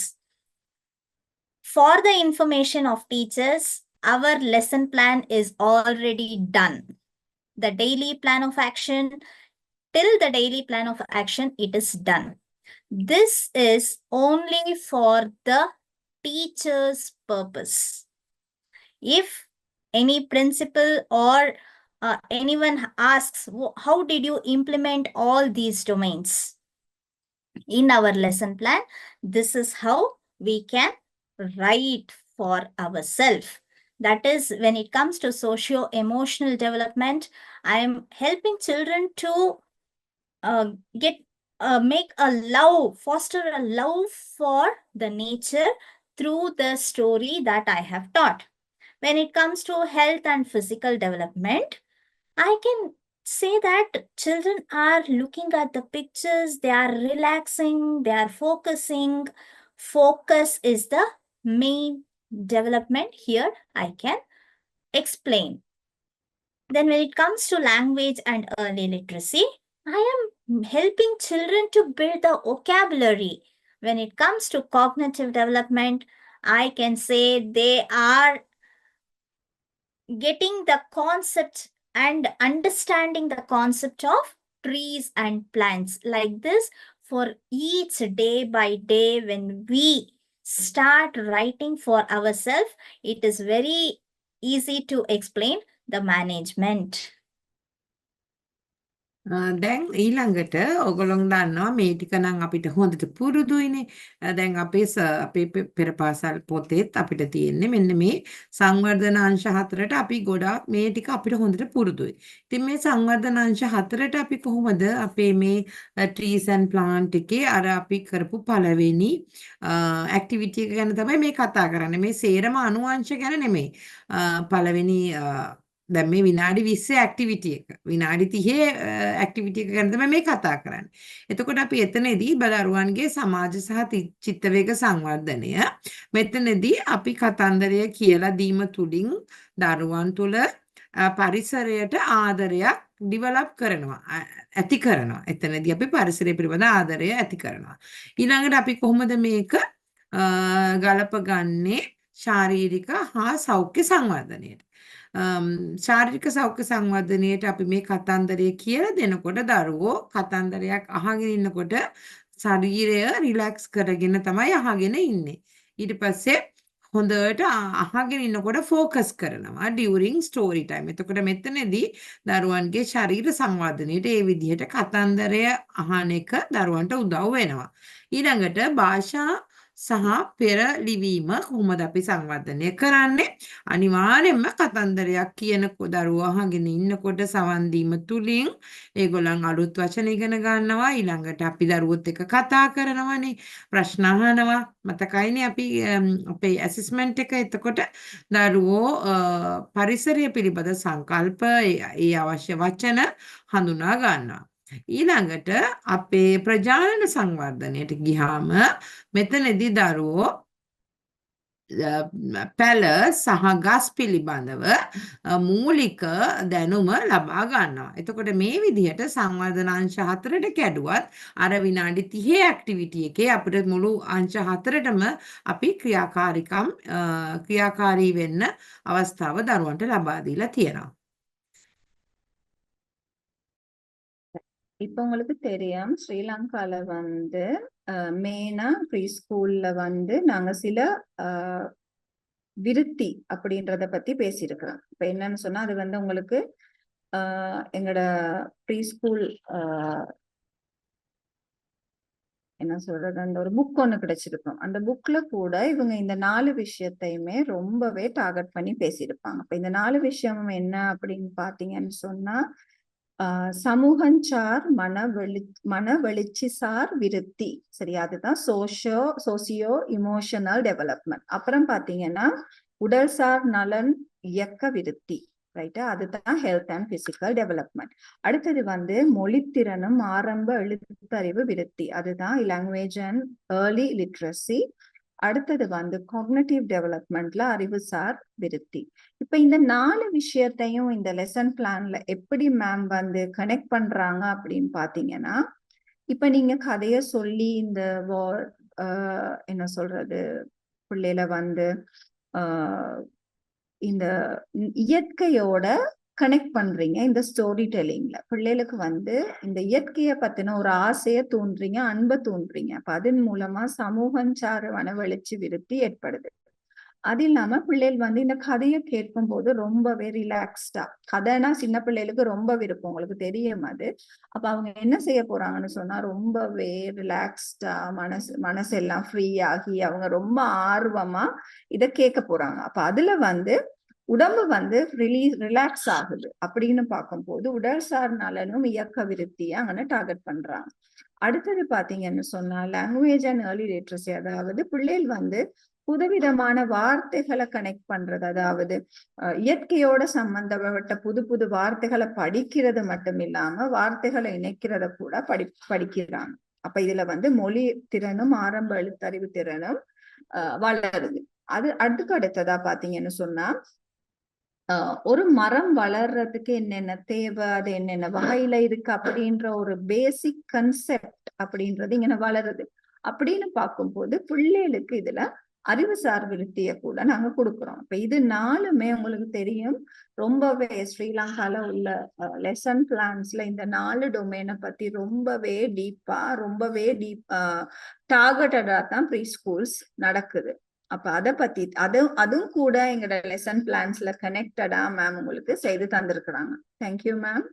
For the information of teachers, our lesson plan is already done. The daily plan of action, till the daily plan of action, it is done. This is only for the teacher's purpose. If any principal or anyone asks, how did you implement all these domains in our lesson plan? This is how we can write for ourselves. That is, when it comes to socio-emotional development, I am helping children to make a love, foster a love for the nature through the story that I have taught. When it comes to health and physical development, I can say that children are looking at the pictures, they are relaxing, they are focusing. Focus is the main development here I can explain. Then when it comes to language and early literacy, I am helping children to build the vocabulary. When it comes to cognitive development, I can say they are getting the concept and understanding the concept of trees and plants. Like this, for each day by day, when we start writing for ourselves, it is very easy to explain the management. දැන් ඊළඟට ඔයගොල්ලෝ දන්නවා මේ ටික නම් අපිට හොඳට පුරුදුයිනේ. දැන් අපේ පෙර පාසල් පොතේත් අපිට තියෙන්නේ මෙන්න මේ සංවර්ධන අංශ 4ට අපි ගොඩාක් මේ ටික අපිට හොඳට පුරුදුයි. ඉතින් මේ සංවර්ධන අංශ 4ට අපි කොහොමද අපේ මේ trees and plant එකේ අර අපි කරපු පළවෙනි ඇක්ටිවිටි එක ගැන තමයි මේ කතා කරන්නේ. මේ සේරම අණුවංශ ගැන නෙමෙයි. පළවෙනි දැන් මේ විනාඩි 20 ඇක්ටිවිටි එක විනාඩි 30 ඇක්ටිවිටි එක ගැන තමයි මේ කතා කරන්නේ. එතකොට අපි එතනදී දරුවන්ගේ සමාජ සහ චිත්ත වේග සංවර්ධනය මෙතනදී අපි කතන්දරය කියලා දීම තුලින් දරුවන් තුල පරිසරයට ආදරයක් ඩිවලොප් කරනවා ඇති කරනවා. එතනදී අපි පරිසරය පිළිබඳ ආදරය ඇති කරනවා. ඊළඟට අපි කොහොමද මේක ගලපගන්නේ ශාරීරික හා සෞඛ්‍ය සංවර්ධනයට. ශාරීරික සෞඛ්‍ය සංවර්ධනයට අපි මේ කතන්දරය කියලා දෙනකොට දරුවෝ කතන්දරයක් අහගෙන ඉන්නකොට ශරීරය රිලැක්ස් කරගෙන තමයි අහගෙන ඉන්නේ. ඊට පස්සේ හොඳට අහගෙන ඉන්නකොට ફોકસ කරනවා during story time. එතකොට මෙතනදී දරුවන්ගේ ශරීර සංවර්ධනයට ඒ විදිහට කතන්දරය අහන එක දරුවන්ට උදව් වෙනවා. ඊළඟට භාෂා සහ පෙර ලිවීම කොහොමද අපි සංවර්ධනය කරන්නේ? අනිවාර්යයෙන්ම කතන්දරයක් කියන දරුවෝ අහගෙන ඉන්නකොට සවන් දීම තුලින් ඒගොල්ලන් අලුත් වචන ඉගෙන ගන්නවා. ඊළඟට අපි දරුවොත් එක්ක කතා කරනවානේ, ප්‍රශ්න අහනවා. මතකයිනේ අපි අපේ ඇසෙස්මන්ට් එක. එතකොට දරුවෝ පරිසරය පිළිබඳ සංකල්ප ඒ අවශ්‍ය වචන හඳුනා ගන්නවා. ඊළඟට අපේ ප්‍රජානන සංවර්ධනයට ගියාම මෙතනදී දරුවෝ පැල සහ ගස් පිළිබඳව මූලික දැනුම ලබා ගන්නවා. එතකොට මේ විදිහට සංවර්ධන අංශ 4ට කැඩුවත් අර විනාඩි 30 ඇක්ටිවිටි එකේ අපිට මුළු අංශ 4ටම අපි ක්‍රියාකාරී වෙන්න අවස්ථාව දරුවන්ට ලබා දීලා තියෙනවා. இப்ப உங்களுக்கு தெரியும் ஸ்ரீலங்கால வந்து மெயினா ப்ரீ ஸ்கூல்ல வந்து நாங்க சில விருத்தி அப்படின்றத பத்தி பேசியிருக்கிறோம். இப்ப என்னன்னு சொன்னா அது வந்து உங்களுக்கு எங்களோட ப்ரீ ஸ்கூல் என்ன சொல்றது அந்த ஒரு புக் ஒண்ணு கிடைச்சிருக்கும். அந்த புக்ல கூட இவங்க இந்த 4 விஷயத்தையுமே ரொம்பவே டார்கெட் பண்ணி பேசியிருப்பாங்க. அப்ப இந்த 4 விஷயம் என்ன அப்படின்னு பாத்தீங்கன்னு சொன்னா சமூகஞ்சார் மனவெளிச்சிசார் விருத்தி, சரி, அதுதான் சோசியோ இமோஷனல் டெவலப்மெண்ட். அப்புறம் பாத்தீங்கன்னா உடல்சார் நலன் இயக்க விருத்தி, ரைட்டா, அதுதான் ஹெல்த் அண்ட் பிசிக்கல் டெவலப்மெண்ட். அடுத்தது வந்து மொழித்திறனும் ஆரம்ப எழுத்தறிவு விருத்தி, அதுதான் லாங்குவேஜ் அண்ட் ஏர்லி லிட்ரஸி. அடுத்தது வந்து காக்னிட்டிவ் டெவலப்மெண்ட்ல அறிவுசார் விருத்தி. இப்ப இந்த 4 விஷயத்தையும் இந்த லெசன் பிளான்ல எப்படி மேம் வந்து கனெக்ட் பண்றாங்க அப்படின்னு பாத்தீங்கன்னா, இப்ப நீங்க கதைய சொல்லி இந்த என்ன சொல்றது பிள்ளையில வந்து இந்த இயற்கையோட கனெக்ட் பண்றீங்க. இந்த ஸ்டோரி டெல்லிங்ல பிள்ளைகளுக்கு வந்து இந்த இயற்கையை பத்தின ஒரு ஆசைய தூண்டுறீங்க, அன்பை தூண்டுறீங்க. அப்ப அதன் மூலமா சமூகஞ்சார மனவெளிச்சி விருத்தி ஏற்படுது. அது இல்லாம பிள்ளைகள் வந்து இந்த கதையை கேட்கும் போது ரொம்பவே ரிலாக்ஸ்டா, கதைனா சின்ன பிள்ளைகளுக்கு ரொம்ப விருப்பம், உங்களுக்கு தெரியும் அது. அப்ப அவங்க என்ன செய்ய போறாங்கன்னு சொன்னா ரொம்பவே ரிலாக்ஸ்டா மனசெல்லாம் ஃப்ரீ ஆகி அவங்க ரொம்ப ஆர்வமா இதை கேட்க போறாங்க. அப்ப அதுல வந்து உடம்பு வந்து ரிலாக்ஸ் ஆகுது அப்படின்னு பார்க்கும்போது உடல்சார் நலனும் இயக்க விருத்தியை அங்கே டார்கெட் பண்றாங்க. அடுத்தது பாத்தீங்கன்னு சொன்னா லாங்குவேஜ் அண்ட் ஏர்லி லிட்ரஸி, அதாவது பிள்ளைகள் வந்து புதுவிதமான வார்த்தைகளை கனெக்ட் பண்றது, அதாவது இயற்கையோட சம்பந்தப்பட்ட புது புது வார்த்தைகளை படிக்கிறது மட்டும் இல்லாம வார்த்தைகளை இணைக்கிறத கூட படிக்கிறாங்க. அப்ப இதுல வந்து மொழி திறனும் ஆரம்ப எழுத்தறிவு திறனும் வளருது. அதுக்கு அடுத்ததா பாத்தீங்கன்னு சொன்னா ஒரு மரம் வளர்றதுக்கு என்னென்ன தேவை, அது என்னென்ன வகையில இருக்கு அப்படின்ற ஒரு பேசிக் கன்செப்ட் அப்படின்றது இங்க வளருது. அப்படின்னு பார்க்கும்போது பிள்ளைகளுக்கு இதுல அறிவுசார் விருத்திய கூட நாங்க கொடுக்குறோம். இப்ப இது 4மே உங்களுக்கு தெரியும் ரொம்பவே ஸ்ரீலங்கால உள்ள லெசன் பிளான்ஸ்ல இந்த 4 டொமைனை பத்தி ரொம்பவே டீப்பா டார்கெட்டடா தான் ப்ரீ ஸ்கூல்ஸ் நடக்குது. அப்ப அதை பத்தி அதுவும் கூட எங்களோட லெசன் பிளான்ஸ்ல கனெக்டடா மேம் உங்களுக்கு செய்து தந்திருக்கிறாங்க. Thank you ma'am.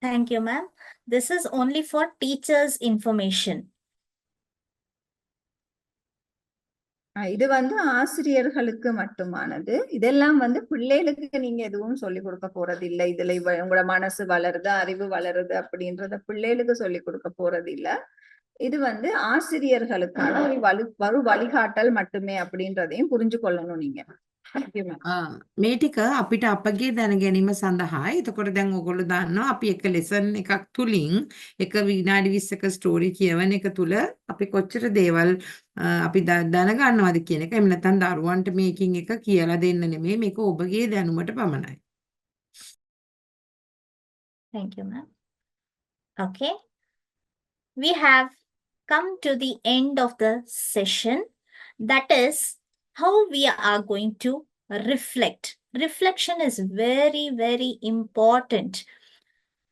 Thank you, ma'am. This is only for teachers' information. இது வந்து ஆசிரியர்களுக்கு மட்டுமானது. இதெல்லாம் வந்து பிள்ளைகளுக்கு நீங்க எதுவும் சொல்லி கொடுக்க போறது இல்லை. இதுல உங்களோட மனசு வளருது, அறிவு வளருது அப்படின்றத பிள்ளைகளுக்கு சொல்லி கொடுக்க போறது இல்ல. இது வந்து ஆசிரியர்களுக்கான ஒரு வழிகாட்டல் மட்டுமே அப்படின்றதையும் புரிஞ்சு கொள்ளணும் நீங்க. මේ ටික අපිට අපගේ දැන ගැනීම සඳහා එතකොට දැන් ඔයගොල්ලෝ දන්නවා අපි එක ලෙසන් එකක් තුලින් එක විනාඩි 20ක ස්ටෝරි කියවන එක තුල අපි කොච්චර දේවල් අපි දැනගන්නවද කියන එක. එහෙම නැත්නම් දරුවන්ට මේකින් එක කියලා දෙන්න නෙමෙයි, මේක ඔබගේ දැනුමට පමණයි. Thank you, ma'am. Okay. We have come to the end of the session. That is how we are going to reflect. Reflection is very, very important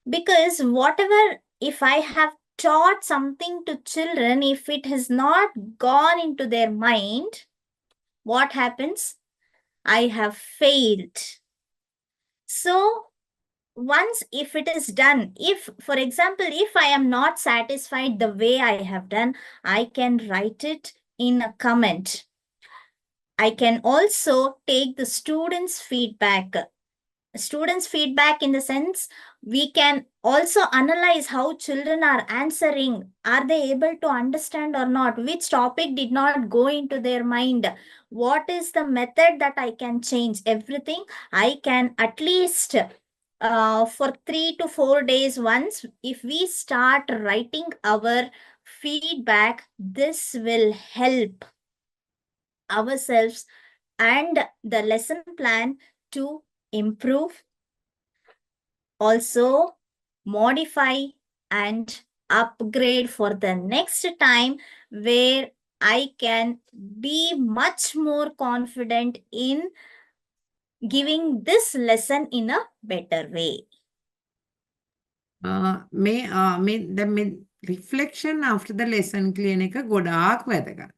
because whatever, if I have taught something to children, if it has not gone into their mind, what happens? I have failed. So once if it is done, if for example, if I am not satisfied the way I have done, I can write it in a comment. I can also take the students' feedback. Students' feedback in the sense, we can also analyze how children are answering. Are they able to understand or not? Which topic did not go into their mind? What is the method that I can change? Everything I can at least for 3 to 4 days once, if we start writing our feedback, this will help ourselves and the lesson plan to improve, also modify and upgrade for the next time, where I can be much more confident in giving this lesson in a better way. මේ reflection after the lesson කියන එක ගොඩාක් වැදගත්.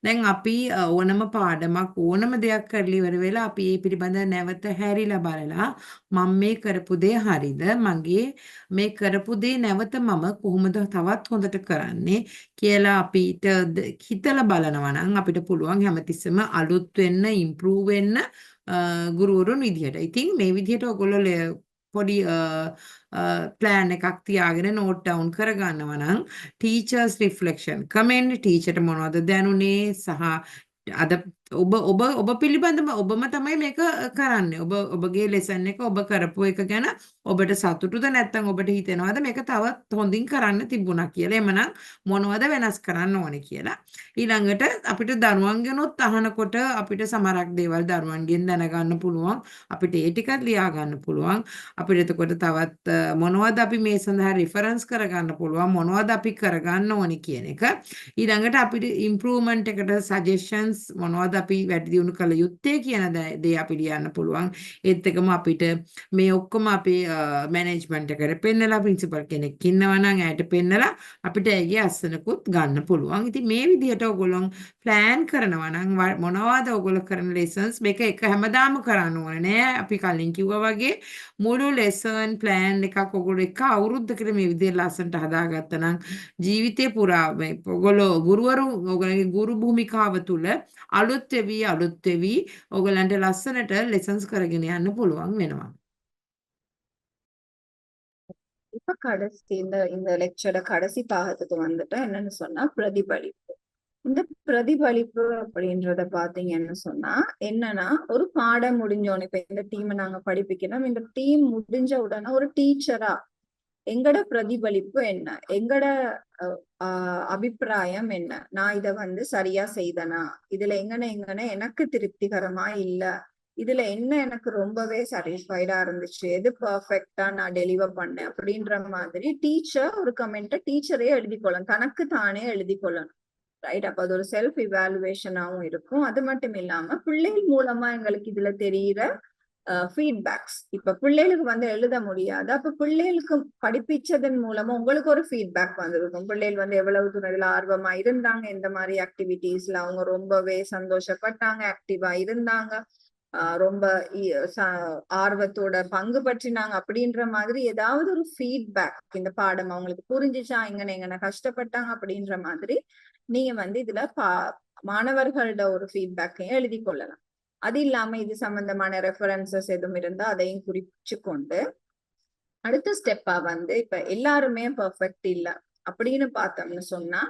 දැන් අපි ඕනම පාඩමක් ඕනම දෙයක් කරලා ඉවර වෙලා අපි ඒ පිළිබඳව නැවත හැරිලා බලලා මම මේ කරපු දේ හරිද මගේ මේ කරපු දේ නැවත මම කොහොමද තවත් හොඳට කරන්නේ කියලා අපිට හිතලා බලනවා නම් අපිට පුළුවන් හැමතිස්සෙම අලුත් වෙන්න ඉම්ප්‍රූව් වෙන්න ගුරුවරුන් විදිහට. ඉතින් මේ විදිහට ඔයගොල්ලෝ පොඩි ප්ලෑන් එකක් තියාගෙන නෝට් ඩවුන් කරගන්නවා නම් ටීචර්ස් රිෆ්ලෙක්ෂන් කමෙන්ට් ටීචර්ට මොනවද දැනුනේ සහ අද ඔබ පිළිබඳව ඔබම තමයි මේක කරන්නේ. ඔබගේ ලෙසන් එක ඔබ කරපු එක ගැන ඔබට සතුටුද නැත්නම් ඔබට හිතෙනවද මේක තවත් හොඳින් කරන්න තිබුණා කියලා. එමනම් මොනවද වෙනස් කරන්න ඕනේ කියලා. ඊළඟට අපිට දරුවන්ගෙනුත් අහනකොට අපිට සමහරක් දේවල් දරුවන්ගෙන් දැනගන්න පුළුවන්. අපිට ඒ ටිකත් ලියා ගන්න පුළුවන්. අපිට එතකොට තවත් මොනවද අපි මේ සඳහා රිෆරන්ස් කරගන්න පුළුවන් මොනවද අපි කරගන්න ඕනේ කියන එක. ඊළඟට අපිට ඉම්ප්‍රූව්මන්ට් එකට සජෙෂන්ස් මොනවද අපි වැඩි දියුණු කළ යුත්තේ කියන දේ අපි ලියන්න පුළුවන්. ඒත් එකම අපිට මේ ඔක්කොම අපේ මැනේජ්මන්ට් එකට පෙන්නලා ප්‍රින්සිපල් කෙනෙක් ඉන්නවා නම් ඇයට පෙන්නලා අපිට ඒගේ අස්සනකුත් ගන්න පුළුවන්. ඉතින් මේ විදිහට ඔයගොල්ලෝ ප්ලෑන් කරනවා නම් මොනවද ඔයගොල්ලෝ කරන ලෙසන්ස් මේක එක හැමදාම කරන්න ඕනේ නෑ. අපි කලින් කිව්වා වගේ මුළු ලෙසන් ප්ලෑන් එකක් ඔයගොල්ලෝ එක අවුරුද්දකට මේ විදිහට ලස්සනට හදාගත්තා නම් ජීවිතේ පුරා මේ ඔයගොල්ලෝ ගුරුවරු ඔයගොල්ලෝගේ ගුරු භූමිකාව තුල අලුත් වෙවි ඔයගලන්ට ලස්සනට ලෙසන්ස් කරගෙන යන්න පුළුවන් වෙනවා. இப்ப கடைசி இந்த லெக்சரோட கடைசி பாகத்துக்கு வந்துட்டு என்னன்னு சொன்னா பிரதிபலிப்பு. இந்த பிரதிபலிப்பு அப்படின்றத பாத்தீங்கன்னு சொன்னா என்னன்னா ஒரு பாடம் முடிஞ்சோன்னு இப்ப இந்த டீமை நாங்க படிப்பிக்கணும். இந்த டீம் முடிஞ்ச உடனே ஒரு டீச்சரா எங்கட பிரதிபலிப்பு என்ன எங்கட அபிப்பிராயம் என்ன நான் இத வந்து சரியா செய்தனா இதுல எங்கன எனக்கு திருப்திகரமா இல்ல இதுல என்ன எனக்கு ரொம்பவே சாட்டிஸ்ஃபைடா இருந்துச்சு எது பர்ஃபெக்டா நான் டெலிவர் பண்ணேன் அப்படின்ற மாதிரி டீச்சர் ஒரு கமெண்ட்டை டீச்சரே எழுதி கொள்ளணும் தனக்கு தானே எழுதி கொள்ளணும் ரைட். அப்ப அது ஒரு செல்ஃப் இவாலுவேஷனாவும் இருக்கும். அது மட்டும் இல்லாம பிள்ளைகள் மூலமா எங்களுக்கு இதுல தெரியிற ஃபீட்பேக்ஸ் இப்ப பிள்ளைகளுக்கு வந்து எழுத முடியாது. அப்ப பிள்ளைகளுக்கு படிப்பிச்சதன் மூலமா உங்களுக்கு ஒரு ஃபீட்பேக் வந்திருக்கும். பிள்ளைகள் வந்து எவ்வளவு தூரத்துல ஆர்வமா இருந்தாங்க எந்த மாதிரி ஆக்டிவிட்டீஸ்ல அவங்க ரொம்பவே சந்தோஷப்பட்டாங்க ஆக்டிவா இருந்தாங்க ரொம்ப ஆர்வத்தோட பங்கு பற்றினாங்க அப்படின்ற மாதிரி ஏதாவது ஒரு ஃபீட்பேக் இந்த பாடம் அவங்களுக்கு புரிஞ்சுச்சா எங்கன கஷ்டப்பட்டாங்க அப்படின்ற மாதிரி நீங்க வந்து இதுல மாணவர்களோட ஒரு ஃபீட்பேக்கையும் எழுதி கொள்ளலாம். அது இல்லாம இது சம்பந்தமான ரெஃபரன்சஸ் எதுவும் இருந்தா அதையும் குறிச்சு கொண்டு அடுத்த ஸ்டெப்பா வந்து இப்ப எல்லாருமே பெர்ஃபெக்ட் இல்ல அப்படின்னு பார்த்தோம்னு சொன்னா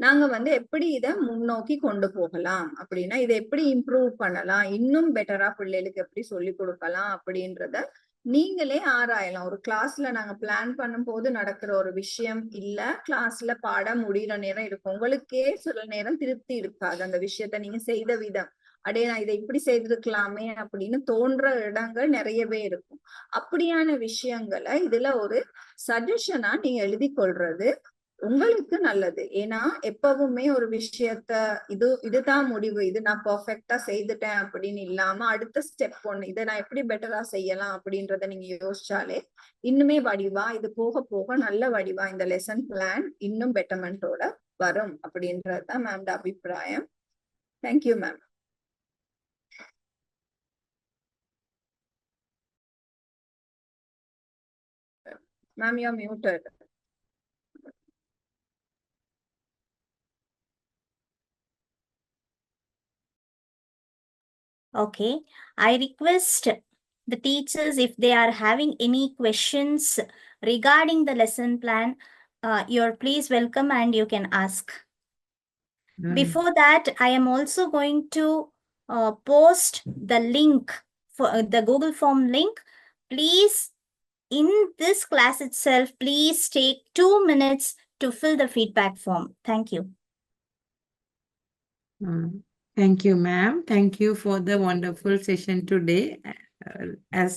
நாங்க வந்து எப்படி இதை முன்னோக்கி கொண்டு போகலாம் அப்படின்னா இதை எப்படி இம்ப்ரூவ் பண்ணலாம் இன்னும் பெட்டரா பிள்ளைகளுக்கு எப்படி சொல்லி கொடுக்கலாம் அப்படின்றத நீங்களே ஆராயலாம். ஒரு கிளாஸ்ல நாங்க பிளான் பண்ணும் போது நடக்கிற ஒரு விஷயம் இல்ல கிளாஸ்ல பாடம் முடிகிற நேரம் இருக்கும். உங்களுக்கே சில நேரம் திருப்தி இருக்காது அந்த விஷயத்த நீங்க செய்த விதம் அடே நான் இதை இப்படி செய்திருக்கலாமே அப்படின்னு தோன்ற இடங்கள் நிறையவே இருக்கும். அப்படியான விஷயங்களை இதுல ஒரு சஜஷனா நீங்க எழுதி கொள்றது உங்களுக்கு நல்லது. ஏன்னா எப்பவுமே ஒரு விஷயத்த இதுதான் முடிவு இது நான் பெர்ஃபெக்டா செய்துட்டேன் அப்படின்னு இல்லாம அடுத்த ஸ்டெப் ஒண்ணு இதை நான் எப்படி பெட்டரா செய்யலாம் அப்படின்றத நீங்க யோசிச்சாலே இன்னுமே வடிவா இது போக போக நல்ல வடிவா இந்த லெசன் பிளான் இன்னும் பெட்டர்மெண்டோட வரும் அப்படின்றதுதான் மேம் அபிப்பிராயம். Thank you ma'am. Ma'am, you're muted. Okay, I request the teachers if they are having any questions regarding the lesson plan, you're please welcome and you can ask. Before that, I am also going to post the link for the Google Form link. Please, in this class itself, please take 2 minutes to fill the feedback form. Thank you. Thank you, ma'am. Thank you for the wonderful session today. As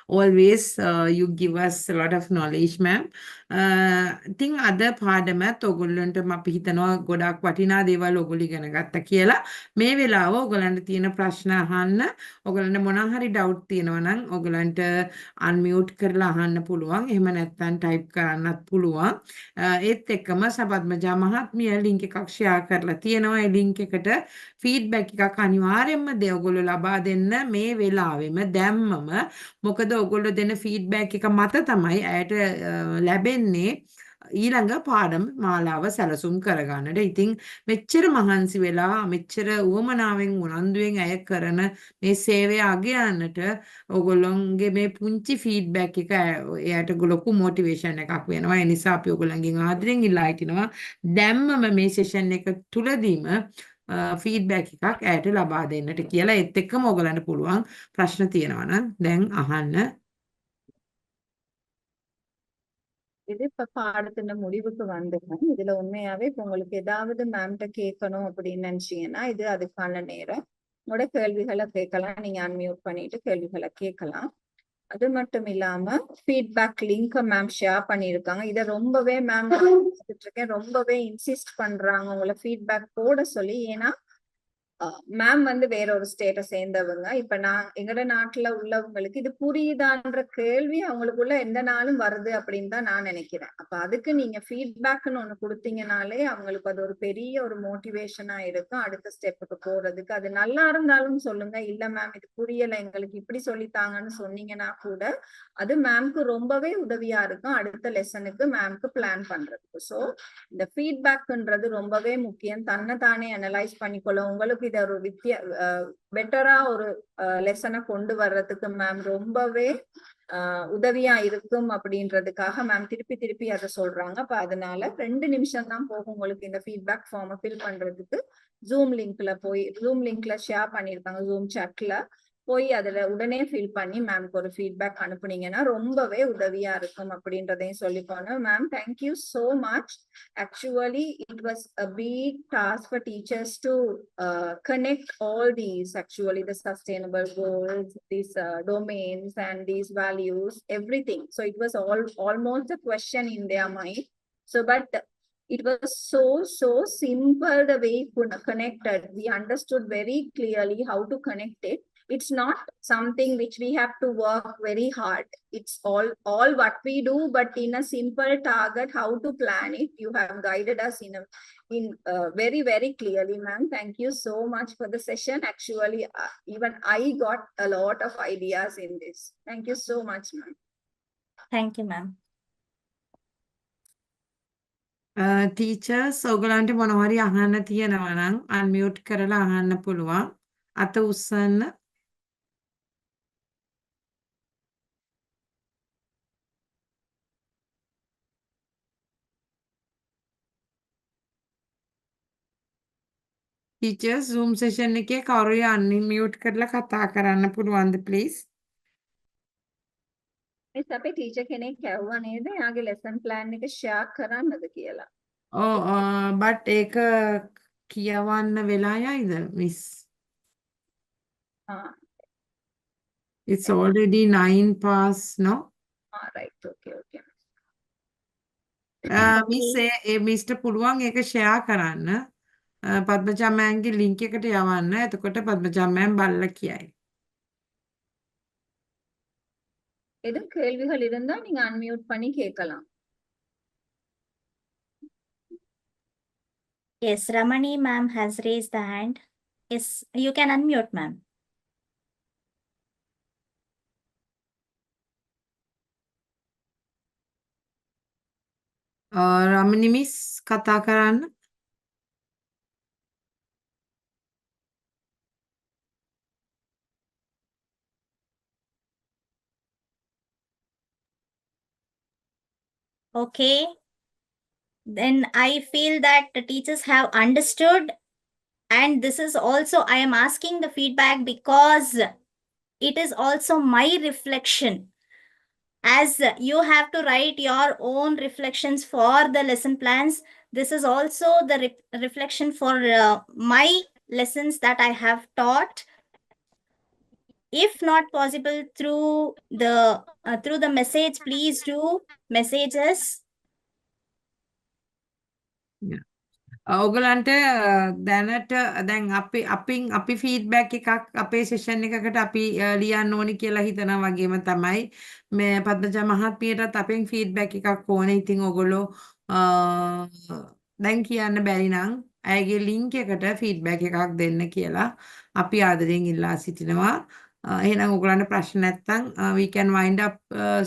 always you give us a lot of knowledge, ma'am. ඉතින් අද පාඩමත් ඔයගොල්ලන්ට අපි හිතනවා ගොඩක් වටිනා දේවල් ඔයගොල්ලෝ ඉගෙන ගත්තා කියලා. මේ වෙලාව ඔයගලන්ට තියෙන ප්‍රශ්න අහන්න. ඔයගලන්ට මොනවා හරි ඩවුට් තියෙනවා නම් ඔයගලන්ට අන්මියුට් කරලා අහන්න පුළුවන්. එහෙම නැත්නම් ටයිප් කරන්නත් පුළුවන්. ඒත් එක්කම සපත්මජා මහත්මිය ලින්ක් එකක් ෂෙයා කරලා තියෙනවා. ඒ ලින්ක් එකට ෆීඩ්බැක් එකක් අනිවාර්යයෙන්ම ඔයගොල්ලෝ ලබා දෙන්න මේ වෙලාවෙම දැම්මම. මොකද ඔයගොල්ලෝ දෙන ෆීඩ්බැක් එක මත තමයි ඇයට ලැබෙන්නේ ඊළඟ පාඩම් මාලාව සැලසුම් කරගන්නට. ඉතින් මෙච්චර මහන්සි වෙලා මෙච්චර උවමනාවෙන් උනන්දුවෙන් ඇය කරන මේ සේවය අගයන්නට ඔයගොල්ලොන්ගේ මේ පුංචි ෆීඩ්බැක් එක එයාට ලොකු මොටිවේෂන් එකක් වෙනවා. ඒ නිසා අපි ඔයගොල්ලන්ගෙන් ආදරෙන් ඉල්ලා හිටිනවා දැම්මම මේ සෙෂන් එක තුලදීම ෆීඩ්බැක් එකක් ඇයට ලබා දෙන්නට කියලා. ඒත් එක්කම ඔයගලන්ට පුළුවන් ප්‍රශ්න තියෙනවා නම් දැන් අහන්න. இது இப்ப பாடத்தின் முடிவுக்கு வந்துட்டோம். இதுல உண்மையாவே இப்ப உங்களுக்கு ஏதாவது மேம்கிட்ட கேட்கணும் அப்படின்னு நினைச்சீங்கன்னா இது அதுக்கான நேரம். உங்களோட கேள்விகளை கேட்கலாம். நீங்க அன்மியூட் பண்ணிட்டு கேள்விகளை கேட்கலாம். அது மட்டும் இல்லாம ஃபீட்பேக் லிங்க் மேம் ஷேர் பண்ணியிருக்காங்க. இதை ரொம்பவே மேம் பார்த்துட்டு இருக்கேன், ரொம்பவே இன்சிஸ்ட் பண்றாங்க உங்களை ஃபீட்பேக் போட சொல்லி. ஏன்னா மேம் வந்து வேற ஒரு ஸ்டேட்டை சேர்ந்தவங்க. இப்ப நான் எங்கட நாட்டுல உள்ளவங்களுக்கு இது புரியுதான்ற கேள்வி அவங்களுக்குள்ள எந்த நாளும் வருது அப்படின்னு தான் நான் நினைக்கிறேன். அப்ப அதுக்கு நீங்க ஃபீட்பேக்னு ஒண்ணு கொடுத்தீங்கனாலே அவங்களுக்கு அது ஒரு பெரிய ஒரு மோட்டிவேஷனா இருக்கும் அடுத்த ஸ்டெப்புக்கு போறதுக்கு. அது நல்லா இருந்தாலும் சொல்லுங்க, இல்ல மேம் இது புரியல எங்களுக்கு இப்படி சொல்லித்தாங்கன்னு சொன்னீங்கன்னா கூட அது மேம்க்கு ரொம்பவே உதவியா இருக்கும் அடுத்த லெசனுக்கு மேம்க்கு பிளான் பண்றதுக்கு. சோ இந்த ஃபீட்பேக்ன்றது ரொம்பவே முக்கியம். தன்னை தானே அனலைஸ் பண்ணிக்கொள்ள உங்களுக்கு இத ஒரு பெட்டரா ஒரு லெசனை கொண்டு வர்றதுக்கு மேம் ரொம்பவே உதவியா இருக்கும் அப்படின்றதுக்காக மேம் திருப்பி திருப்பி அதை சொல்றாங்க. அப்ப அதனால 2 நிமிஷம் தான் போகும் உங்களுக்கு இந்த ஃபீட்பேக் ஃபார்மை ஃபில் பண்றதுக்கு. ஜூம் லிங்க்ல ஷேர் பண்ணிருக்காங்க, ஜூம் சாட்ல போய் அதுல உடனே ஃபில் பண்ணி மேம்க்கு ஒரு ஃபீட்பேக் அனுப்புனீங்கன்னா ரொம்பவே உதவியா இருக்கும் அப்படின்றதையும் சொல்லி போனோம். Ma'am thank you so much. Actually it was a big task for teachers to connect all these, actually the sustainable goals, these domains and these values, everything. So it was almost a question in their mind. So but it was so simple the way connected. We understood very clearly how to connect it. It's not something which we have to work very hard. It's all what we do, but in a simple target, how to plan it. You have guided us in very, very clearly, ma'am. Thank you so much for the session. Actually, even I got a lot of ideas in this. Thank you so much, ma'am. Thank you, ma'am. Teachers ඔයගලන්ට මොනවා හරි අහන්න තියෙනවා නම් unmute කරලා අහන්න පුළුවන්. අත උස්සන්න. ටීචර්ස් Zoom session එකේ කවුරුයි අන්මියුට් කරලා කතා කරන්න පුළුවන්ද ප්ලීස්? Miss අපේ ටීචර් කෙනෙක් ඇහුවා නේද එයාගේ ලෙසන් ප්ලෑන් එක ෂෙයා කරන්නද කියලා. බට් ඒක කියවන්න වෙලා යයිද miss? It's already 9 past, no? Right, okay. Miss මිස්ට පුළුවන් ඒක ෂෙයා කරන්න. පද්මජා මෑන්ගේ ලින්ක් එකට යවන්න. එතකොට පද්මජා මෑන් බලලා කියයි. எதுவும் கேள்விகள் இருந்தா நீங்க அன்மியூட் பண்ணி கேட்கலாம். Yes, Ramani ma'am has raised the hand. Yes, you can unmute, ma'am. Ramani miss කතා කරන්න. Okay. Then I feel that the teachers have understood, and this is also, I am asking the feedback because it is also my reflection. As you have to write your own reflections for the lesson plans, this is also the reflection for my lessons that I have taught. If not possible through the message, please do message us. ඔයගලන්ට දැනට දැන් අපි feedback එකක් අපේ session එකකට අපි ලියන්න ඕනි කියලා හිතනවා වගේම තමයි මේ පද්මජා මහත්මියටත් අපෙන් ෆීඩ්බැක් එකක් ඕනේ. ඉතින් ඔයගොල්ලෝ දැන් කියන්න බැරි නම් ඇයගේ ලින්ක් එකට ෆීඩ්බැක් එකක් දෙන්න කියලා අපි ආදරෙන් ඉල්ලා සිටිනවා. එහෙනම් ඔයගලන්ට ප්‍රශ්න නැත්නම් we can wind up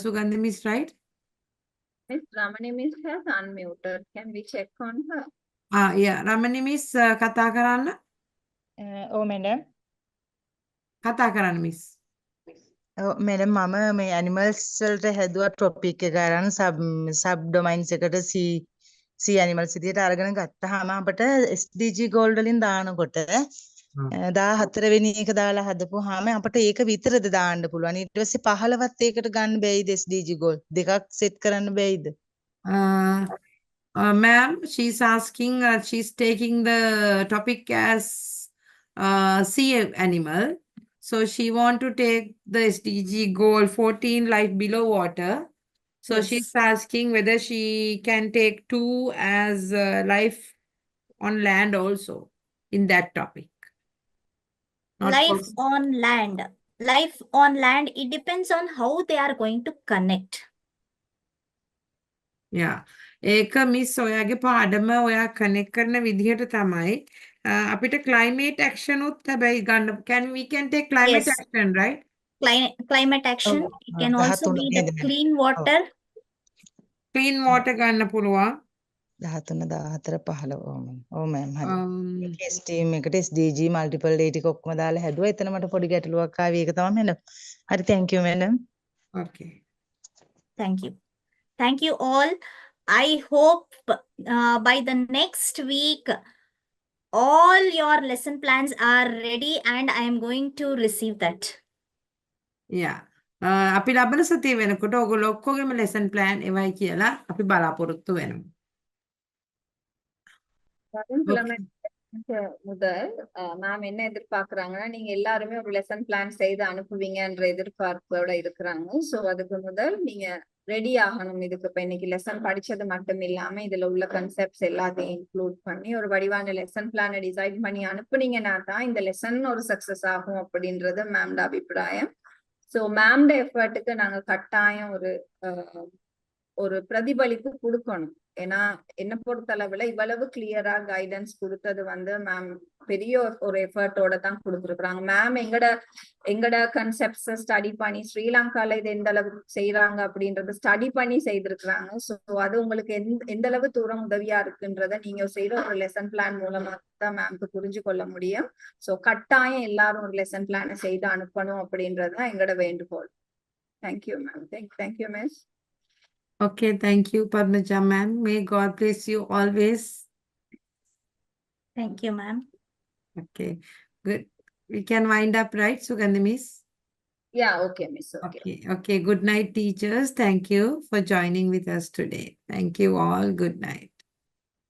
Sugandhi miss, right? Miss Ramani Miss has unmuted. Can we check on her? Yeah, Ramani miss කතා කරන්න. මැඩම් කතා කරන්න මිස්. මැඩම් මම මේ ඇනිමල්ස් වලට හැදුවා ටොපික් එක අරන් සබ් ඩොමයින්ස් එකට C ඇනිමල්ස් විදියට අරගෙන ගත්තාම අපිට SDG ගෝල් වලින් දානකොට 14 වෙනි එක දාලා හදපුවාම අපිට ඒක විතරද දාන්න පුළුවන්. ඊට පස්සේ 15වත් ඒකට ගන්න බැයිද SDG ගෝල් දෙකක් සෙට් කරන්න බැයිද? Ma'am, she's asking, she's taking the topic as sea animal. So she want to take the SDG goal 14 life below water. So Yes. she's asking whether she can take 2 as life on land also in that topic. Not Life for- on land. Life on land, it depends on how they are going to connect. Yeah. ඒක miss ඔයාගේ පාඩම ඔයා connect කරන විදිහට තමයි අපිට climate action උත් හැබැයි ගන්න we can take climate Yes. action, right? Climate action, it can also be the 13 clean water. Clean water ගන්න පුළුවන්. 13 14 15 ඔව් මෑම් හරි. Um, ස්ටීම් එකට SDG මල්ටිපල් ඒ ටික ඔක්කොම දාලා හැදුවා. එතන මට පොඩි ගැටලුවක් ආවේ ඒක තමයි මැඩම්. හරි thank you madam. okay. Thank you. Thank you all. I hope by the next week, all your lesson plans are ready and I am going to receive that. Yeah. අපි ලබන සතිය වෙනකොට ඔයගොල්ලෝ ඔක්කොගෙම lesson plan එවයි කියලා අපි බලාපොරොත්තු වෙනවා. வருங்கிழமை முதல் மேம் என்ன எதிர்பார்க்கறாங்கன்னா நீங்க எல்லாருமே ஒரு லெசன் பிளான் செய்து அனுப்புவீங்கன்ற எதிர்பார்ப்போட இருக்கிறாங்க. சோ அதுக்கு முதல் நீங்க ரெடி ஆகணும். இதுக்கு இப்ப இன்னைக்கு லெசன் படிச்சது மட்டும் இல்லாம இதுல உள்ள கன்செப்ட்ஸ் எல்லாத்தையும் இன்க்ளூட் பண்ணி ஒரு வடிவான லெசன் பிளானை டிசைட் பண்ணி அனுப்புனீங்கன்னா தான் இந்த லெசன் ஒரு சக்சஸ் ஆகும் அப்படின்றது மேம்ட அபிப்பிராயம். சோ மேம்ட எஃபர்ட்டுக்கு நாங்க கட்டாயம் ஒரு பிரதிபலிப்பு கொடுக்கணும். ஏன்னா என்ன பொறுத்தளவுல இவ்வளவு கிளியரா கைடன்ஸ் கொடுத்தது வந்து மேம் பெரிய ஒரு எஃபர்ட்டோட தான் கொடுத்துருக்குறாங்க. மேம் எங்கட கன்செப்ட்ஸ ஸ்டடி பண்ணி ஸ்ரீலங்கால இது எந்த அளவு செய்யறாங்க அப்படின்றத ஸ்டடி பண்ணி செய்திருக்கிறாங்க. ஸோ அது உங்களுக்கு எந்த அளவு தூரம் உதவியா இருக்குன்றத நீங்க செய்யற ஒரு லெசன் பிளான் மூலமா தான் மேம்க்கு புரிஞ்சு கொள்ள முடியும். ஸோ கட்டாயம் எல்லாரும் ஒரு லெசன் பிளானை செய்து அனுப்பணும் அப்படின்றதுதான் எங்கட வேண்டுகோள். Thank you ma'am. Thank you miss. Okay, thank you, Padmaja ma'am. May God bless you always. Thank you, ma'am. Okay, good. We can wind up, right, Sugandhi miss? Yeah, okay, miss. Okay. Okay, okay. Good night, teachers. Thank you for joining with us today. Thank you all. Good night.